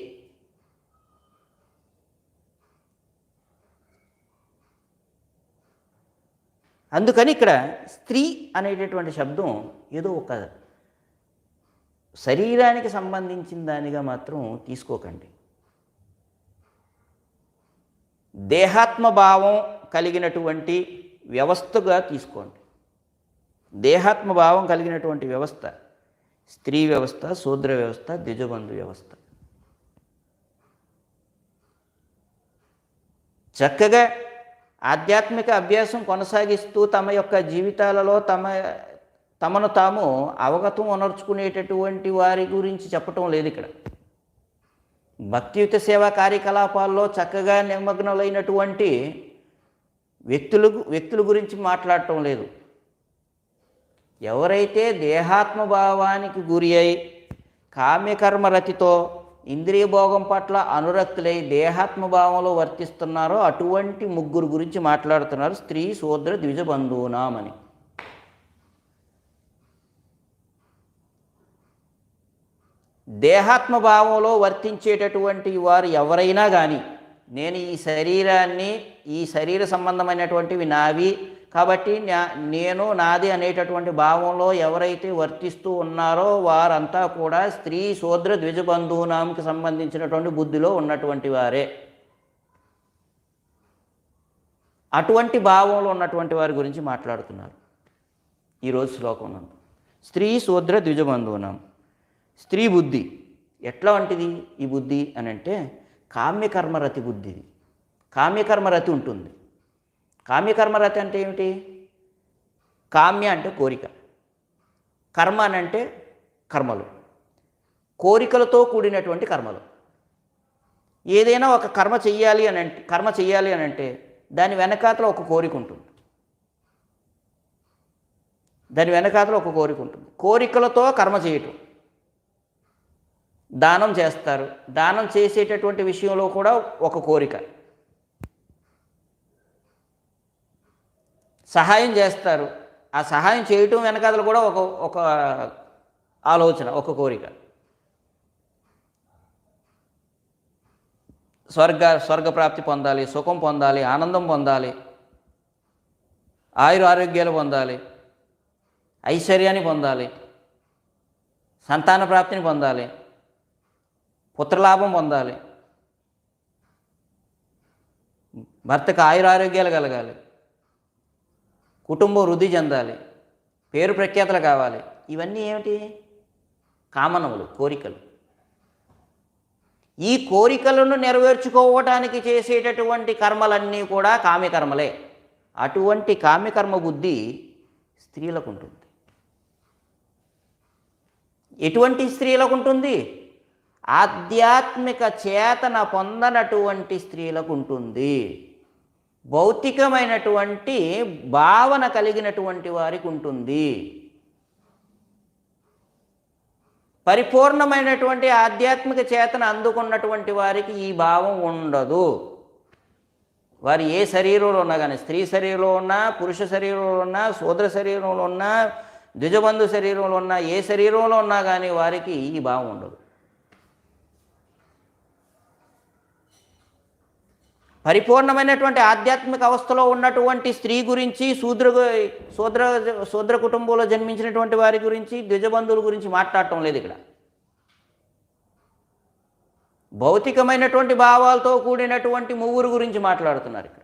అందుకని ఇక్కడ స్త్రీ అనేటటువంటి శబ్దం ఏదో ఒక శరీరానికి సంబంధించిన దానిగా మాత్రం తీసుకోకండి. దేహాత్మభావం కలిగినటువంటి వ్యవస్థగా తీసుకోండి. దేహాత్మభావం కలిగినటువంటి వ్యవస్థ స్త్రీ వ్యవస్థ, శూద్ర వ్యవస్థ, ద్విజబంధు వ్యవస్థ. చక్కగా ఆధ్యాత్మిక అభ్యాసం కొనసాగిస్తూ తమ యొక్క జీవితాలలో తమను తాము అవగతం ఉనర్చుకునేటటువంటి వారి గురించి చెప్పటం లేదు ఇక్కడ. భక్తియుత సేవా కార్యకలాపాల్లో చక్కగా నిమగ్నలైనటువంటి వ్యక్తుల గురించి మాట్లాడటం లేదు. ఎవరైతే దేహాత్మభావానికి గురి అయి కామ్యకర్మరతితో ఇంద్రియ భోగం పట్ల అనురక్తులై దేహాత్మభావంలో వర్తిస్తున్నారో అటువంటి ముగ్గురు గురించి మాట్లాడుతున్నారు, స్త్రీ శూద్ర ద్విజబంధూనామని. దేహాత్మభావంలో వర్తించేటటువంటి వారు ఎవరైనా కానీ, నేను ఈ శరీరాన్ని, ఈ శరీర సంబంధమైనటువంటివి నావి కాబట్టి నేను నాది అనేటటువంటి భావంలో ఎవరైతే వర్తిస్తూ ఉన్నారో వారంతా కూడా స్త్రీ శూద్ర ద్విజబంధూనాంకి సంబంధించినటువంటి బుద్ధిలో ఉన్నటువంటి వారే. అటువంటి భావంలో ఉన్నటువంటి వారి గురించి మాట్లాడుతున్నారు ఈరోజు శ్లోకం. స్త్రీ శూద్ర ద్విజబంధూనాం. స్త్రీ బుద్ధి ఎట్లా వంటిది ఈ బుద్ధి అని అంటే కామ్యకర్మరతి బుద్ధి. కామ్యకర్మరతి ఉంటుంది. కామ్యకర్మరతి అంటే ఏమిటి? కామ్య అంటే కోరిక, కర్మ అని అంటే కర్మలు, కోరికలతో కూడినటువంటి కర్మలు. ఏదైనా ఒక కర్మ చెయ్యాలి అని అంటే దాని వెనకాతలో ఒక కోరిక ఉంటుంది. కోరికలతో కర్మ చేయటం. దానం చేస్తారు, దానం చేసేటటువంటి విషయంలో కూడా ఒక కోరిక. సహాయం చేస్తారు, ఆ సహాయం చేయటం వెనకాతలు కూడా ఒక ఆలోచన, ఒక కోరిక. స్వర్గప్రాప్తి పొందాలి, సుఖం పొందాలి, ఆనందం పొందాలి, ఆరోగ్యాలు పొందాలి, ఐశ్వర్యాన్ని పొందాలి, సంతాన ప్రాప్తిని పొందాలి, పుత్రలాభం పొందాలి, భర్తకు ఆరోగ్యాలు కలగాలి, కుటుంబం వృద్ధి చెందాలి, పేరు ప్రఖ్యాతలు కావాలి. ఇవన్నీ ఏమిటి? కామనములు, కోరికలు. ఈ కోరికలను నెరవేర్చుకోవటానికి చేసేటటువంటి కర్మలన్నీ కూడా కామ్యకర్మలే. అటువంటి కామ్యకర్మ బుద్ధి స్త్రీలకు ఉంటుంది. ఎటువంటి స్త్రీలకు ఉంటుంది? ఆధ్యాత్మిక చేతన పొందనటువంటి స్త్రీలకు ఉంటుంది. భౌతికమైనటువంటి భావన కలిగినటువంటి వారికి ఉంటుంది. పరిపూర్ణమైనటువంటి ఆధ్యాత్మిక చేతన అందుకున్నటువంటి వారికి ఈ భావం ఉండదు. వారు ఏ శరీరంలో ఉన్నా కానీ, స్త్రీ శరీరంలో ఉన్నా, పురుష శరీరంలో ఉన్నా, శూద్ర శరీరంలో ఉన్నా, ద్విజబంధు శరీరంలో ఉన్నా, ఏ శరీరంలో ఉన్నా కానీ వారికి ఈ భావం ఉండదు. పరిపూర్ణమైనటువంటి ఆధ్యాత్మిక అవస్థలో ఉన్నటువంటి స్త్రీ గురించి, శూద్ర కుటుంబంలో జన్మించినటువంటి వారి గురించి, ద్విజబంధువుల గురించి మాట్లాడటం లేదు ఇక్కడ. భౌతికమైనటువంటి భావాలతో కూడినటువంటి ముగ్గురు గురించి మాట్లాడుతున్నారు ఇక్కడ.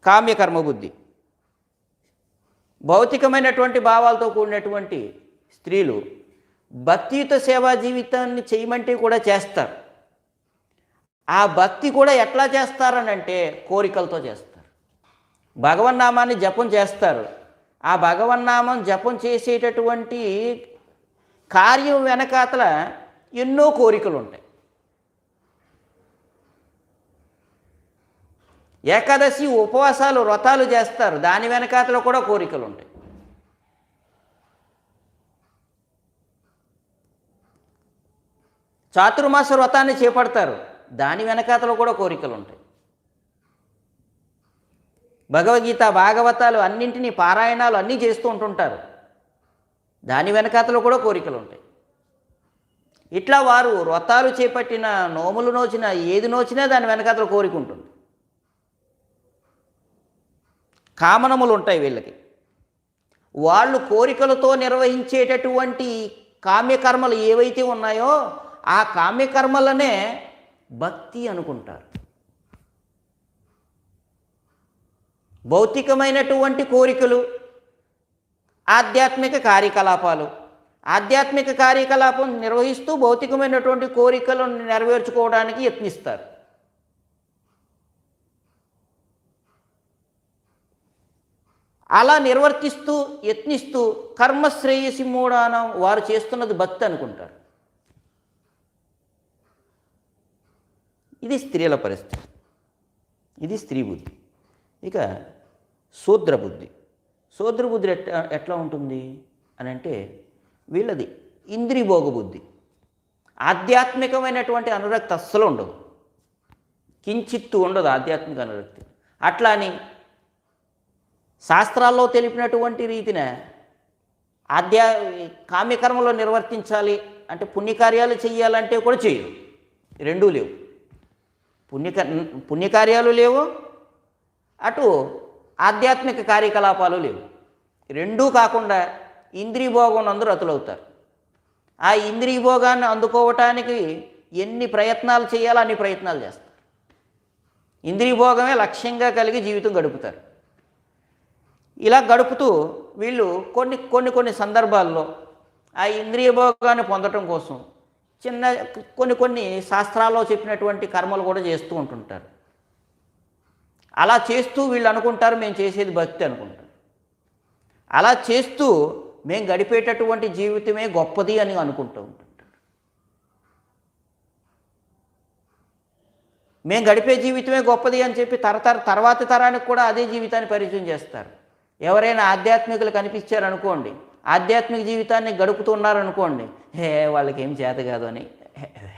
కామ్యకర్మ బుద్ధి. భౌతికమైనటువంటి భావాలతో కూడినటువంటి స్త్రీలు భక్తియుత సేవా జీవితాన్ని చేయమంటే కూడా చేస్తారు. ఆ భక్తి కూడా ఎట్లా చేస్తారనంటే కోరికలతో చేస్తారు. భగవన్నామాన్ని జపం చేస్తారు. ఆ భగవన్నామం జపం చేసేటటువంటి కార్యం వెనకాతల ఎన్నో కోరికలు ఉంటాయి. ఏకాదశి ఉపవాసాలు, వ్రతాలు చేస్తారు, దాని వెనకాతల కూడా కోరికలు ఉంటాయి. చాతుర్మాస వ్రతాన్ని చేపడతారు, దాని వెనకాతలో కూడా కోరికలు ఉంటాయి. భగవద్గీత భాగవతాలు అన్నింటినీ పారాయణాలు అన్నీ చేస్తూ ఉంటుంటారు, దాని వెనకాతలో కూడా కోరికలు ఉంటాయి. ఇట్లా వారు వ్రతాలు చేపట్టిన, నోములు నోచిన, ఏది నోచినా దాని వెనకాతల కోరిక ఉంటుంది. కామనములు ఉంటాయి వీళ్ళకి. వాళ్ళు కోరికలతో నిర్వహించేటటువంటి కామ్యకర్మలు ఏవైతే ఉన్నాయో ఆ కామ్యకర్మలనే భక్తి అనుకుంటారు. భౌతికమైనటువంటి కోరికలు, ఆధ్యాత్మిక కార్యకలాపాలు, ఆధ్యాత్మిక కార్యకలాపం నిర్వహిస్తూ భౌతికమైనటువంటి కోరికలను నెరవేర్చుకోవడానికి యత్నిస్తారు. అలా నిర్వర్తిస్తూ యత్నిస్తూ కర్మశ్రేయసి మూడానం వారు చేస్తున్నది భక్తి అనుకుంటారు. ఇది స్త్రీల పరిస్థితి, ఇది స్త్రీ బుద్ధి. ఇక శూద్ర బుద్ధి. శూద్ర బుద్ధి ఎట్లా ఉంటుంది అని అంటే వీళ్ళది ఇంద్రియభోగ బుద్ధి. ఆధ్యాత్మికమైనటువంటి అనురక్తి అస్సలు ఉండదు, కించిత్తు ఉండదు ఆధ్యాత్మిక అనురక్తి. అట్లా అని శాస్త్రాల్లో తెలిపినటువంటి రీతిన కామ్యకర్మలో నిర్వర్తించాలి అంటే పుణ్యకార్యాలు చేయాలంటే కూడా చేయరు. రెండూ లేవు, పుణ్యకార్యాలు లేవు, అటు ఆధ్యాత్మిక కార్యకలాపాలు లేవు. రెండూ కాకుండా ఇంద్రియభోగం అందరూ రతులవుతారు. ఆ ఇంద్రియభోగాన్ని అందుకోవటానికి ఎన్ని ప్రయత్నాలు చేయాలో అన్ని ప్రయత్నాలు చేస్తారు. ఇంద్రియభోగమే లక్ష్యంగా కలిగి జీవితం గడుపుతారు. ఇలా గడుపుతూ వీళ్ళు కొన్ని సందర్భాల్లో ఆ ఇంద్రియ భోగాన్ని పొందటం కోసం కొన్ని శాస్త్రాల్లో చెప్పినటువంటి కర్మలు కూడా చేస్తూ ఉంటుంటారు. అలా చేస్తూ వీళ్ళు అనుకుంటారు మేము చేసేది భక్తి అనుకుంటారు. అలా చేస్తూ మేము గడిపేటటువంటి జీవితమే గొప్పది అని అనుకుంటూ ఉంటుంటారు. మేము గడిపే జీవితమే గొప్పది అని చెప్పి తర్వాతి తరానికి కూడా అదే జీవితాన్ని పరిచయం చేస్తారు. ఎవరైనా ఆధ్యాత్మికులు కనిపించారనుకోండి, ఆధ్యాత్మిక జీవితాన్ని గడుపుతున్నారనుకోండి, వాళ్ళకి ఏం చేత కాదు అని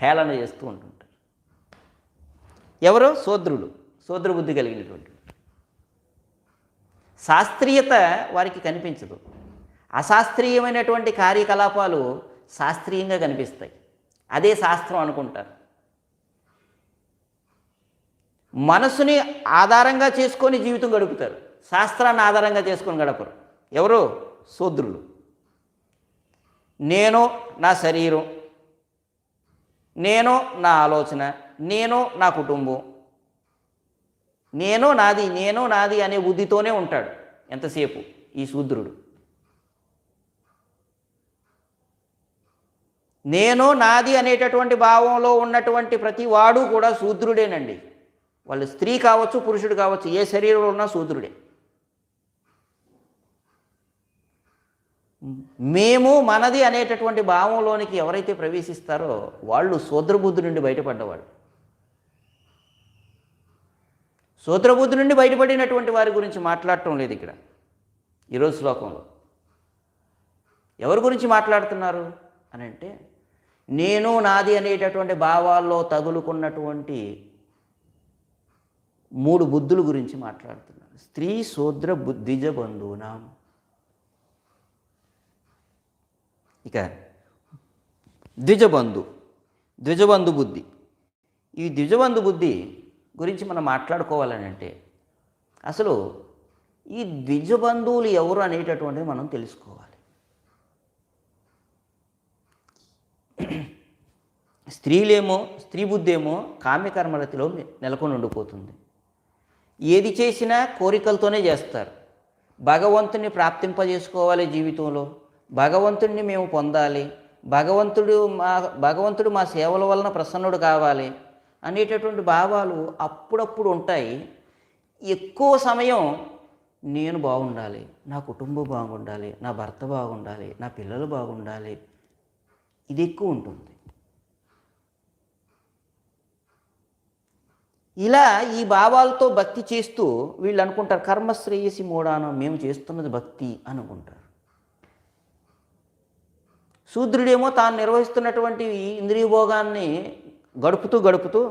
హేళన చేస్తూ ఉంటుంటారు. ఎవరు? శూద్ర బుద్ధి కలిగినటువంటి. శాస్త్రీయత వారికి కనిపించదు. అశాస్త్రీయమైనటువంటి కార్యకలాపాలు శాస్త్రీయంగా కనిపిస్తాయి, అదే శాస్త్రం అనుకుంటారు. మనసుని ఆధారంగా చేసుకొని జీవితం గడుపుతారు, శాస్త్రాన్ని ఆధారంగా చేసుకొని గడపరు. ఎవరు? శూద్రులు. నేను నా శరీరం, నేను నా ఆలోచన, నేను నా కుటుంబం, నేను నాది అనే బుద్ధితోనే ఉంటాడు ఎంతసేపు ఈ శూద్రుడు. నేను నాది అనేటటువంటి భావంలో ఉన్నటువంటి ప్రతి వాడు కూడా శూద్రుడేనండి. వాళ్ళు స్త్రీ కావచ్చు, పురుషుడు కావచ్చు, ఏ శరీరంలో ఉన్నా శూద్రుడే. మేము మనది అనేటటువంటి భావంలోనికి ఎవరైతే ప్రవేశిస్తారో వాళ్ళు శూద్రబుద్ధి నుండి బయటపడ్డవాడు. శూద్రబుద్ధి నుండి బయటపడినటువంటి వారి గురించి మాట్లాడటం లేదు ఇక్కడ ఈరోజు శ్లోకంలో. ఎవరి గురించి మాట్లాడుతున్నారు అని అంటే నేను నాది అనేటటువంటి భావాల్లో తగులుకున్నటువంటి 3 బుద్ధుల గురించి మాట్లాడుతున్నారు. స్త్రీ శూద్ర ద్విజ బంధూనాం. ఇక ద్విజబంధు బుద్ధి. ఈ ద్విజబంధు బుద్ధి గురించి మనం మాట్లాడుకోవాలని అంటే అసలు ఈ ద్విజబంధువులు ఎవరు అనేటటువంటిది మనం తెలుసుకోవాలి. స్త్రీ బుద్ధి ఏమో కామ్యకర్మరతిలో నెలకొని ఉండిపోతుంది. ఏది చేసినా కోరికలతోనే చేస్తారు. భగవంతుని ప్రాప్తింపజేసుకోవాలి జీవితంలో, భగవంతుడిని మేము పొందాలి, భగవంతుడు మా సేవల వలన ప్రసన్నుడు కావాలి అనేటటువంటి భావాలు అప్పుడప్పుడు ఉంటాయి. ఎక్కువ సమయం నేను బాగుండాలి, నా కుటుంబం బాగుండాలి, నా భర్త బాగుండాలి, నా పిల్లలు బాగుండాలి, ఇది ఎక్కువ ఉంటుంది. ఇలా ఈ భావాలతో భక్తి చేస్తూ వీళ్ళు అనుకుంటారు కర్మశ్రేయసి మూడానం, మేము చేస్తున్నది భక్తి అనుకుంటారు. శూద్రుడేమో తాను నిర్వహిస్తున్నటువంటి ఇంద్రియ భోగాన్ని గడుపుతూ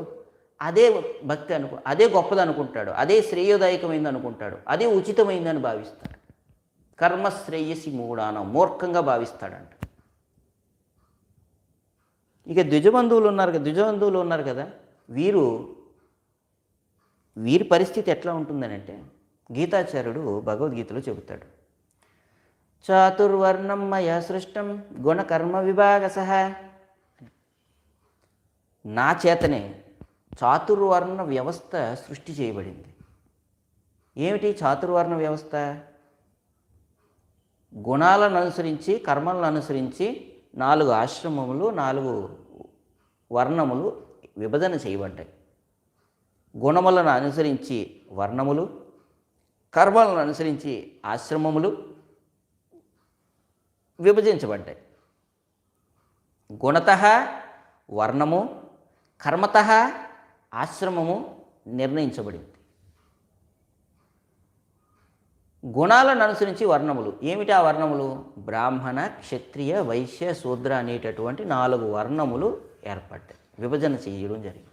అదే భక్తి అదే గొప్పది అనుకుంటాడు, అదే శ్రేయోదాయకమైంది అనుకుంటాడు, అదే ఉచితమైందని భావిస్తాడు. కర్మశ్రేయసి మూఢానం, మూర్ఖంగా భావిస్తాడంట. ఇక ద్విజబంధువులు ఉన్నారు కదా, వీరి పరిస్థితి ఎట్లా ఉంటుందని అంటే గీతాచార్యుడు భగవద్గీతలో చెబుతాడు. చాతుర్వర్ణం మయా సృష్టం గుణకర్మ విభాగసః. నా చేతనే చాతుర్వర్ణ వ్యవస్థ సృష్టి చేయబడింది. ఏమిటి చాతుర్వర్ణ వ్యవస్థ? గుణాలను అనుసరించి, కర్మలను అనుసరించి 4 ఆశ్రమములు, 4 వర్ణములు విభజన చేయబడ్డాయి. గుణములను అనుసరించి వర్ణములు, కర్మలను అనుసరించి ఆశ్రమములు విభజించబడ్డాయి. గుణతః వర్ణము, కర్మతః ఆశ్రమము నిర్ణయించబడింది. గుణాలను అనుసరించి వర్ణములు. ఏమిటి ఆ వర్ణములు? బ్రాహ్మణ, క్షత్రియ, వైశ్య, శూద్ర అనేటటువంటి 4 వర్ణములు ఏర్పడ్డాయి, విభజన చేయడం జరిగింది.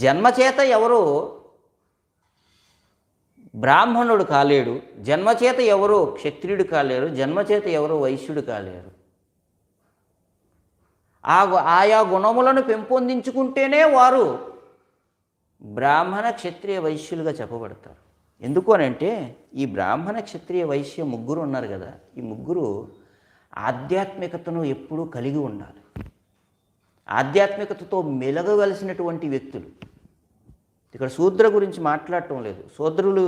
జన్మచేత ఎవరో బ్రాహ్మణుడు కాలేడు, జన్మచేత ఎవరో క్షత్రియుడు కాలేరు, జన్మచేత ఎవరో వైశ్యుడు కాలేరు. ఆయా గుణములను పెంపొందించుకుంటేనే వారు బ్రాహ్మణ, క్షత్రియ, వైశ్యులుగా చెప్పబడతారు. ఎందుకు అనంటే ఈ బ్రాహ్మణ, క్షత్రియ, వైశ్య ముగ్గురు ఉన్నారు కదా, ఈ ముగ్గురు ఆధ్యాత్మికతను ఎప్పుడూ కలిగి ఉండాలి. ఆధ్యాత్మికతతో మెలగవలసినటువంటి వ్యక్తులు. ఇక్కడ శూద్ర గురించి మాట్లాడటం లేదు. శూద్రులు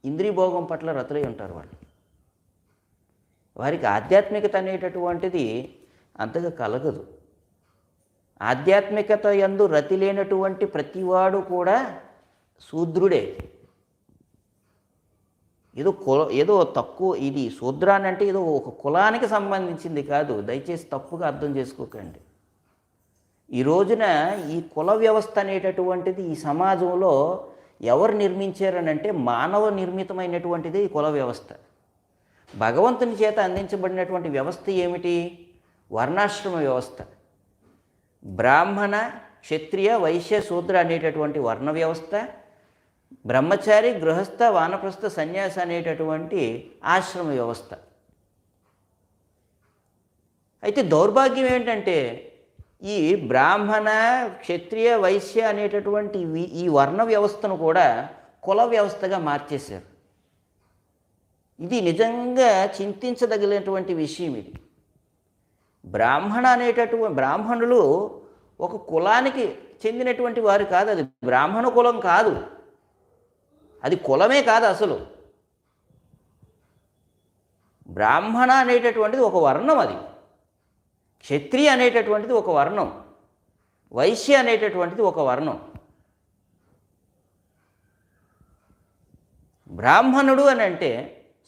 ఇంద్రియభోగం పట్ల రతులై ఉంటారు. వారికి ఆధ్యాత్మికత అనేటటువంటిది అంతగా కలగదు. ఆధ్యాత్మికత యందు రతి లేనటువంటి ప్రతివాడు కూడా శూద్రుడే. ఏదో తక్కువ, ఇది శూద్రాన్ని అంటే ఏదో ఒక కులానికి సంబంధించింది కాదు. దయచేసి తప్పుగా అర్థం చేసుకోకండి. ఈ రోజున ఈ కుల వ్యవస్థ అనేటటువంటిది ఈ సమాజంలో ఎవరు నిర్మించారనంటే మానవ నిర్మితమైనటువంటిది ఈ కుల వ్యవస్థ. భగవంతుని చేత అందించబడినటువంటి వ్యవస్థ ఏమిటి? వర్ణాశ్రమ వ్యవస్థ. బ్రాహ్మణ, క్షత్రియ, వైశ్య, శూద్ర అనేటటువంటి వర్ణ వ్యవస్థ, బ్రహ్మచారి, గృహస్థ, వానప్రస్థ, సన్యాసి అనేటటువంటి ఆశ్రమ వ్యవస్థ. అయితే దౌర్భాగ్యం ఏంటంటే ఈ బ్రాహ్మణ, క్షత్రియ, వైశ్య అనేటటువంటి ఈ వర్ణ వ్యవస్థను కూడా కుల వ్యవస్థగా మార్చేశారు. ఇది నిజంగా చింతించదగినటువంటి విషయం. ఇది బ్రాహ్మణులు ఒక కులానికి చెందినటువంటి వారు కాదు. అది బ్రాహ్మణ కులం కాదు, అది కులమే కాదు అసలు. బ్రాహ్మణ అనేటటువంటిది ఒక వర్ణం, అది క్షత్రియ అనేటటువంటిది ఒక వర్ణం, వైశ్య అనేటటువంటిది ఒక వర్ణం. బ్రాహ్మణుడు అని అంటే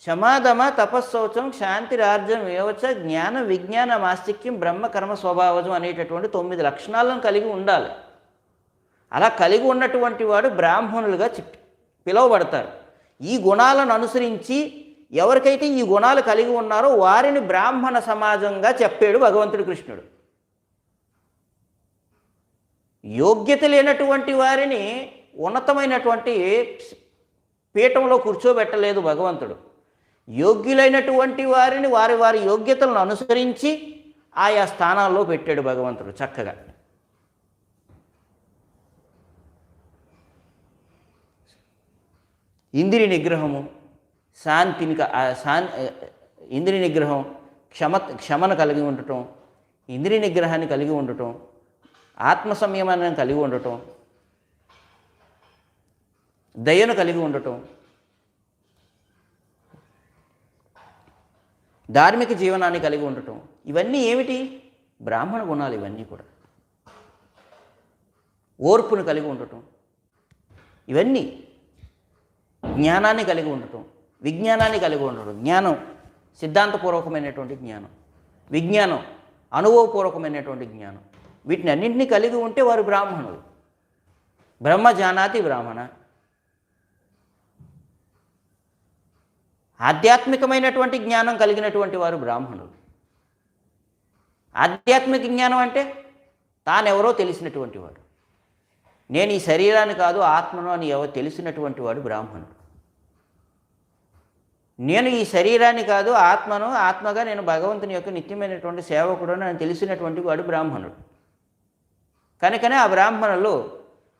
శమాధమ, తపస్సౌచం, క్షాంతిరార్జం, ఏవచ, జ్ఞాన విజ్ఞాన మాస్తిక్యం, బ్రహ్మ కర్మ స్వభావజం అనేటటువంటి 9 లక్షణాలను కలిగి ఉండాలి. అలా కలిగి ఉన్నటువంటి వాడు బ్రాహ్మణులుగా పిలువబడతారు. ఈ గుణాలను అనుసరించి ఎవరికైతే ఈ గుణాలు కలిగి ఉన్నారో వారిని బ్రాహ్మణ సమాజంగా చెప్పాడు భగవంతుడు కృష్ణుడు. యోగ్యత లేనటువంటి వారిని ఉన్నతమైనటువంటి పీఠంలో కూర్చోబెట్టలేదు భగవంతుడు. యోగ్యులైనటువంటి వారిని వారి వారి యోగ్యతలను అనుసరించి ఆయా స్థానాల్లో పెట్టాడు భగవంతుడు చక్కగా. ఇంద్రియ నిగ్రహము, ఇంద్రియ నిగ్రహం, క్షమను కలిగి ఉండటం, ఇంద్రియ నిగ్రహాన్ని కలిగి ఉండటం, ఆత్మ సంయమాన్ని కలిగి ఉండటం, దయను కలిగి ఉండటం, ధార్మిక జీవనాన్ని కలిగి ఉండటం, ఇవన్నీ ఏమిటి? బ్రాహ్మణ గుణాలు. ఇవన్నీ కూడా ఓర్పును కలిగి ఉండటం, ఇవన్నీ జ్ఞానాన్ని కలిగి ఉండటం, విజ్ఞానాన్ని కలిగి ఉండటం. జ్ఞానం సిద్ధాంతపూర్వకమైనటువంటి జ్ఞానం, విజ్ఞానం అనుభవపూర్వకమైనటువంటి జ్ఞానం. వీటిని అన్నింటినీ కలిగి ఉంటే వారు బ్రాహ్మణులు. బ్రహ్మ జానాతి బ్రాహ్మణ. ఆధ్యాత్మికమైనటువంటి జ్ఞానం కలిగినటువంటి వారు బ్రాహ్మణులు. ఆధ్యాత్మిక జ్ఞానం అంటే తానెవరో తెలిసినటువంటి వాడు. నేను ఈ శరీరాన్ని కాదు ఆత్మను అని ఎవరు తెలిసినటువంటి వాడు బ్రాహ్మణుడు. నేను ఈ శరీరాన్ని కాదు ఆత్మను, ఆత్మగా నేను భగవంతుని యొక్క నిత్యమైనటువంటి సేవకుడు అని తెలిసినటువంటి వాడు బ్రాహ్మణుడు. కనుకనే ఆ బ్రాహ్మణులు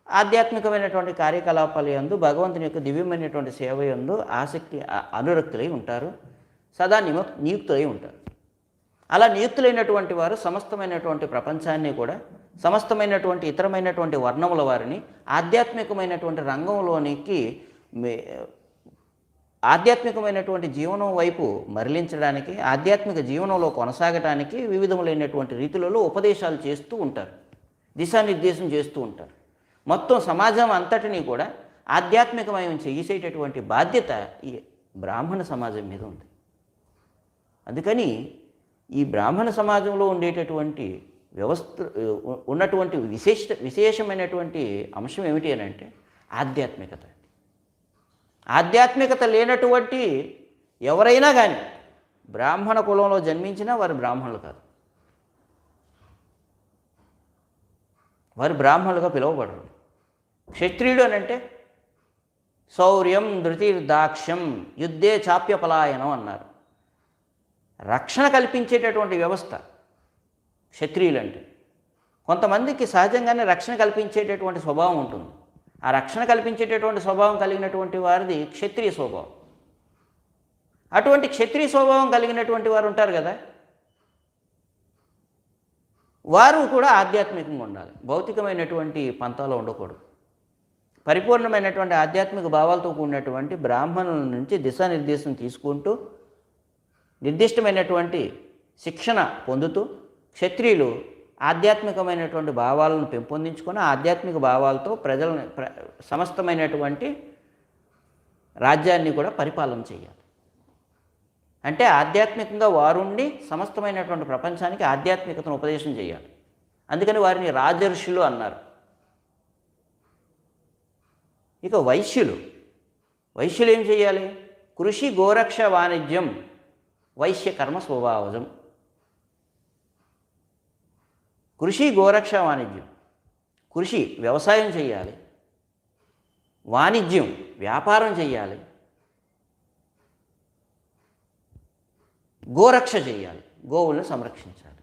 ఆధ్యాత్మికమైనటువంటి కార్యకలాపాల యందు భగవంతుని యొక్క దివ్యమైనటువంటి సేవ యందు ఆసక్తి అనురక్తులై ఉంటారు, సదా నియుక్తులై ఉంటారు. అలా నియుక్తులైనటువంటి వారు సమస్తమైనటువంటి ప్రపంచాన్ని కూడా, సమస్తమైనటువంటి ఇతరమైనటువంటి వర్ణముల వారిని ఆధ్యాత్మికమైనటువంటి రంగంలోనికి, ఆధ్యాత్మికమైనటువంటి జీవనం వైపు మరలించడానికి, ఆధ్యాత్మిక జీవనంలో కొనసాగటానికి వివిధములైనటువంటి రీతులలో ఉపదేశాలు చేస్తూ ఉంటారు, దిశానిర్దేశం చేస్తూ ఉంటారు. మొత్తం సమాజం అంతటినీ కూడా ఆధ్యాత్మికమయం చేసేటటువంటి బాధ్యత ఈ బ్రాహ్మణ సమాజం మీద ఉంది. అందుకని ఈ బ్రాహ్మణ సమాజంలో ఉండేటటువంటి వ్యవస్థ ఉన్నటువంటి విశేషమైనటువంటి అంశం ఏమిటి అని అంటే ఆధ్యాత్మికత. ఆధ్యాత్మికత లేనటువంటి ఎవరైనా కానీ బ్రాహ్మణ కులంలో జన్మించినా వారు బ్రాహ్మణులు కాదు, వారు బ్రాహ్మణులుగా పిలువబడరు. క్షత్రియుడు అని అంటే శౌర్యం ధృతిర్దాక్ష్యం యుద్ధే చాప్య పలాయనం అన్నారు. రక్షణ కల్పించేటటువంటి వ్యవస్థ క్షత్రియులు అంటే. కొంతమందికి సహజంగానే రక్షణ కల్పించేటటువంటి స్వభావం ఉంటుంది. ఆ రక్షణ కల్పించేటటువంటి స్వభావం కలిగినటువంటి వారిది క్షత్రియ స్వభావం. అటువంటి క్షత్రియ స్వభావం కలిగినటువంటి వారు ఉంటారు కదా, వారు కూడా ఆధ్యాత్మికంగా ఉండాలి, భౌతికమైనటువంటి పంతాలో ఉండకూడదు. పరిపూర్ణమైనటువంటి ఆధ్యాత్మిక భావాలతో కూడినటువంటి బ్రాహ్మణుల నుంచి దిశానిర్దేశం తీసుకుంటూ నిర్దిష్టమైనటువంటి శిక్షణ పొందుతూ క్షత్రియులు ఆధ్యాత్మికమైనటువంటి భావాలను పెంపొందించుకొని ఆధ్యాత్మిక భావాలతో ప్రజలను సమస్తమైనటువంటి రాజ్యాన్ని కూడా పరిపాలన చేయాలి. అంటే ఆధ్యాత్మికంగా వారుండి సమస్తమైనటువంటి ప్రపంచానికి ఆధ్యాత్మికతను ఉపదేశం చేయాలి. అందుకని వారిని రాజర్షులు అన్నారు. ఇక వైశ్యులు ఏం చేయాలి? కృషి గోరక్ష వాణిజ్యం వైశ్య కర్మ స్వభావజం. కృషి గోరక్ష వాణిజ్యం, కృషి వ్యవసాయం చేయాలి, వాణిజ్యం వ్యాపారం చేయాలి, గోరక్ష చేయాలి, గోవులను సంరక్షించాలి.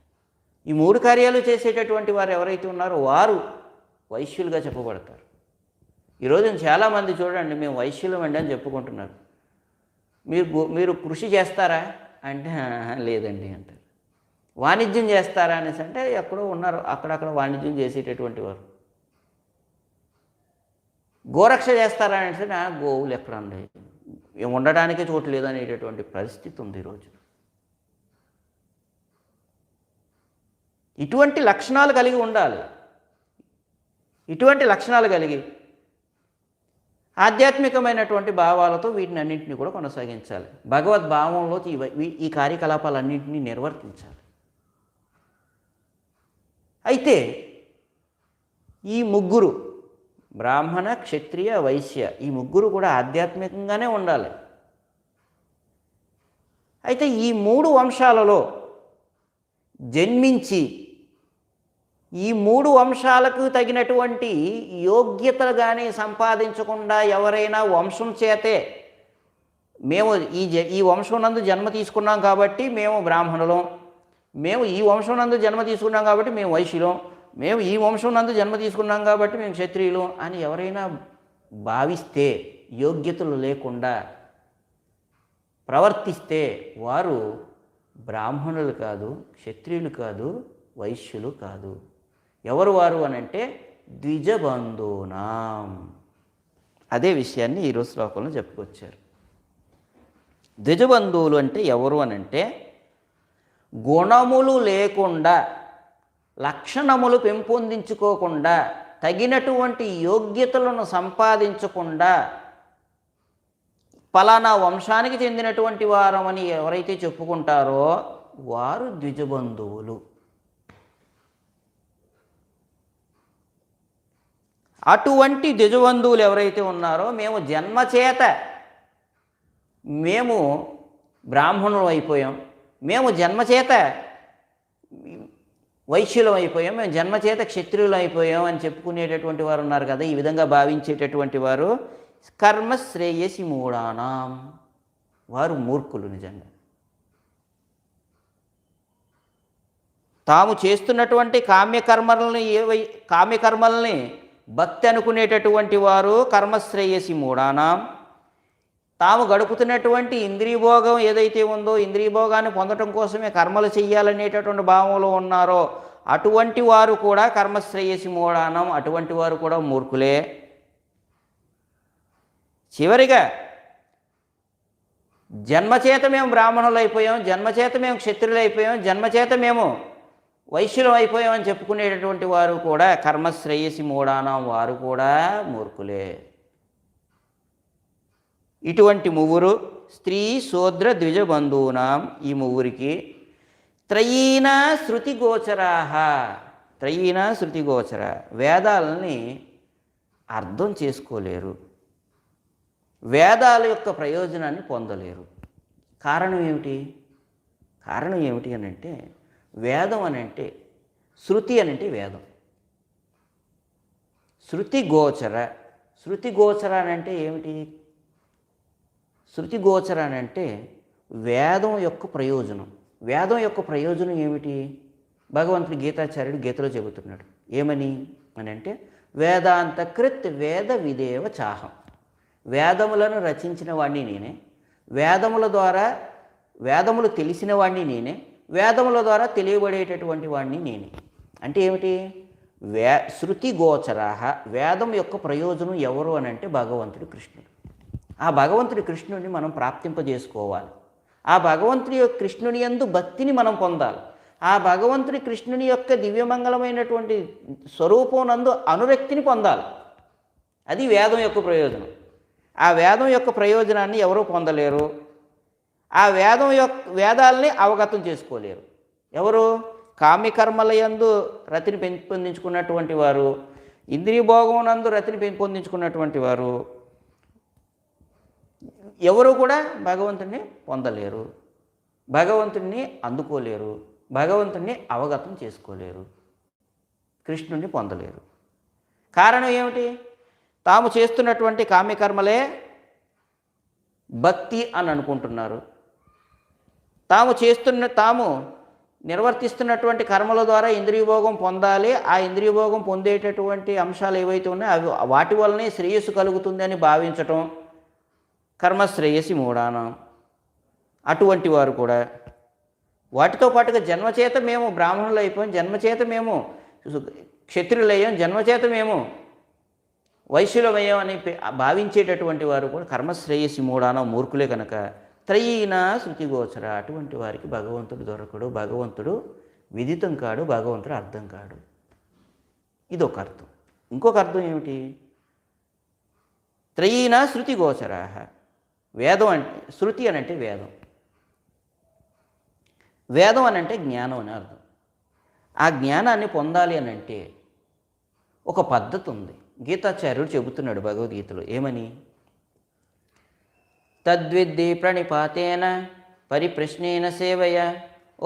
ఈ మూడు కార్యాలు చేసేటటువంటి వారు ఎవరైతే ఉన్నారో వారు వైశ్యులుగా చెప్పబడతారు. ఈరోజు చాలామంది చూడండి, మేము వైశ్యులం అండి అని చెప్పుకుంటున్నారు. మీరు కృషి చేస్తారా అంటే లేదండి అంటారు. వాణిజ్యం చేస్తారా అనేసి అంటే ఎక్కడో ఉన్నారు, అక్కడక్కడ వాణిజ్యం చేసేటటువంటి వారు. గోరక్ష చేస్తారా అనేసి గోవులు ఎక్కడ ఉన్నాయి, ఉండడానికే చోటు లేదనేటటువంటి పరిస్థితి ఉంది ఈరోజు. ఇటువంటి లక్షణాలు కలిగి ఉండాలి. ఇటువంటి లక్షణాలు కలిగి ఆధ్యాత్మికమైనటువంటి భావాలతో వీటిని అన్నింటినీ కూడా కొనసాగించాలి. భగవద్భావంలో ఈ కార్యకలాపాలన్నింటినీ నిర్వర్తించాలి. అయితే ఈ ముగ్గురు బ్రాహ్మణ, క్షత్రియ, వైశ్య ఈ ముగ్గురు కూడా ఆధ్యాత్మికంగానే ఉండాలి. అయితే ఈ మూడు వంశాలలో జన్మించి ఈ మూడు వంశాలకు తగినటువంటి యోగ్యతలు కానీ సంపాదించకుండా ఎవరైనా వంశం చేతే మేము ఈ వంశం నందు జన్మ తీసుకున్నాం కాబట్టి మేము బ్రాహ్మణులం, మేము ఈ వంశం నందు జన్మ తీసుకున్నాం కాబట్టి మేము వైశ్యులం, మేము ఈ వంశం నందు జన్మ తీసుకున్నాం కాబట్టి మేము క్షత్రియులు అని ఎవరైనా భావిస్తే, యోగ్యతలు లేకుండా ప్రవర్తిస్తే వారు బ్రాహ్మణులు కాదు, క్షత్రియులు కాదు, వైశ్యులు కాదు. ఎవరు వారు అని అంటే ద్విజబంధూనాం. అదే విషయాన్ని ఈరోజు శ్లోకంలో చెప్పుకొచ్చారు. ద్విజబంధువులు అంటే ఎవరు అని అంటే గుణములు లేకుండా, లక్షణములు పెంపొందించుకోకుండా, తగినటువంటి యోగ్యతలను సంపాదించకుండా పలానా వంశానికి చెందినటువంటి వారమని ఎవరైతే చెప్పుకుంటారో వారు ద్విజబంధువులు. అటువంటి ద్విజబంధువులు ఎవరైతే ఉన్నారో మేము జన్మచేత మేము బ్రాహ్మణులు అయిపోయాం, మేము జన్మచేత వైశ్యులం అయిపోయాం, మేము జన్మచేత క్షత్రియులం అయిపోయాం అని చెప్పుకునేటటువంటి వారు ఉన్నారు కదా. ఈ విధంగా భావించేటటువంటి వారు కర్మశ్రేయసి మూఢానాం, వారు మూర్ఖులు. నిజంగా తాము చేస్తున్నటువంటి కామ్యకర్మల్ని భక్తి అనుకునేటటువంటి వారు కర్మశ్రేయసి మూఢానాం, తాము గడుపుతున్నటువంటి ఇంద్రియభోగం ఏదైతే ఉందో ఇంద్రియభోగాన్ని పొందటం కోసమే కర్మలు చెయ్యాలనేటటువంటి భావంలో ఉన్నారో అటువంటి వారు కూడా కర్మశ్రేయసి మూఢానం, అటువంటి వారు కూడా మూర్ఖులే. చివరిగా జన్మచేత మేము బ్రాహ్మణులు అయిపోయాం, జన్మచేత మేము క్షత్రులు అయిపోయాం, జన్మచేత మేము వైశ్యులం అయిపోయాం అని చెప్పుకునేటటువంటి వారు కూడా కర్మశ్రేయసి మూఢానం, వారు కూడా మూర్ఖులే. ఇటువంటి ముగ్గురు స్త్రీ శూద్ర ద్విజ బంధూనాం, ఈ ముగ్గురికి త్రయీన శృతిగోచరాహ, త్రయీన శృతిగోచర, వేదాలని అర్థం చేసుకోలేరు, వేదాల యొక్క ప్రయోజనాన్ని పొందలేరు. కారణం ఏమిటి? కారణం ఏమిటి అని అంటే, వేదం అని అంటే శృతి అని అంటే వేదం, శృతి గోచర. శృతి గోచర అని అంటే ఏమిటి? శృతి గోచర అని అంటే వేదం యొక్క ప్రయోజనం. వేదం యొక్క ప్రయోజనం ఏమిటి? భగవంతుడు గీతాచార్యుడు గీతలో చెబుతున్నాడు. ఏమని అని అంటే, వేదాంతకృత్ వేద విదేవ చాహం, వేదములను రచించిన వాడిని నేనే, వేదముల ద్వారా వేదములు తెలిసిన వాడిని నేనే, వేదముల ద్వారా తెలియబడేటటువంటి వాడిని నేనే. అంటే ఏమిటి? శృతి గోచరాహ, వేదం యొక్క ప్రయోజనం ఎవరు అని అంటే భగవంతుడు కృష్ణుడు. ఆ భగవంతుడి కృష్ణుడిని మనం ప్రాప్తింపజేసుకోవాలి. ఆ భగవంతుడి యొక్క కృష్ణుని యందు భక్తిని మనం పొందాలి. ఆ భగవంతుడి కృష్ణుని యొక్క దివ్యమంగళమైనటువంటి స్వరూపం నందు అనురక్తిని పొందాలి. అది వేదం యొక్క ప్రయోజనం. ఆ వేదం యొక్క ప్రయోజనాన్ని ఎవరూ పొందలేరు. ఆ వేదాలని అవగతం చేసుకోలేరు. ఎవరు? కామ్యకర్మల యందు రతిని పెంపొందించుకున్నటువంటి వారు, ఇంద్రియ భోగం నందు రతిని పెంపొందించుకున్నటువంటి వారు ఎవరు కూడా భగవంతుడిని పొందలేరు, భగవంతుడిని అందుకోలేరు, భగవంతుడిని అవగతం చేసుకోలేరు, కృష్ణుడిని పొందలేరు. కారణం ఏమిటి? తాము చేస్తున్నటువంటి కామ్యకర్మలే భక్తి అని అనుకుంటున్నారు. తాము నిర్వర్తిస్తున్నటువంటి కర్మల ద్వారా ఇంద్రియభోగం పొందాలి, ఆ ఇంద్రియభోగం పొందేటటువంటి అంశాలు ఏవైతే ఉన్నాయో అవి వాటి వల్లనే శ్రేయస్సు కలుగుతుంది అని భావించటం కర్మశ్రేయసి మూఢానం. అటువంటి వారు కూడా వాటితో పాటుగా జన్మచేత మేము బ్రాహ్మణులు అయిపోయాం, జన్మచేత మేము క్షత్రియులయ్యాం, జన్మచేత మేము వైశ్యులమయ్యాం అని భావించేటటువంటి వారు కూడా కర్మశ్రేయసి మూఢానం, మూర్ఖులే కనుక త్రయీన శృతిగోచర, అటువంటి వారికి భగవంతుడు దొరకడు, భగవంతుడు విదితం కాడు, భగవంతుడు అర్థం కాడు. ఇదొక అర్థం. ఇంకొక అర్థం ఏమిటి? త్రయీన శృతిగోచరా, వేదం అంటే శృతి అని అంటే వేదం, వేదం అని అంటే జ్ఞానం అని అర్థం. ఆ జ్ఞానాన్ని పొందాలి అని అంటే ఒక పద్ధతి ఉంది. గీతాచార్యుడు చెబుతున్నాడు భగవద్గీతలో. ఏమని? తద్విద్ధి ప్రణిపాతేన పరిప్రశ్నేన సేవయ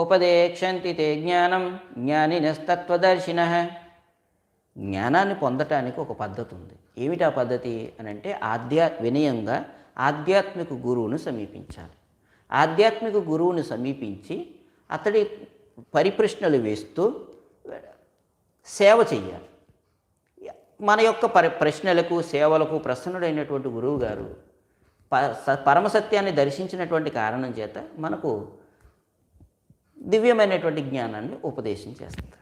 ఉపదేక్షంతి తే జ్ఞానం జ్ఞానినస్తత్వదర్శినః. జ్ఞానాన్ని పొందటానికి ఒక పద్ధతి ఉంది. ఏమిటి ఆ పద్ధతి అని అంటే వినయంగా ఆధ్యాత్మిక గురువును సమీపించాలి. ఆధ్యాత్మిక గురువును సమీపించి అతడి పరిప్రశ్నలు వేస్తూ సేవ చెయ్యాలి. మన యొక్క ప్రశ్నలకు సేవలకు ప్రసన్నుడైనటువంటి గురువు గారు పరమసత్యాన్ని దర్శించినటువంటి కారణం చేత మనకు దివ్యమైనటువంటి జ్ఞానాన్ని ఉపదేశం చేస్తాడు.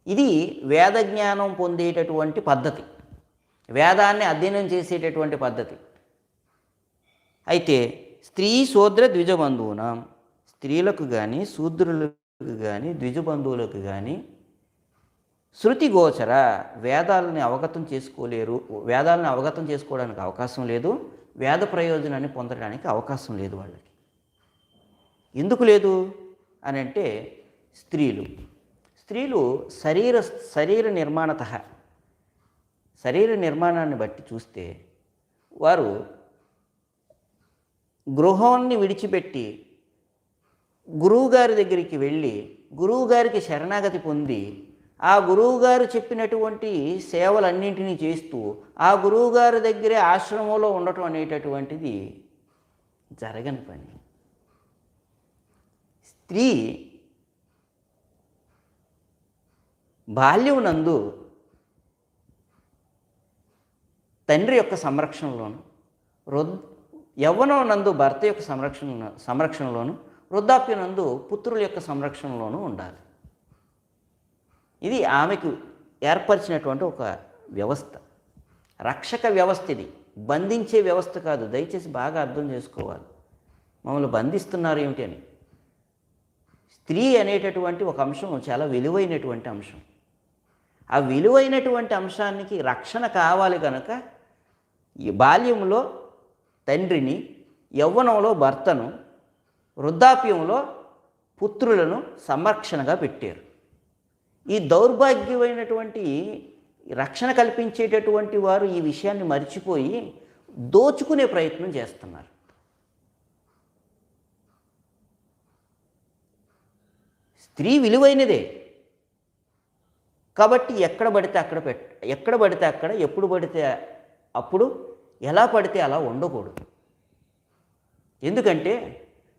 ఇది వేద జ్ఞానం పొందేటటువంటి పద్ధతి, వేదాన్ని అధ్యయనం చేసేటటువంటి పద్ధతి. అయితే స్త్రీ శూద్ర ద్విజబంధువునాం, స్త్రీలకు కానీ శూద్రులకు కానీ ద్విజబంధువులకు కానీ శృతి గోచర, వేదాలని అవగతం చేసుకోలేరు, వేదాలను అవగతం చేసుకోవడానికి అవకాశం లేదు, వేద ప్రయోజనాన్ని పొందడానికి అవకాశం లేదు వాళ్ళకి. ఎందుకు లేదు అని అంటే స్త్రీలు శరీర నిర్మాణాన్ని బట్టి చూస్తే వారు గృహాన్ని విడిచిపెట్టి గురువుగారి దగ్గరికి వెళ్ళి గురువుగారికి శరణాగతి పొంది ఆ గురువుగారు చెప్పినటువంటి సేవలన్నింటినీ చేస్తూ ఆ గురువుగారి దగ్గరే ఆశ్రమంలో ఉండటం అనేటటువంటిది జరగని పని. స్త్రీ బాల్యమునందు తండ్రి యొక్క సంరక్షణలోను, యవ్వనం నందు భర్త యొక్క సంరక్షణలోను, వృద్ధాప్యనందు పుత్రుల యొక్క సంరక్షణలోనూ ఉండాలి. ఇది ఆమెకు ఏర్పరిచినటువంటి ఒక వ్యవస్థ, రక్షక వ్యవస్థ. ఇది బంధించే వ్యవస్థ కాదు. దయచేసి బాగా అర్థం చేసుకోవాలి. మమ్మల్ని బంధిస్తున్నారు ఏమిటి అని. స్త్రీ అనేటటువంటి ఒక అంశం చాలా విలువైనటువంటి అంశం. ఆ విలువైనటువంటి అంశానికి రక్షణ కావాలి కనుక ఈ బాల్యంలో తండ్రిని, యవ్వనంలో భర్తను, వృద్ధాప్యంలో పుత్రులను సంరక్షణగా పెట్టారు. ఈ దౌర్భాగ్యమైనటువంటి రక్షణ కల్పించేటటువంటి వారు ఈ విషయాన్ని మర్చిపోయి దోచుకునే ప్రయత్నం చేస్తున్నారు. స్త్రీ విలువైనదే కాబట్టి ఎక్కడ పడితే అక్కడ, ఎప్పుడు పడితే అప్పుడు, ఎలా పడితే అలా ఉండకూడదు. ఎందుకంటే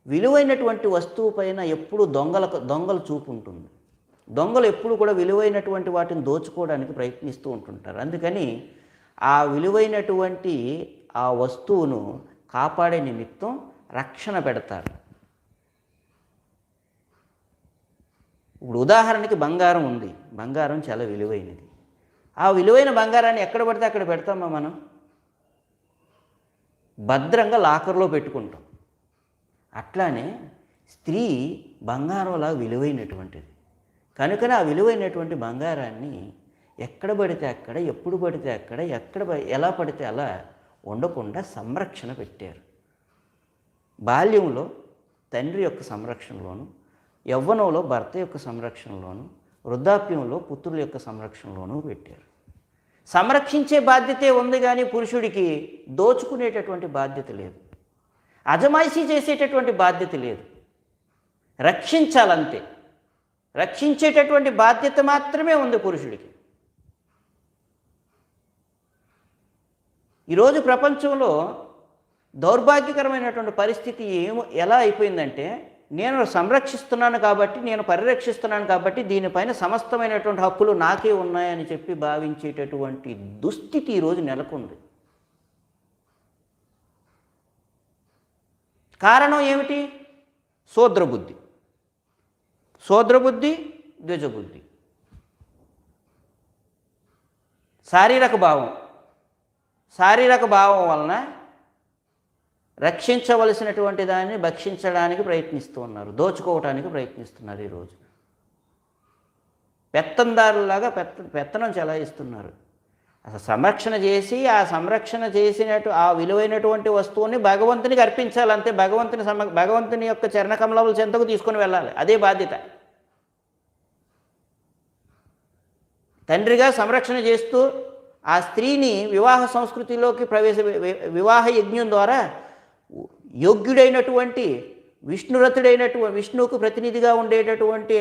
విలువైనటువంటి వస్తువు పైన ఎప్పుడు దొంగల చూపు ఉంటుంది. దొంగలు ఎప్పుడు కూడా విలువైనటువంటి వాటిని దోచుకోవడానికి ప్రయత్నిస్తూ ఉంటుంటారు. అందుకని ఆ విలువైనటువంటి ఆ వస్తువును కాపాడే నిమిత్తం రక్షణ పెడతారు. ఇప్పుడు ఉదాహరణకి బంగారం ఉంది. బంగారం చాలా విలువైనది. ఆ విలువైన బంగారాన్ని ఎక్కడ పడితే అక్కడ పెడతామా మనం? భద్రంగా లాకర్లో పెట్టుకుంటాం. అట్లానే స్త్రీ బంగారంలా విలువైనటువంటిది. కనుకనే ఆ విలువైనటువంటి బంగారాన్ని ఎక్కడ పడితే అక్కడ, ఎప్పుడు పడితే అక్కడ, ఎలా పడితే అలా ఉండకుండా సంరక్షణ పెట్టారు. బాల్యంలో తండ్రి యొక్క సంరక్షణలోను, యవ్వనంలో భర్త యొక్క సంరక్షణలోను, వృద్ధాప్యంలో పుత్రుల యొక్క సంరక్షణలోనూ పెట్టారు. సంరక్షించే బాధ్యతే ఉంది కానీ పురుషుడికి దోచుకునేటటువంటి బాధ్యత లేదు, అజమాయిషీ చేసేటటువంటి బాధ్యత లేదు. రక్షించాలంతే. రక్షించేటటువంటి బాధ్యత మాత్రమే ఉంది పురుషుడికి. ఈరోజు ప్రపంచంలో దౌర్భాగ్యకరమైనటువంటి పరిస్థితి ఎలా అయిపోయిందంటే, నేను సంరక్షిస్తున్నాను కాబట్టి, నేను పరిరక్షిస్తున్నాను కాబట్టి దీనిపైన సమస్తమైనటువంటి హక్కులు నాకే ఉన్నాయని చెప్పి భావించేటటువంటి దుస్థితి ఈరోజు నెలకొంది. కారణం ఏమిటి? శూద్రబుద్ధి, ద్విజబుద్ధి, శారీరక భావం వలన రక్షించవలసినటువంటి దాన్ని భక్షించడానికి ప్రయత్నిస్తూ ఉన్నారు, దోచుకోవటానికి ప్రయత్నిస్తున్నారు. ఈరోజు పెత్తందారులాగా పెత్తనం చెలాయిస్తున్నారు. అసలు సంరక్షణ చేసి ఆ సంరక్షణ చేసినట్టు ఆ విలువైనటువంటి వస్తువుని భగవంతునికి అర్పించాలంతే. భగవంతుని యొక్క చరణకమలముల చెంతకు తీసుకొని వెళ్ళాలి. అదే బాధ్యత. తండ్రిగా సంరక్షణ చేస్తూ ఆ స్త్రీని వివాహ సంస్కృతిలోకి వివాహ యజ్ఞం ద్వారా యోగ్యుడైనటువంటి విష్ణుకు ప్రతినిధిగా ఉండేటటువంటి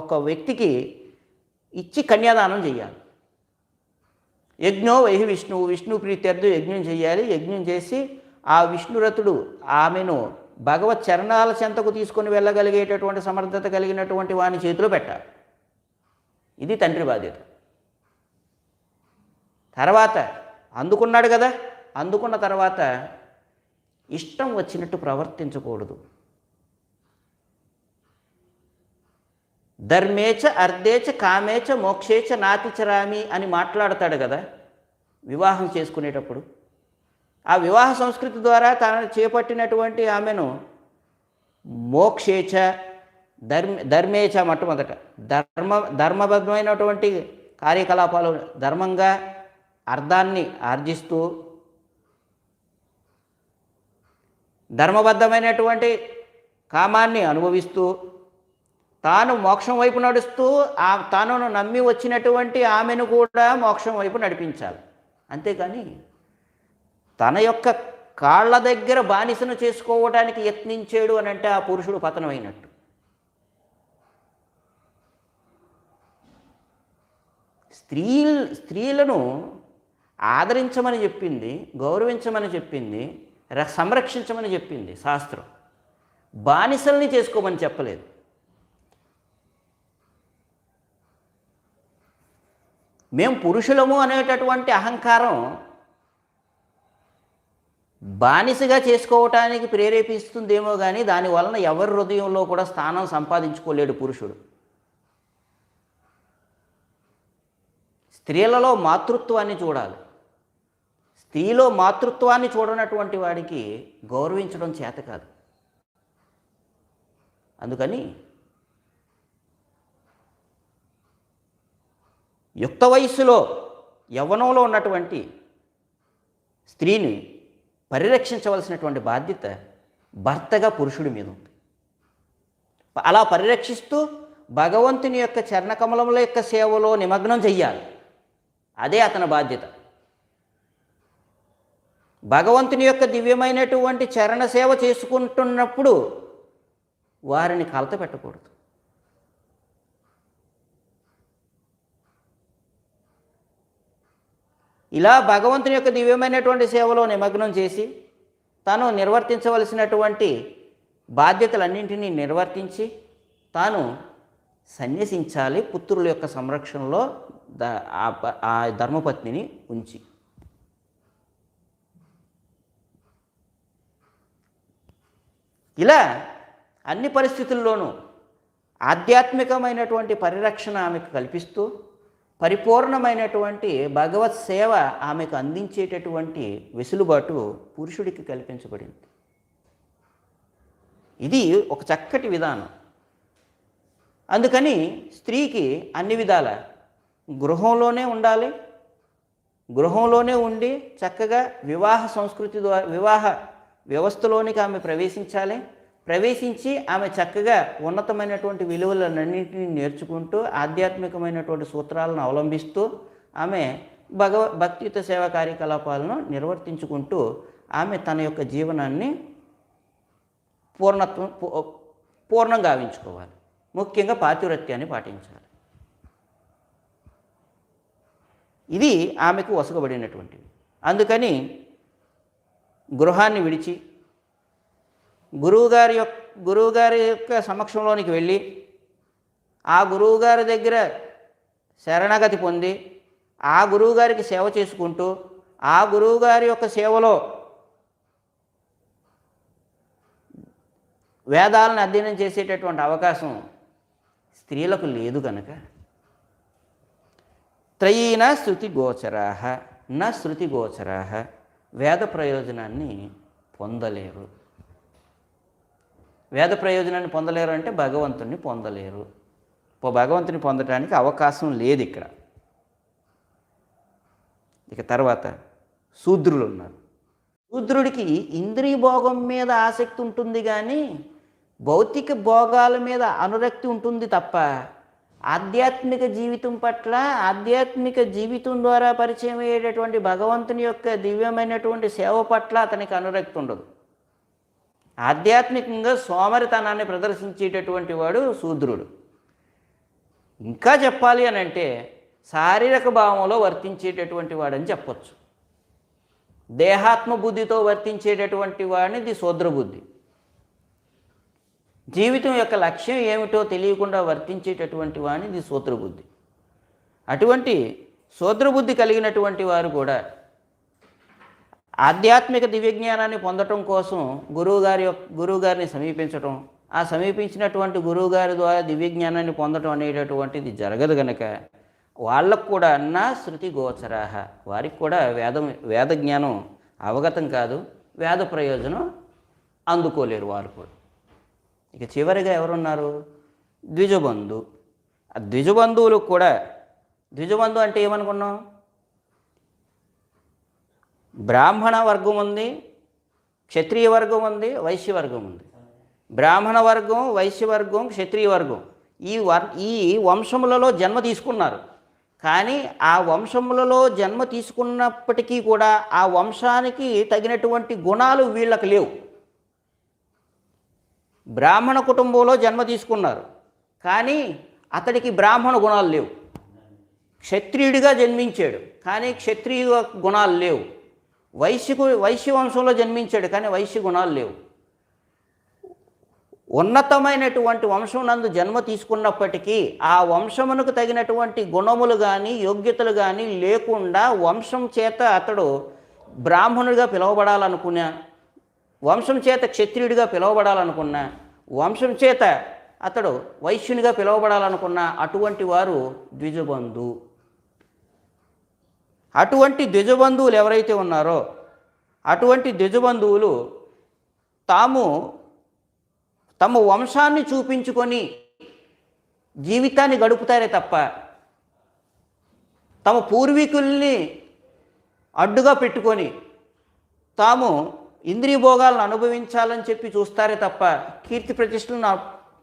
ఒక వ్యక్తికి ఇచ్చి కన్యాదానం చేయాలి. యజ్ఞో వైహి విష్ణు ప్రీత్యర్థం యజ్ఞం చేయాలి. యజ్ఞం చేసి ఆ విష్ణురథుడు ఆమెను భగవత్ చరణాల చెంతకు తీసుకొని వెళ్ళగలిగేటటువంటి సమర్థత కలిగినటువంటి వాని చేతిలో పెట్టాలి. ఇది తండ్రి బాధ్యత. తర్వాత అందుకున్నాడు కదా, అందుకున్న తర్వాత ఇష్టం వచ్చినట్టు ప్రవర్తించకూడదు. ధర్మేచ అర్ధేచ కామేచ మోక్షేచ నాతిచరామి అని మాట్లాడతాడు కదా వివాహం చేసుకునేటప్పుడు. ఆ వివాహ సంస్కృతి ద్వారా తాను చేపట్టినటువంటి ఆమెను మోక్షేచ ధర్మేచ మొట్టమొదట ధర్మబద్ధమైనటువంటి కార్యకలాపాలు ధర్మంగా అర్థాన్ని ఆర్జిస్తూ, ధర్మబద్ధమైనటువంటి కామాన్ని అనుభవిస్తూ, తాను మోక్షం వైపు నడుస్తూ తాను నమ్మి వచ్చినటువంటి ఆమెను కూడా మోక్షం వైపు నడిపించాలి. అంతేకాని తన యొక్క కాళ్ళ దగ్గర బానిసను చేసుకోవడానికి యత్నించాడు అని అంటే ఆ పురుషుడు పతనమైనట్టు. స్త్రీలను ఆదరించమని చెప్పింది, గౌరవించమని చెప్పింది, సంరక్షించమని చెప్పింది శాస్త్రం. బానిసల్ని చేసుకోమని చెప్పలేదు. మేము పురుషులము అనేటటువంటి అహంకారం బానిసగా చేసుకోవటానికి ప్రేరేపిస్తుందేమో కానీ దానివలన ఎవరి హృదయంలో కూడా స్థానం సంపాదించుకోలేడు పురుషుడు. స్త్రీలలో మాతృత్వాన్ని చూడాలి. స్త్రీలో మాతృత్వాన్ని చూడనటువంటి వాడికి గౌరవించడం చేత కాదు. అందుకని యుక్త వయస్సులో యవ్వనంలో ఉన్నటువంటి స్త్రీని పరిరక్షించవలసినటువంటి బాధ్యత భర్తగా పురుషుడి మీద ఉంది. అలా పరిరక్షిస్తూ భగవంతుని యొక్క చరణకమలముల యొక్క సేవలో నిమగ్నం చెయ్యాలి. అదే అతని బాధ్యత. భగవంతుని యొక్క దివ్యమైనటువంటి చరణ సేవ చేసుకుంటున్నప్పుడు వారిని కలత పెట్టకూడదు. ఇలా భగవంతుని యొక్క దివ్యమైనటువంటి సేవలో నిమగ్నం చేసి తాను నిర్వర్తించవలసినటువంటి బాధ్యతలన్నింటినీ నిర్వర్తించి తాను సన్యసించాలి పుత్రుల యొక్క సంరక్షణలో ఆ ధర్మపత్నిని ఉంచి. ఇలా అన్ని పరిస్థితుల్లోనూ ఆధ్యాత్మికమైనటువంటి పరిరక్షణ ఆమెకు కల్పిస్తూ పరిపూర్ణమైనటువంటి భగవత్ సేవ ఆమెకు అందించేటటువంటి వెసులుబాటు పురుషుడికి కల్పించబడింది. ఇది ఒక చక్కటి విధానం. అందుకని స్త్రీకి అన్ని విధాల గృహంలోనే ఉండాలి. గృహంలోనే ఉండి చక్కగా వివాహ సంస్కృతి ద్వారా వివాహ వ్యవస్థలోనికి ఆమె ప్రవేశించాలి. ప్రవేశించి ఆమె చక్కగా ఉన్నతమైనటువంటి విలువలన్నింటినీ నేర్చుకుంటూ ఆధ్యాత్మికమైనటువంటి సూత్రాలను అవలంబిస్తూ ఆమె భక్తియుత సేవా కార్యకలాపాలను నిర్వర్తించుకుంటూ ఆమె తన యొక్క జీవనాన్ని పూర్ణం గావించుకోవాలి. ముఖ్యంగా పాతివ్రత్యాన్ని పాటించాలి. ఇది ఆమెకు వసగబడినటువంటిది. అందుకని గృహాన్ని విడిచి గురువుగారి యొక్క సమక్షంలోనికి వెళ్ళి ఆ గురువుగారి దగ్గర శరణగతి పొంది ఆ గురువుగారికి సేవ చేసుకుంటూ ఆ గురువుగారి యొక్క సేవలో వేదాలను అధ్యయనం చేసేటటువంటి అవకాశం స్త్రీలకు లేదు కనుక త్రయీన శృతి గోచరాహ న శృతి గోచరాహ వేద ప్రయోజనాన్ని పొందలేరు. వేద ప్రయోజనాన్ని పొందలేరు అంటే భగవంతుని పొందలేరు. భగవంతుని పొందడానికి అవకాశం లేదు ఇక్కడ. ఇక తర్వాత శూద్రులు ఉన్నారు. శూద్రుడికి ఇంద్రియ భోగం మీద ఆసక్తి ఉంటుంది కానీ భౌతిక భోగాల మీద అనురక్తి ఉంటుంది తప్ప ఆధ్యాత్మిక జీవితం పట్ల ఆధ్యాత్మిక జీవితం ద్వారా పరిచయం అయ్యేటటువంటి భగవంతుని యొక్క దివ్యమైనటువంటి సేవ పట్ల అతనికి అనురక్తి ఉండదు. ఆధ్యాత్మికంగా సోమరితనాన్ని ప్రదర్శించేటటువంటి వాడు శూద్రుడు. ఇంకా చెప్పాలి అని అంటే శారీరక భావంలో వర్తించేటటువంటి వాడని చెప్పచ్చు. దేహాత్మ బుద్ధితో వర్తించేటటువంటి వాడిని శూద్ర బుద్ధి. జీవితం యొక్క లక్ష్యం ఏమిటో తెలియకుండా వర్తించేటటువంటి వాడిని శూద్ర బుద్ధి. అటువంటి శూద్ర బుద్ధి కలిగినటువంటి వారు కూడా ఆధ్యాత్మిక దివ్యజ్ఞానాన్ని పొందటం కోసం గురువుగారిని సమీపించటం, ఆ సమీపించినటువంటి గురువుగారి ద్వారా దివ్యజ్ఞానాన్ని పొందటం అనేటటువంటిది జరగదు కనుక వాళ్ళకు కూడా నా శృతి గోచరాహ వారికి కూడా వేద జ్ఞానం అవగతం కాదు, వేద ప్రయోజనం అందుకోలేరు వారు కూడా. ఇక చివరిగా ఎవరున్నారు? ద్విజబంధు. ఆ ద్విజబంధువులకు కూడా ద్విజబంధు అంటే ఏమనుకున్నాం? బ్రాహ్మణ వర్గం ఉంది, క్షత్రియ వర్గం ఉంది, వైశ్య వర్గం ఉంది. బ్రాహ్మణ వర్గం, వైశ్య వర్గం, క్షత్రియ వర్గం ఈ వంశములలో జన్మ తీసుకున్నారు. కానీ ఆ వంశములలో జన్మ తీసుకున్నప్పటికీ కూడా ఆ వంశానికి తగినటువంటి గుణాలు వీళ్ళకి లేవు. బ్రాహ్మణ కుటుంబంలో జన్మ తీసుకున్నారు, కానీ అతడికి బ్రాహ్మణ గుణాలు లేవు. క్షత్రియుడిగా జన్మించాడు, కానీ క్షత్రియ గుణాలు లేవు. వైశ్య వంశంలో జన్మించాడు, కానీ వైశ్య గుణాలు లేవు. ఉన్నతమైనటువంటి వంశం నందు జన్మ తీసుకున్నప్పటికీ ఆ వంశమునకు తగినటువంటి గుణములు కానీ యోగ్యతలు కానీ లేకుండా వంశం చేత అతడు బ్రాహ్మణుడిగా పిలువబడాలనుకున్నా, వంశం చేత క్షత్రియుడిగా పిలువబడాలనుకున్నా, వంశం చేత అతడు వైశ్యునిగా పిలువబడాలనుకున్నా అటువంటి వారు ద్విజబంధు. అటువంటి ద్విజబంధువులు ఎవరైతే ఉన్నారో అటువంటి ద్విజబంధువులు తమ వంశాన్ని చూపించుకొని జీవితాన్ని గడుపుతారే తప్ప తమ పూర్వీకుల్ని అడ్డుగా పెట్టుకొని తాము ఇంద్రియ భోగాలను అనుభవించాలని చెప్పి చూస్తారే తప్ప కీర్తి ప్రతిష్టలను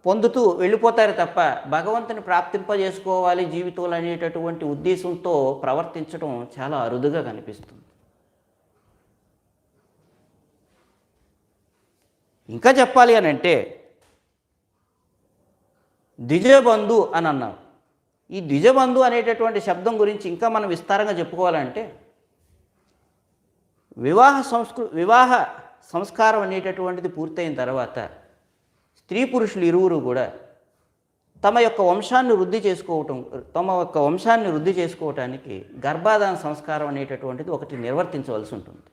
పొందుతూ వెళ్ళిపోతారు తప్ప భగవంతుని ప్రాప్తింపజేసుకోవాలి జీవితంలో అనేటటువంటి ఉద్దేశంతో ప్రవర్తించడం చాలా అరుదుగా కనిపిస్తుంది. ఇంకా చెప్పాలి అని అంటే ద్విజబంధు అని అన్నాం. ఈ ద్విజబంధు అనేటటువంటి శబ్దం గురించి ఇంకా మనం విస్తారంగా చెప్పుకోవాలంటే వివాహ సంస్కారం అనేటటువంటిది పూర్తయిన తర్వాత స్త్రీ పురుషులు ఇరువురు కూడా తమ యొక్క వంశాన్ని వృద్ధి చేసుకోవటానికి గర్భాధాన సంస్కారం అనేటటువంటిది ఒకటి నిర్వర్తించవలసి ఉంటుంది.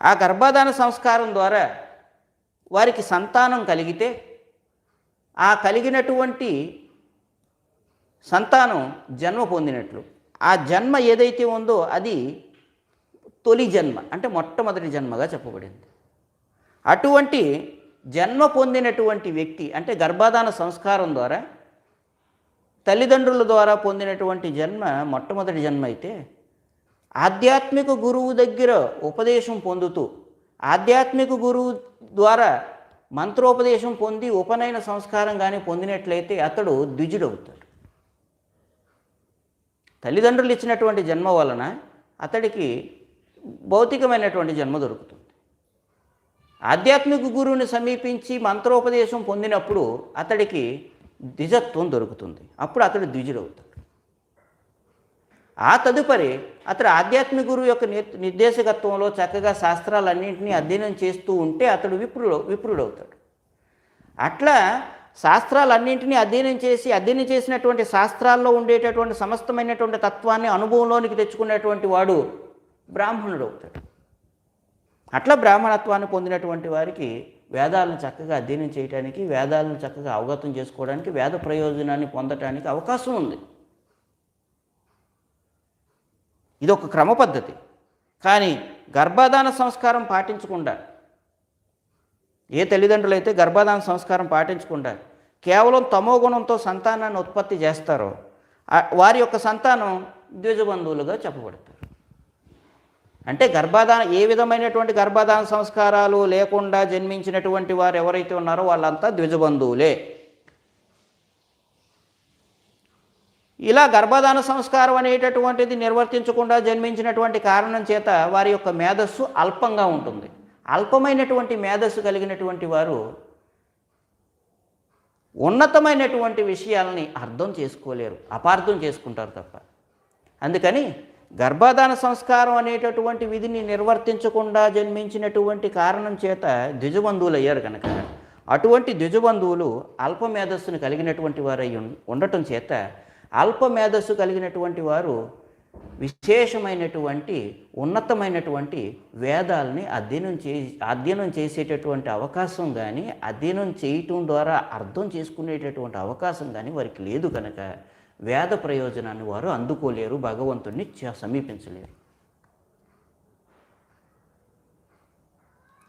ఆ గర్భాధాన సంస్కారం ద్వారా వారికి సంతానం కలిగితే ఆ కలిగినటువంటి సంతానం జన్మ పొందినట్లు. ఆ జన్మ ఏదైతే ఉందో అది తొలి జన్మ, అంటే మొట్టమొదటి జన్మగా చెప్పబడింది. అటువంటి జన్మ పొందినటువంటి వ్యక్తి అంటే గర్భాధాన సంస్కారం ద్వారా తల్లిదండ్రుల ద్వారా పొందినటువంటి జన్మ మొట్టమొదటి జన్మ అయితే ఆధ్యాత్మిక గురువు దగ్గర ఉపదేశం పొందుతూ ఆధ్యాత్మిక గురువు ద్వారా మంత్రోపదేశం పొంది ఉపనయన సంస్కారం కానీ పొందినట్లయితే అతడు ద్విజుడవుతాడు. తల్లిదండ్రులు ఇచ్చినటువంటి జన్మ వలన అతడికి భౌతికమైనటువంటి జన్మ దొరుకుతుంది. ఆధ్యాత్మిక గురువుని సమీపించి మంత్రోపదేశం పొందినప్పుడు అతడికి ద్విజత్వం దొరుకుతుంది. అప్పుడు అతడు ద్విజుడవుతాడు. ఆ తదుపరి అతడు ఆధ్యాత్మిక గురువు యొక్క నిర్దేశకత్వంలో చక్కగా శాస్త్రాలన్నింటినీ అధ్యయనం చేస్తూ ఉంటే అతడు విప్రుడవుతాడు. అట్లా శాస్త్రాలన్నింటినీ అధ్యయనం చేసినటువంటి శాస్త్రాల్లో ఉండేటటువంటి సమస్తమైనటువంటి తత్వాన్ని అనుభవంలోనికి తెచ్చుకునేటువంటి వాడు బ్రాహ్మణుడు అవుతాడు. అట్లా బ్రాహ్మణత్వాన్ని పొందినటువంటి వారికి వేదాలను చక్కగా అధ్యయనం చేయడానికి, వేదాలను చక్కగా అవగతం చేసుకోవడానికి, వేద ప్రయోజనాన్ని పొందటానికి అవకాశం ఉంది. ఇది ఒక క్రమ పద్ధతి. కానీ గర్భాధాన సంస్కారం పాటించకుండా ఏ తల్లిదండ్రులు అయితే గర్భాధాన సంస్కారం పాటించకుండా కేవలం తమో గుణంతో సంతానాన్ని ఉత్పత్తి చేస్తారో వారి యొక్క సంతానం ద్విజబంధువులుగా చెప్పబడతారు. అంటే ఏ విధమైనటువంటి గర్భాధాన సంస్కారాలు లేకుండా జన్మించినటువంటి వారు ఎవరైతే ఉన్నారో వాళ్ళంతా ద్విజబంధువులే. ఇలా గర్భాధాన సంస్కారం అనేటటువంటిది నిర్వర్తించకుండా జన్మించినటువంటి కారణం చేత వారి యొక్క మేధస్సు అల్పంగా ఉంటుంది. అల్పమైనటువంటి మేధస్సు కలిగినటువంటి వారు ఉన్నతమైనటువంటి విషయాలని అర్థం చేసుకోలేరు, అపార్థం చేసుకుంటారు తప్ప. అందుకని గర్భాధాన సంస్కారం అనేటటువంటి విధిని నిర్వర్తించకుండా జన్మించినటువంటి కారణం చేత ద్విజబంధువులు అయ్యారు కనుక అటువంటి ద్విజబంధువులు అల్ప మేధస్సును కలిగినటువంటి వారు ఉండటం చేత అల్ప మేధస్సు కలిగినటువంటి వారు విశేషమైనటువంటి ఉన్నతమైనటువంటి వేదాలని అధ్యయనం చేసేటటువంటి అవకాశం కానీ అధ్యయనం చేయటం ద్వారా అర్థం చేసుకునేటటువంటి అవకాశం కానీ వారికి లేదు కనుక వేద ప్రయోజనాన్ని వారు అందుకోలేరు, భగవంతుణ్ణి సమీపించలేరు.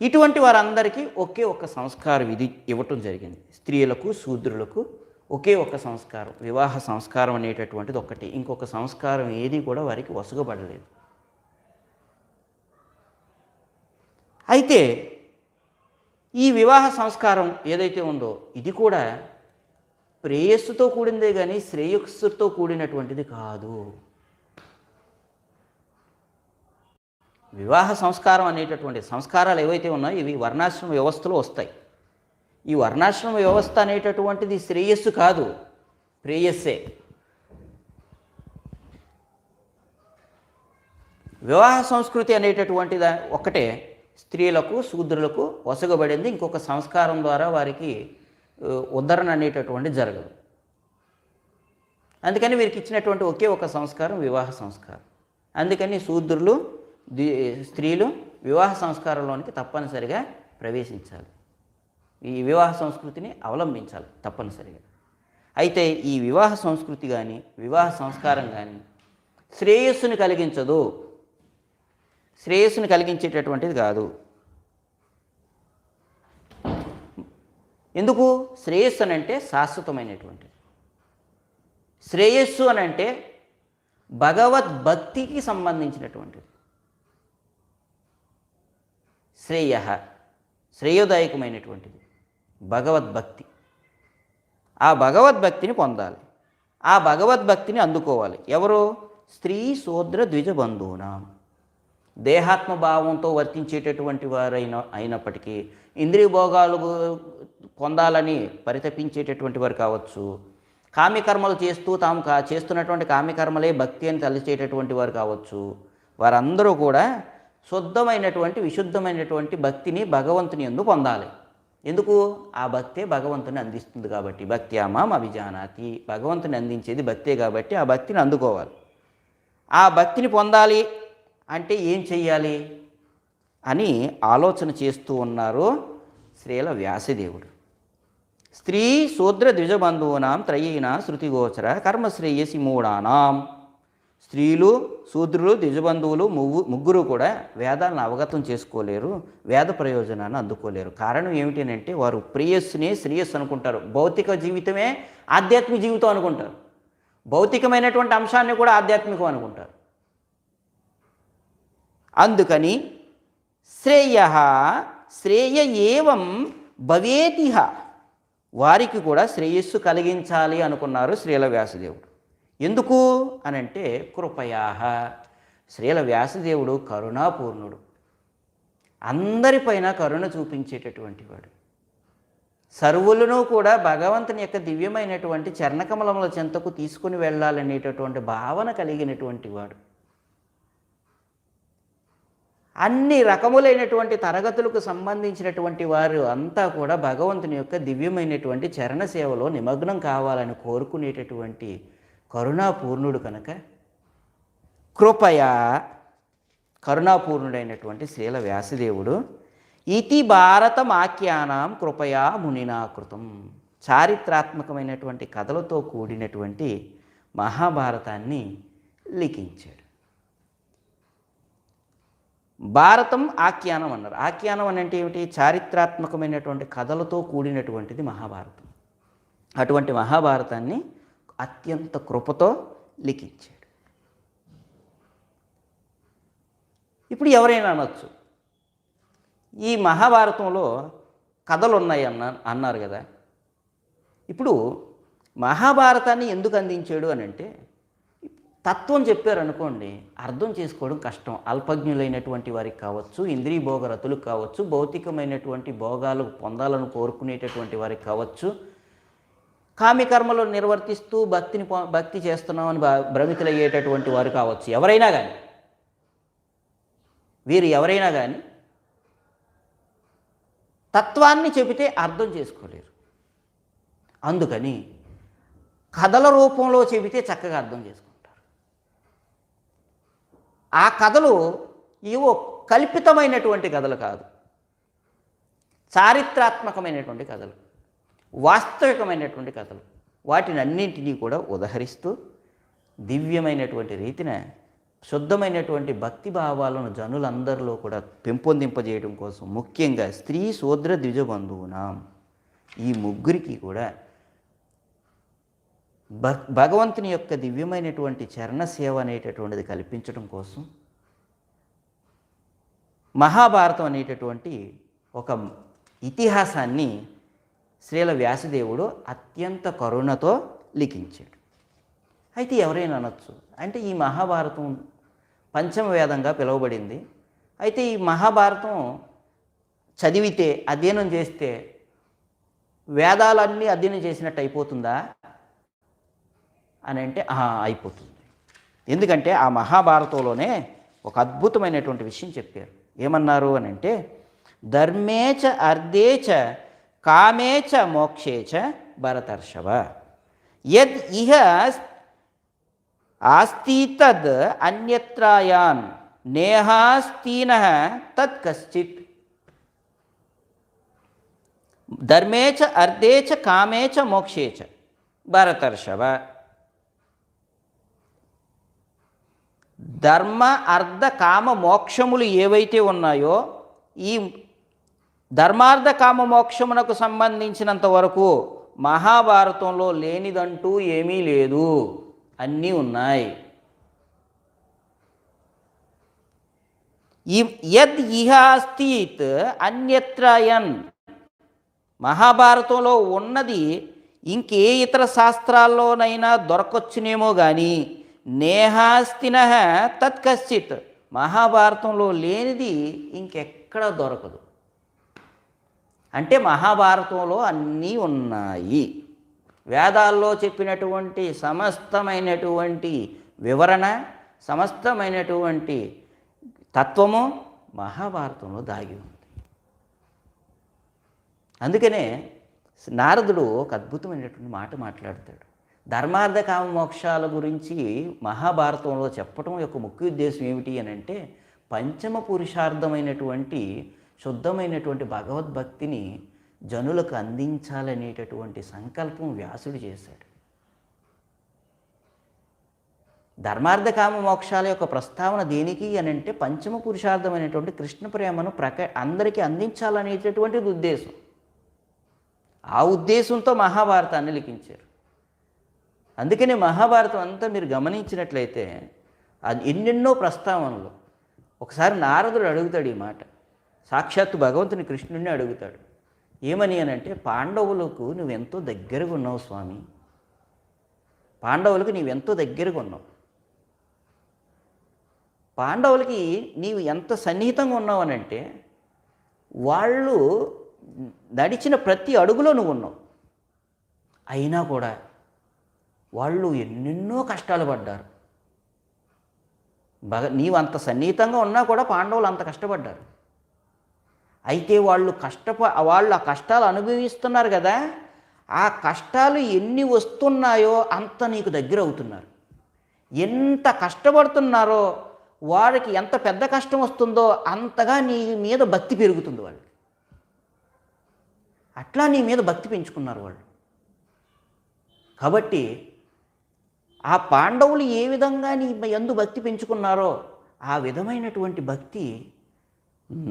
ఇటువంటి వారందరికీ ఒకే ఒక సంస్కార విధి ఇవ్వటం జరిగింది. స్త్రీలకు శూద్రులకు ఒకే ఒక సంస్కారం, వివాహ సంస్కారం అనేటటువంటిది ఒకటి. ఇంకొక సంస్కారం ఏది కూడా వారికి వసుగబడలేదు. అయితే ఈ వివాహ సంస్కారం ఏదైతే ఉందో ఇది కూడా ప్రేయస్సుతో కూడిందే కానీ శ్రేయస్సుతో కూడినటువంటిది కాదు. వివాహ సంస్కారం అనేటటువంటి సంస్కారాలు ఏవైతే ఉన్నాయో ఇవి వర్ణాశ్రమ వ్యవస్థలో వస్తాయి. ఈ వర్ణాశ్రమ వ్యవస్థ అనేటటువంటిది శ్రేయస్సు కాదు, ప్రేయస్సే. వివాహ సంస్కృతి అనేటటువంటిది ఒక్కటే స్త్రీలకు శూద్రులకు వసగబడింది. ఇంకొక సంస్కారం ద్వారా వారికి ఉద్ధరణ అనేటటువంటిది జరగదు. అందుకని వీరికి ఇచ్చినటువంటి ఒకే ఒక సంస్కారం వివాహ సంస్కారం. అందుకని శూద్రులు స్త్రీలు వివాహ సంస్కారంలోనికి తప్పనిసరిగా ప్రవేశించాలి, ఈ వివాహ సంస్కృతిని అవలంబించాలి తప్పనిసరిగా. అయితే ఈ వివాహ సంస్కృతి కానీ వివాహ సంస్కారం కానీ శ్రేయస్సుని కలిగించదు, శ్రేయస్సుని కలిగించేటటువంటిది కాదు. ఎందుకు? శ్రేయస్సు అని అంటే శాశ్వతమైనటువంటిది. శ్రేయస్సు అని అంటే భగవద్భక్తికి సంబంధించినటువంటిది. శ్రేయ శ్రేయోదాయకమైనటువంటిది భగవద్భక్తి. ఆ భగవద్భక్తిని పొందాలి, ఆ భగవద్భక్తిని అందుకోవాలి. ఎవరు? స్త్రీ శూద్ర ద్విజ బంధువునాం. దేహాత్మభావంతో వర్తించేటటువంటి అయినప్పటికీ ఇంద్రియ భోగాలు పొందాలని పరితపించేటటువంటి వారు కావచ్చు, కామ్యకర్మలు చేస్తూ తాము చేస్తున్నటువంటి కామ్యకర్మలే భక్తి అని తలచేటటువంటి వారు కావచ్చు, వారందరూ కూడా శుద్ధమైనటువంటి విశుద్ధమైనటువంటి భక్తిని భగవంతుని యందు పొందాలి. ఎందుకు? ఆ భక్తే భగవంతుని అందిస్తుంది కాబట్టి. భక్త్యామాం అభిజానాతి, భగవంతుని అందించేది భక్తే కాబట్టి ఆ భక్తిని అందుకోవాలి. ఆ భక్తిని పొందాలి అంటే ఏం చెయ్యాలి అని ఆలోచన చేస్తూ ఉన్నారు శ్రీల వ్యాసదేవుడు. స్త్రీ శూద్ర ద్విజబంధూనాం త్రయీణ శృతిగోచర కర్మశ్రేయసి మూఢానాం. స్త్రీలు శూద్రులు ద్విజబంధువులు ముగ్గురు కూడా వేదాలను అవగతం చేసుకోలేరు, వేద ప్రయోజనాన్ని అందుకోలేరు. కారణం ఏమిటంటే వారు ప్రేయస్సునే శ్రేయస్సు అనుకుంటారు, భౌతిక జీవితమే ఆధ్యాత్మిక జీవితం అనుకుంటారు, భౌతికమైనటువంటి అంశాన్ని కూడా ఆధ్యాత్మికం అనుకుంటారు. అందుకని శ్రేయ ఏవం భవేతిహ, వారికి కూడా శ్రేయస్సు కలిగించాలి అనుకున్నారు శ్రీల వ్యాసదేవుడు. ఎందుకు అనంటే కృపయాహ, శ్రీల వ్యాసదేవుడు కరుణాపూర్ణుడు, అందరిపైన కరుణ చూపించేటటువంటి వాడు. సర్వులను కూడా భగవంతుని యొక్క దివ్యమైనటువంటి చరణకమలముల చెంతకు తీసుకుని వెళ్ళాలనేటటువంటి భావన కలిగినటువంటి వాడు. అన్ని రకములైనటువంటి తరగతులకు సంబంధించినటువంటి వారు అంతా కూడా భగవంతుని యొక్క దివ్యమైనటువంటి చరణ సేవలో నిమగ్నం కావాలని కోరుకునేటటువంటి కరుణాపూర్ణుడు కనుక కృపయా, కరుణాపూర్ణుడైనటువంటి శ్రీల వ్యాసదేవుడు ఇతి భారతమాఖ్యానాం కృపయా మునినాకృతం, చారిత్రాత్మకమైనటువంటి కథలతో కూడినటువంటి మహాభారతాన్ని లిఖించాడు. భారతం ఆఖ్యానం అన్నారు. ఆఖ్యానం అని అంటే ఏమిటి? చారిత్రాత్మకమైనటువంటి కథలతో కూడినటువంటిది మహాభారతం. అటువంటి మహాభారతాన్ని అత్యంత కృపతో లిఖించాడు. ఇప్పుడు ఎవరైనా అనొచ్చు, ఈ మహాభారతంలో కథలు ఉన్నాయి అన్నారు కదా, ఇప్పుడు మహాభారతాన్ని ఎందుకు అందించాడు అని అంటే తత్వం చెప్పారనుకోండి, అర్థం చేసుకోవడం కష్టం. అల్పజ్ఞులైనటువంటి వారికి కావచ్చు, ఇంద్రియ భోగరతులకు కావచ్చు, భౌతికమైనటువంటి భోగాలు పొందాలని కోరుకునేటటువంటి వారికి కావచ్చు, కామ్యకర్మలు నిర్వర్తిస్తూ భక్తి చేస్తున్నామని భ్రమితులయ్యేటటువంటి వారు కావచ్చు, ఎవరైనా కానీ, వీరు ఎవరైనా కానీ తత్వాన్ని చెబితే అర్థం చేసుకోలేరు. అందుకని కథల రూపంలో చెబితే చక్కగా అర్థం చేసుకుంటారు. ఆ కథలు ఏవో కల్పితమైనటువంటి కథలు కాదు, చారిత్రాత్మకమైనటువంటి కథలు, వాస్తవికమైనటువంటి కథలు. వాటిని అన్నింటినీ కూడా ఉదహరిస్తూ దివ్యమైనటువంటి రీతిన శుద్ధమైనటువంటి భక్తి భావాలను జనులందరిలో కూడా పెంపొందింపజేయడం కోసం ముఖ్యంగా స్త్రీ శూద్ర ద్విజబంధువునాం, ఈ ముగ్గురికి కూడా భగవంతుని యొక్క దివ్యమైనటువంటి చరణ సేవ అనేటటువంటిది కల్పించడం కోసం మహాభారతం అనేటటువంటి ఒక ఇతిహాసాన్ని శ్రీల వ్యాసదేవుడు అత్యంత కరుణతో లిఖించాడు. అయితే ఎవరైనా అనొచ్చు, అంటే ఈ మహాభారతం పంచమ వేదంగా పిలువబడింది. అయితే ఈ మహాభారతం చదివితే అధ్యయనం చేస్తే వేదాలన్నీ అధ్యయనం చేసినట్టు అయిపోతుందా అని అంటే అయిపోతుంది. ఎందుకంటే ఆ మహాభారతంలోనే ఒక అద్భుతమైనటువంటి విషయం చెప్పారు. ఏమన్నారు అని అంటే, ధర్మేచ అర్ధేచ కామేచ మోక్షేచ భరతర్షభ యద్ ఇహ ఆస్తి తద్ అన్యత్రాయాన్ నేహాస్తీనః తత్ కశ్చిత్. ధర్మేచ అర్ధేచ కామేచ మోక్షేచ భరతర్షభ. ధర్మ అర్ధ కామ మోక్షములు ఏవైతే ఉన్నాయో ఈ ధర్మార్థ కామ మోక్షమునకు సంబంధించినంత వరకు మహాభారతంలో లేనిదంటూ ఏమీ లేదు, అన్నీ ఉన్నాయి. యద్ ఇహాస్తిత్ అన్యత్రయన్, మహాభారతంలో ఉన్నది ఇంకే ఇతర శాస్త్రాల్లోనైనా దొరకొచ్చునేమో కానీ నేహాస్తిన తత్కశ్చిత్, మహాభారతంలో లేనిది ఇంకెక్కడ దొరకదు. అంటే మహాభారతంలో అన్నీ ఉన్నాయి. వేదాల్లో చెప్పినటువంటి సమస్తమైనటువంటి వివరణ, సమస్తమైనటువంటి తత్వము మహాభారతంలో దాగి ఉంది. అందుకనే నారదుడు ఒక అద్భుతమైనటువంటి మాట మాట్లాడతాడు. ధర్మార్థ కామ మోక్షాల గురించి మహాభారతంలో చెప్పడం యొక్క ముఖ్య ఉద్దేశం ఏమిటి అని అంటే, పంచమ పురుషార్థమైనటువంటి శుద్ధమైనటువంటి భగవద్భక్తిని జనులకు అందించాలనేటటువంటి సంకల్పం వ్యాసుడు చేశాడు. ధర్మార్థ కామ మోక్షాల యొక్క ప్రస్తావన దేనికి అని అంటే, పంచమ పురుషార్థమైనటువంటి కృష్ణ ప్రేమను అందరికీ అందించాలనేటటువంటిది ఉద్దేశం. ఆ ఉద్దేశంతో మహాభారతాన్ని లిఖించారు. అందుకని మహాభారతం అంతా మీరు గమనించినట్లయితే అది ఎన్నెన్నో ప్రస్తావనలు. ఒకసారి నారదుడు అడుగుతాడు ఈ మాట, సాక్షాత్తు భగవంతుని కృష్ణుడిని అడుగుతాడు. ఏమని అని అంటే, పాండవులకు నువ్వెంతో దగ్గరగా ఉన్నావు స్వామి, పాండవులకు నీవెంతో దగ్గరగా ఉన్నావు, పాండవులకి నీవు ఎంత సన్నిహితంగా ఉన్నావు అని అంటే, వాళ్ళు నడిచిన ప్రతి అడుగులో నువ్వు ఉన్నావు. అయినా కూడా వాళ్ళు ఎన్నెన్నో కష్టాలు పడ్డారు. నీవు అంత సన్నిహితంగా ఉన్నా కూడా పాండవులు అంత కష్టపడ్డారు. అయితే వాళ్ళు ఆ కష్టాలు అనుభవిస్తున్నారు కదా, ఆ కష్టాలు ఎన్ని వస్తున్నాయో అంత నీకు దగ్గర అవుతున్నారు. ఎంత కష్టపడుతున్నారో వారికి ఎంత పెద్ద కష్టం వస్తుందో అంతగా నీ మీద భక్తి పెరుగుతుంది వాళ్ళకి. అట్లా నీ మీద భక్తి పెంచుకున్నారు వాళ్ళు. కాబట్టి ఆ పాండవులు ఏ విధంగా నీ యందు భక్తి పెంచుకున్నారో ఆ విధమైనటువంటి భక్తి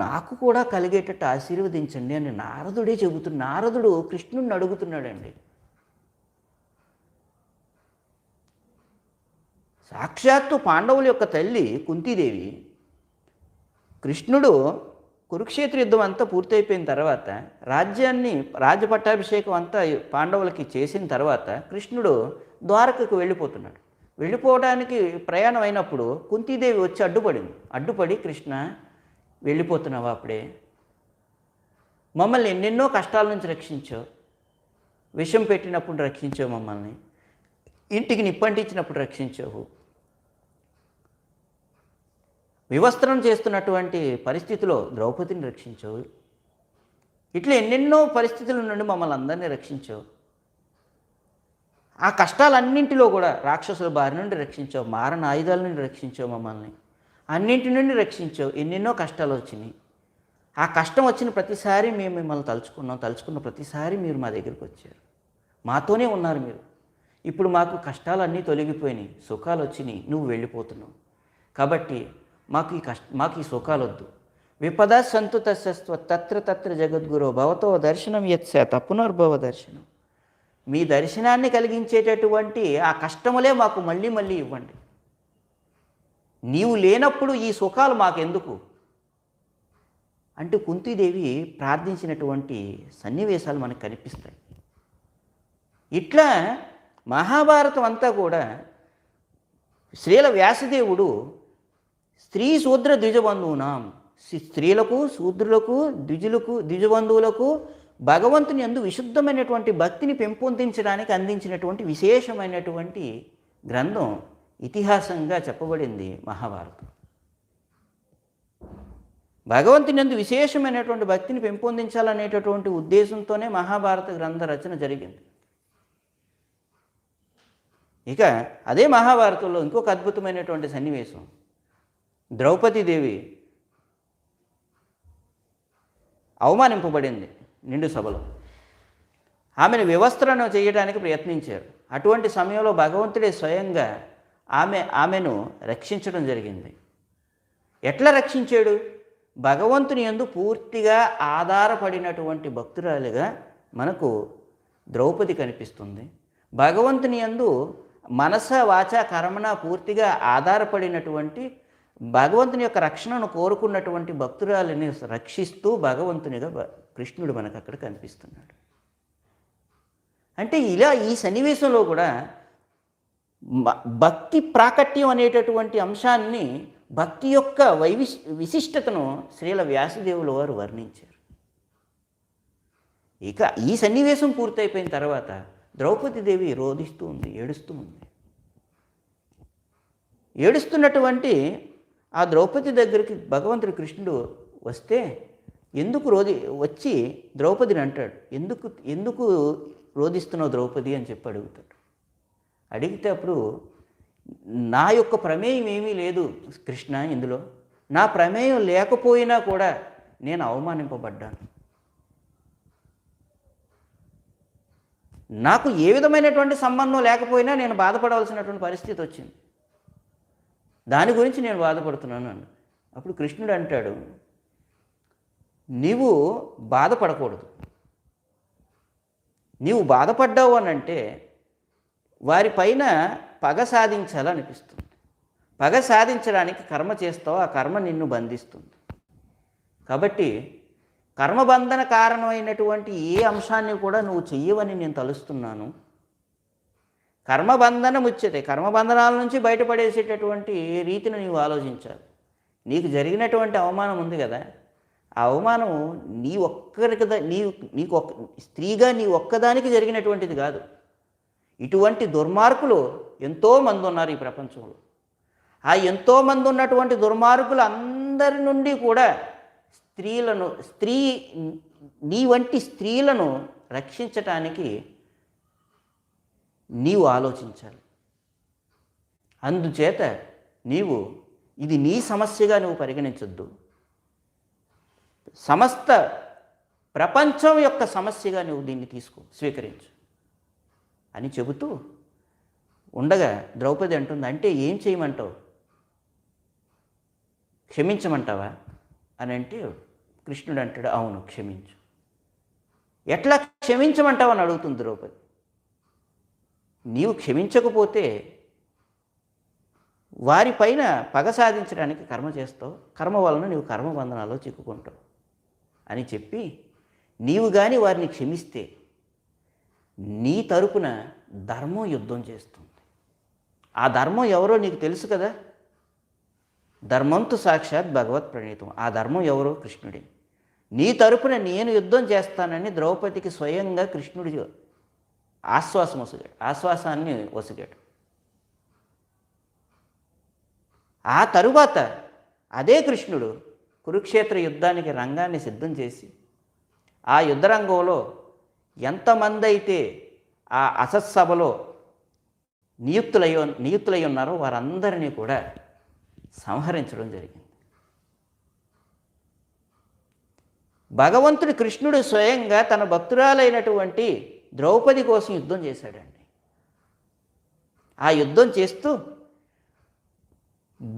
నాకు కూడా కలిగేటట్టు ఆశీర్వదించండి అని నారదుడే చెబుతున్నాడు. నారదుడు కృష్ణుడిని అడుగుతున్నాడండి. సాక్షాత్తు పాండవుల యొక్క తల్లి కుంతీదేవి, కృష్ణుడు కురుక్షేత్ర యుద్ధం అంతా పూర్తయిపోయిన తర్వాత రాజ్యపట్టాభిషేకం అంతా పాండవులకి చేసిన తర్వాత కృష్ణుడు ద్వారకకు వెళ్ళిపోతున్నాడు. వెళ్ళిపోవడానికి ప్రయాణం అయినప్పుడు కుంతీదేవి వచ్చి అడ్డుపడి కృష్ణ వెళ్ళిపోతున్నావా అప్పుడే? మమ్మల్ని ఎన్నెన్నో కష్టాల నుంచి రక్షించావు, విషం పెట్టినప్పుడు రక్షించావు, మమ్మల్ని ఇంటికి నిప్పంటించినప్పుడు రక్షించావు, వివస్త్రం చేస్తున్నటువంటి పరిస్థితిలో ద్రౌపదిని రక్షించావు, ఇట్లా ఎన్నెన్నో పరిస్థితుల నుండి మమ్మల్ని అందరినీ రక్షించావు. ఆ కష్టాలన్నింటిలో కూడా రాక్షసుల బారి నుండి రక్షించావు, మారణ ఆయుధాల నుండి రక్షించావు, మమ్మల్ని అన్నింటి నుండి రక్షించావు. ఎన్నెన్నో కష్టాలు వచ్చినాయి. ఆ కష్టం వచ్చిన ప్రతిసారి మేము మిమ్మల్ని తలుచుకున్న ప్రతిసారి మీరు మా దగ్గరికి వచ్చారు, మాతోనే ఉన్నారు మీరు. ఇప్పుడు మాకు కష్టాలన్నీ తొలగిపోయినాయి, సుఖాలు వచ్చినాయి, నువ్వు వెళ్ళిపోతున్నావు. కాబట్టి మాకు ఈ సుఖాలు వద్దు. విపద సంతు తస్యస్వ తత్ర తత్ర జగద్గురో భవతో దర్శనం యత్స్యాత్ పునర్భవ దర్శనం. మీ దర్శనాన్ని కలిగించేటటువంటి ఆ కష్టములే మాకు మళ్ళీ మళ్ళీ ఇవ్వండి. నీవు లేనప్పుడు ఈ సుఖాలు మాకెందుకు అంటూ కుంతీదేవి ప్రార్థించినటువంటి సన్నివేశాలు మనకు కనిపిస్తాయి. ఇట్లా మహాభారతం అంతా కూడా శ్రీల వ్యాసదేవుడు స్త్రీ శూద్ర ద్విజబంధువునాం, స్త్రీలకు శూద్రులకు ద్విజబంధువులకు భగవంతుని యందు విశుద్ధమైనటువంటి భక్తిని పెంపొందించడానికి అందించినటువంటి విశేషమైనటువంటి గ్రంథం ఇతిహాసంగా చెప్పబడింది మహాభారతం. భగవంతుని యందు విశేషమైనటువంటి భక్తిని పెంపొందించాలనేటటువంటి ఉద్దేశంతోనే మహాభారత గ్రంథ రచన జరిగింది. ఇక అదే మహాభారతంలో ఇంకొక అద్భుతమైనటువంటి సన్నివేశం, ద్రౌపదీదేవి అవమానింపబడింది నిండు సభలో. ఆమెను వివస్త్రను చేయడానికి ప్రయత్నించారు. అటువంటి సమయంలో భగవంతుడే స్వయంగా ఆమెను రక్షించడం జరిగింది. ఎట్లా రక్షించాడు? భగవంతుని యందు పూర్తిగా ఆధారపడినటువంటి భక్తురాలిగా మనకు ద్రౌపది కనిపిస్తుంది. భగవంతుని యందు మనస వాచ కర్మణ పూర్తిగా ఆధారపడినటువంటి, భగవంతుని యొక్క రక్షణను కోరుకున్నటువంటి భక్తురాలిని రక్షిస్తూ భగవంతునిగా కృష్ణుడు మనకు అక్కడ కనిపిస్తున్నాడు. అంటే ఇలా ఈ సన్నివేశంలో కూడా భక్తి ప్రాకట్యం అనేటటువంటి అంశాన్ని, భక్తి యొక్క విశిష్టతను శ్రీల వ్యాసదేవుల వారు వర్ణించారు. ఇక ఈ సన్నివేశం పూర్తయిపోయిన తర్వాత ద్రౌపదీదేవి రోధిస్తూ ఉంది, ఏడుస్తూ ఉంది. ఏడుస్తున్నటువంటి ఆ ద్రౌపది దగ్గరికి భగవంతుడు కృష్ణుడు వస్తే వచ్చి ద్రౌపదిని అంటాడు, ఎందుకు రోధిస్తున్నావు ద్రౌపది అని చెప్పి అడుగుతాడు. అడిగితే అప్పుడు నా యొక్క ప్రమేయం ఏమీ లేదు కృష్ణ, ఇందులో నా ప్రమేయం లేకపోయినా కూడా నేను అవమానింపబడ్డాను. నాకు ఏ విధమైనటువంటి సంబంధం లేకపోయినా నేను బాధపడవలసినటువంటి పరిస్థితి వచ్చింది, దాని గురించి నేను బాధపడుతున్నాను అన్న. అప్పుడు కృష్ణుడు అంటాడు, నీవు బాధపడకూడదు. నీవు బాధపడ్డావు అని అంటే వారిపైన పగ సాధించాలనిపిస్తుంది. పగ సాధించడానికి కర్మ చేస్తావు, ఆ కర్మ నిన్ను బంధిస్తుంది. కాబట్టి కర్మబంధన కారణమైనటువంటి ఏ అంశాన్ని కూడా నువ్వు చెయ్యవని నేను తలుస్తున్నాను. కర్మబంధనం ఉచ్యతే, కర్మబంధనాల నుంచి బయటపడేసేటటువంటి రీతిని నీవు ఆలోచించాలి. నీకు జరిగినటువంటి అవమానం ఉంది కదా, ఆ అవమానం నీకు స్త్రీగా నీ ఒక్కదానికి జరిగినటువంటిది కాదు. ఇటువంటి దుర్మార్గులు ఎంతోమంది ఉన్నారు ఈ ప్రపంచంలో. ఆ ఎంతోమంది ఉన్నటువంటి దుర్మార్గులు అందరి నుండి కూడా నీ వంటి స్త్రీలను రక్షించటానికి నీవు ఆలోచించాలి. అందుచేత ఇది నీ సమస్యగా నువ్వు పరిగణించొద్దు, సమస్త ప్రపంచం యొక్క సమస్యగా నువ్వు దీన్ని స్వీకరించు అని చెబుతూ ఉండగా ద్రౌపది అంటుంది, అంటే ఏం చేయమంటావు, క్షమించమంటావా అని అంటే కృష్ణుడు అంటాడు, అవును క్షమించు. ఎట్లా క్షమించమంటావు అని అడుగుతుంది ద్రౌపది. నీవు క్షమించకపోతే వారిపైన పగ సాధించడానికి కర్మ చేస్తావు, కర్మ వలన నీవు కర్మబంధనాల్లో చిక్కుకుంటావు అని చెప్పి, నీవు కానీ వారిని క్షమిస్తే నీ తరపున ధర్మం యుద్ధం చేస్తుంది. ఆ ధర్మం ఎవరో నీకు తెలుసు కదా, ధర్మంతు సాక్షాత్ భగవత్ ప్రణీతం. ఆ ధర్మం ఎవరో కృష్ణుడే. నీ తరపున నేను యుద్ధం చేస్తానని ద్రౌపదికి స్వయంగా కృష్ణుడు ఆశ్వాసాన్ని వసిగాడు. ఆ తరువాత అదే కృష్ణుడు కురుక్షేత్ర యుద్ధానికి రంగాన్ని సిద్ధం చేసి, ఆ యుద్ధరంగంలో ఎంతమంది అయితే ఆ అసత్సభలో నియుక్తులై ఉన్నారో వారందరినీ కూడా సంహరించడం జరిగింది. భగవంతుడు కృష్ణుడు స్వయంగా తన భక్తురాలైనటువంటి ద్రౌపది కోసం యుద్ధం చేశాడండి. ఆ యుద్ధం చేస్తూ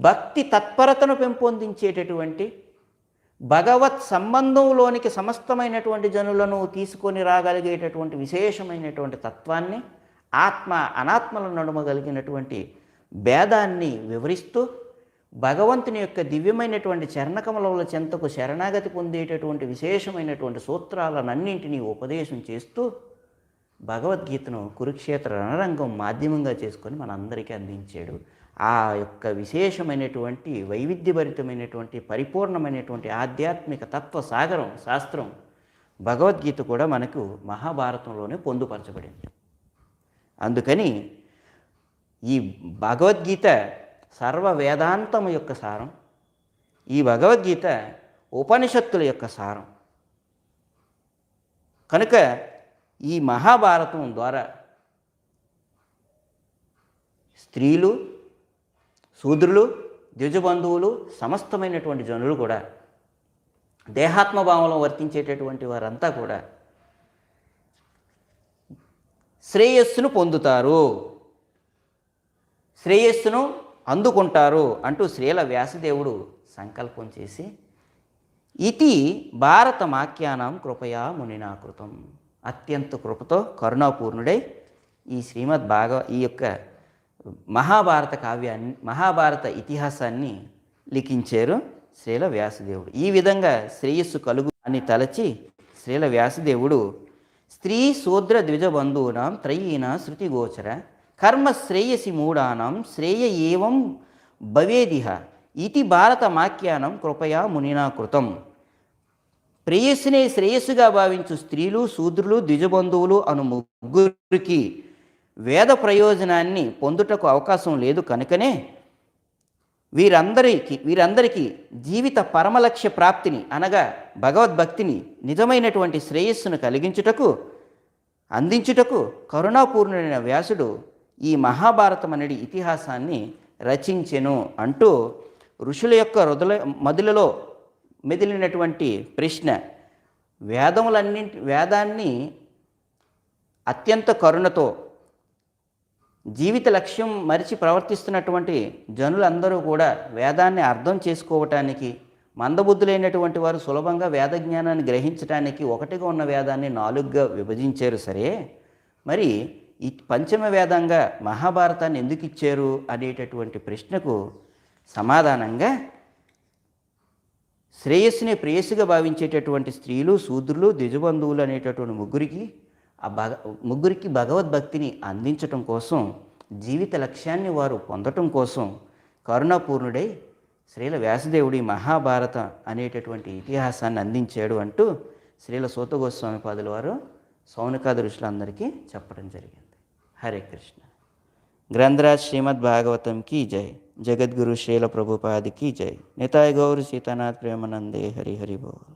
భక్తి తత్పరతను పెంపొందించేటటువంటి, భగవత్ సంబంధంలోనికి సమస్తమైనటువంటి జనులను తీసుకొని రాగలిగేటటువంటి విశేషమైనటువంటి తత్వాన్ని, ఆత్మ అనాత్మల నడుమ కలిగినటువంటి భేదాన్ని వివరిస్తూ, భగవంతుని యొక్క దివ్యమైనటువంటి చరణకమలముల చెంతకు శరణాగతి పొందేటటువంటి విశేషమైనటువంటి సూత్రాలనన్నింటినీ ఉపదేశం చేస్తూ, భగవద్గీతను కురుక్షేత్ర రణరంగం మాధ్యమంగా చేసుకొని మనందరికీ అందించాడు. ఆ యొక్క విశేషమైనటువంటి వైవిధ్యభరితమైనటువంటి పరిపూర్ణమైనటువంటి ఆధ్యాత్మిక తత్వ సాగరం శాస్త్రం భగవద్గీత కూడా మనకు మహాభారతంలోనే పొందుపరచబడింది. అందుకని ఈ భగవద్గీత సర్వ వేదాంతం యొక్క సారం, ఈ భగవద్గీత ఉపనిషత్తుల యొక్క సారం. కనుక ఈ మహాభారతం ద్వారా స్త్రీలు, శూద్రులు, ద్విజబంధువులు, సమస్తమైనటువంటి జనులు కూడా, దేహాత్మభావంలో వర్తించేటటువంటి వారంతా కూడా శ్రేయస్సును పొందుతారు, శ్రేయస్సును అందుకుంటారు అంటూ శ్రీల వ్యాసదేవుడు సంకల్పం చేసి, ఇతి భారతమాఖ్యానం కృపయా మునినాకృతం, అత్యంత కృపతో కరుణాపూర్ణుడై ఈ ఈ యొక్క మహాభారత కావ్యాన్ని, మహాభారత ఇతిహాసాన్ని లిఖించారు శ్రీల వ్యాసదేవుడు. ఈ విధంగా శ్రేయస్సు కలుగు అని తలచి శ్రీల వ్యాసదేవుడు స్త్రీ శూద్ర ద్విజ బంధూనాం త్రయీన శృతిగోచర కర్మ శ్రేయసి మూఢానాం శ్రేయ ఏవం భవేదిహ ఇతి భారతమాఖ్యానం కృపయా మునినా కృతం. ప్రేయస్సునే శ్రేయస్సుగా భావించు స్త్రీలు, శూద్రులు, ద్విజబంధువులు అను ముగ్గురికి వేద ప్రయోజనాన్ని పొందుటకు అవకాశం లేదు కనుకనే వీరందరికీ జీవిత పరమలక్ష్య ప్రాప్తిని అనగా భగవద్భక్తిని, నిజమైనటువంటి శ్రేయస్సును అందించుటకు కరుణాపూర్ణుడైన వ్యాసుడు ఈ మహాభారతం అనేది ఇతిహాసాన్ని రచించెను అంటూ ఋషుల యొక్క మదులలో మెదిలినటువంటి ప్రశ్న, వేదాన్ని అత్యంత కరుణతో జీవిత లక్ష్యం మరిచి ప్రవర్తిస్తున్నటువంటి జనులందరూ కూడా వేదాన్ని అర్థం చేసుకోవటానికి, మందబుద్ధులైనటువంటి వారు సులభంగా వేద జ్ఞానాన్ని గ్రహించడానికి ఒకటిగా ఉన్న వేదాన్ని 4గా విభజించారు. సరే, మరి ఈ పంచమ వేదంగా మహాభారతాన్ని ఎందుకు ఇచ్చారు అనేటటువంటి ప్రశ్నకు సమాధానంగా శ్రేయస్సుని ప్రేయస్సుగా భావించేటటువంటి స్త్రీలు, శూద్రులు, ద్విజబంధువులు అనేటటువంటి ముగ్గురికి భగవద్భక్తిని అందించటం కోసం, జీవిత లక్ష్యాన్ని వారు పొందటం కోసం కరుణాపూర్ణుడై శ్రీల వ్యాసదేవుడి మహాభారత అనేటటువంటి ఇతిహాసాన్ని అందించాడు అంటూ శ్రీల సూత గోస్వామి పాదుల వారు సౌనకాది ఋషులందరికీ చెప్పడం జరిగింది. హరే కృష్ణ. గ్రంథరాజ్ శ్రీమద్ భాగవతం కీ జై. జగద్గురు శ్రీల ప్రభుపాది కీ జై. నితాయ్ గౌర్ సీతానాథ్ ప్రేమానందే. హరి హరి బోల్.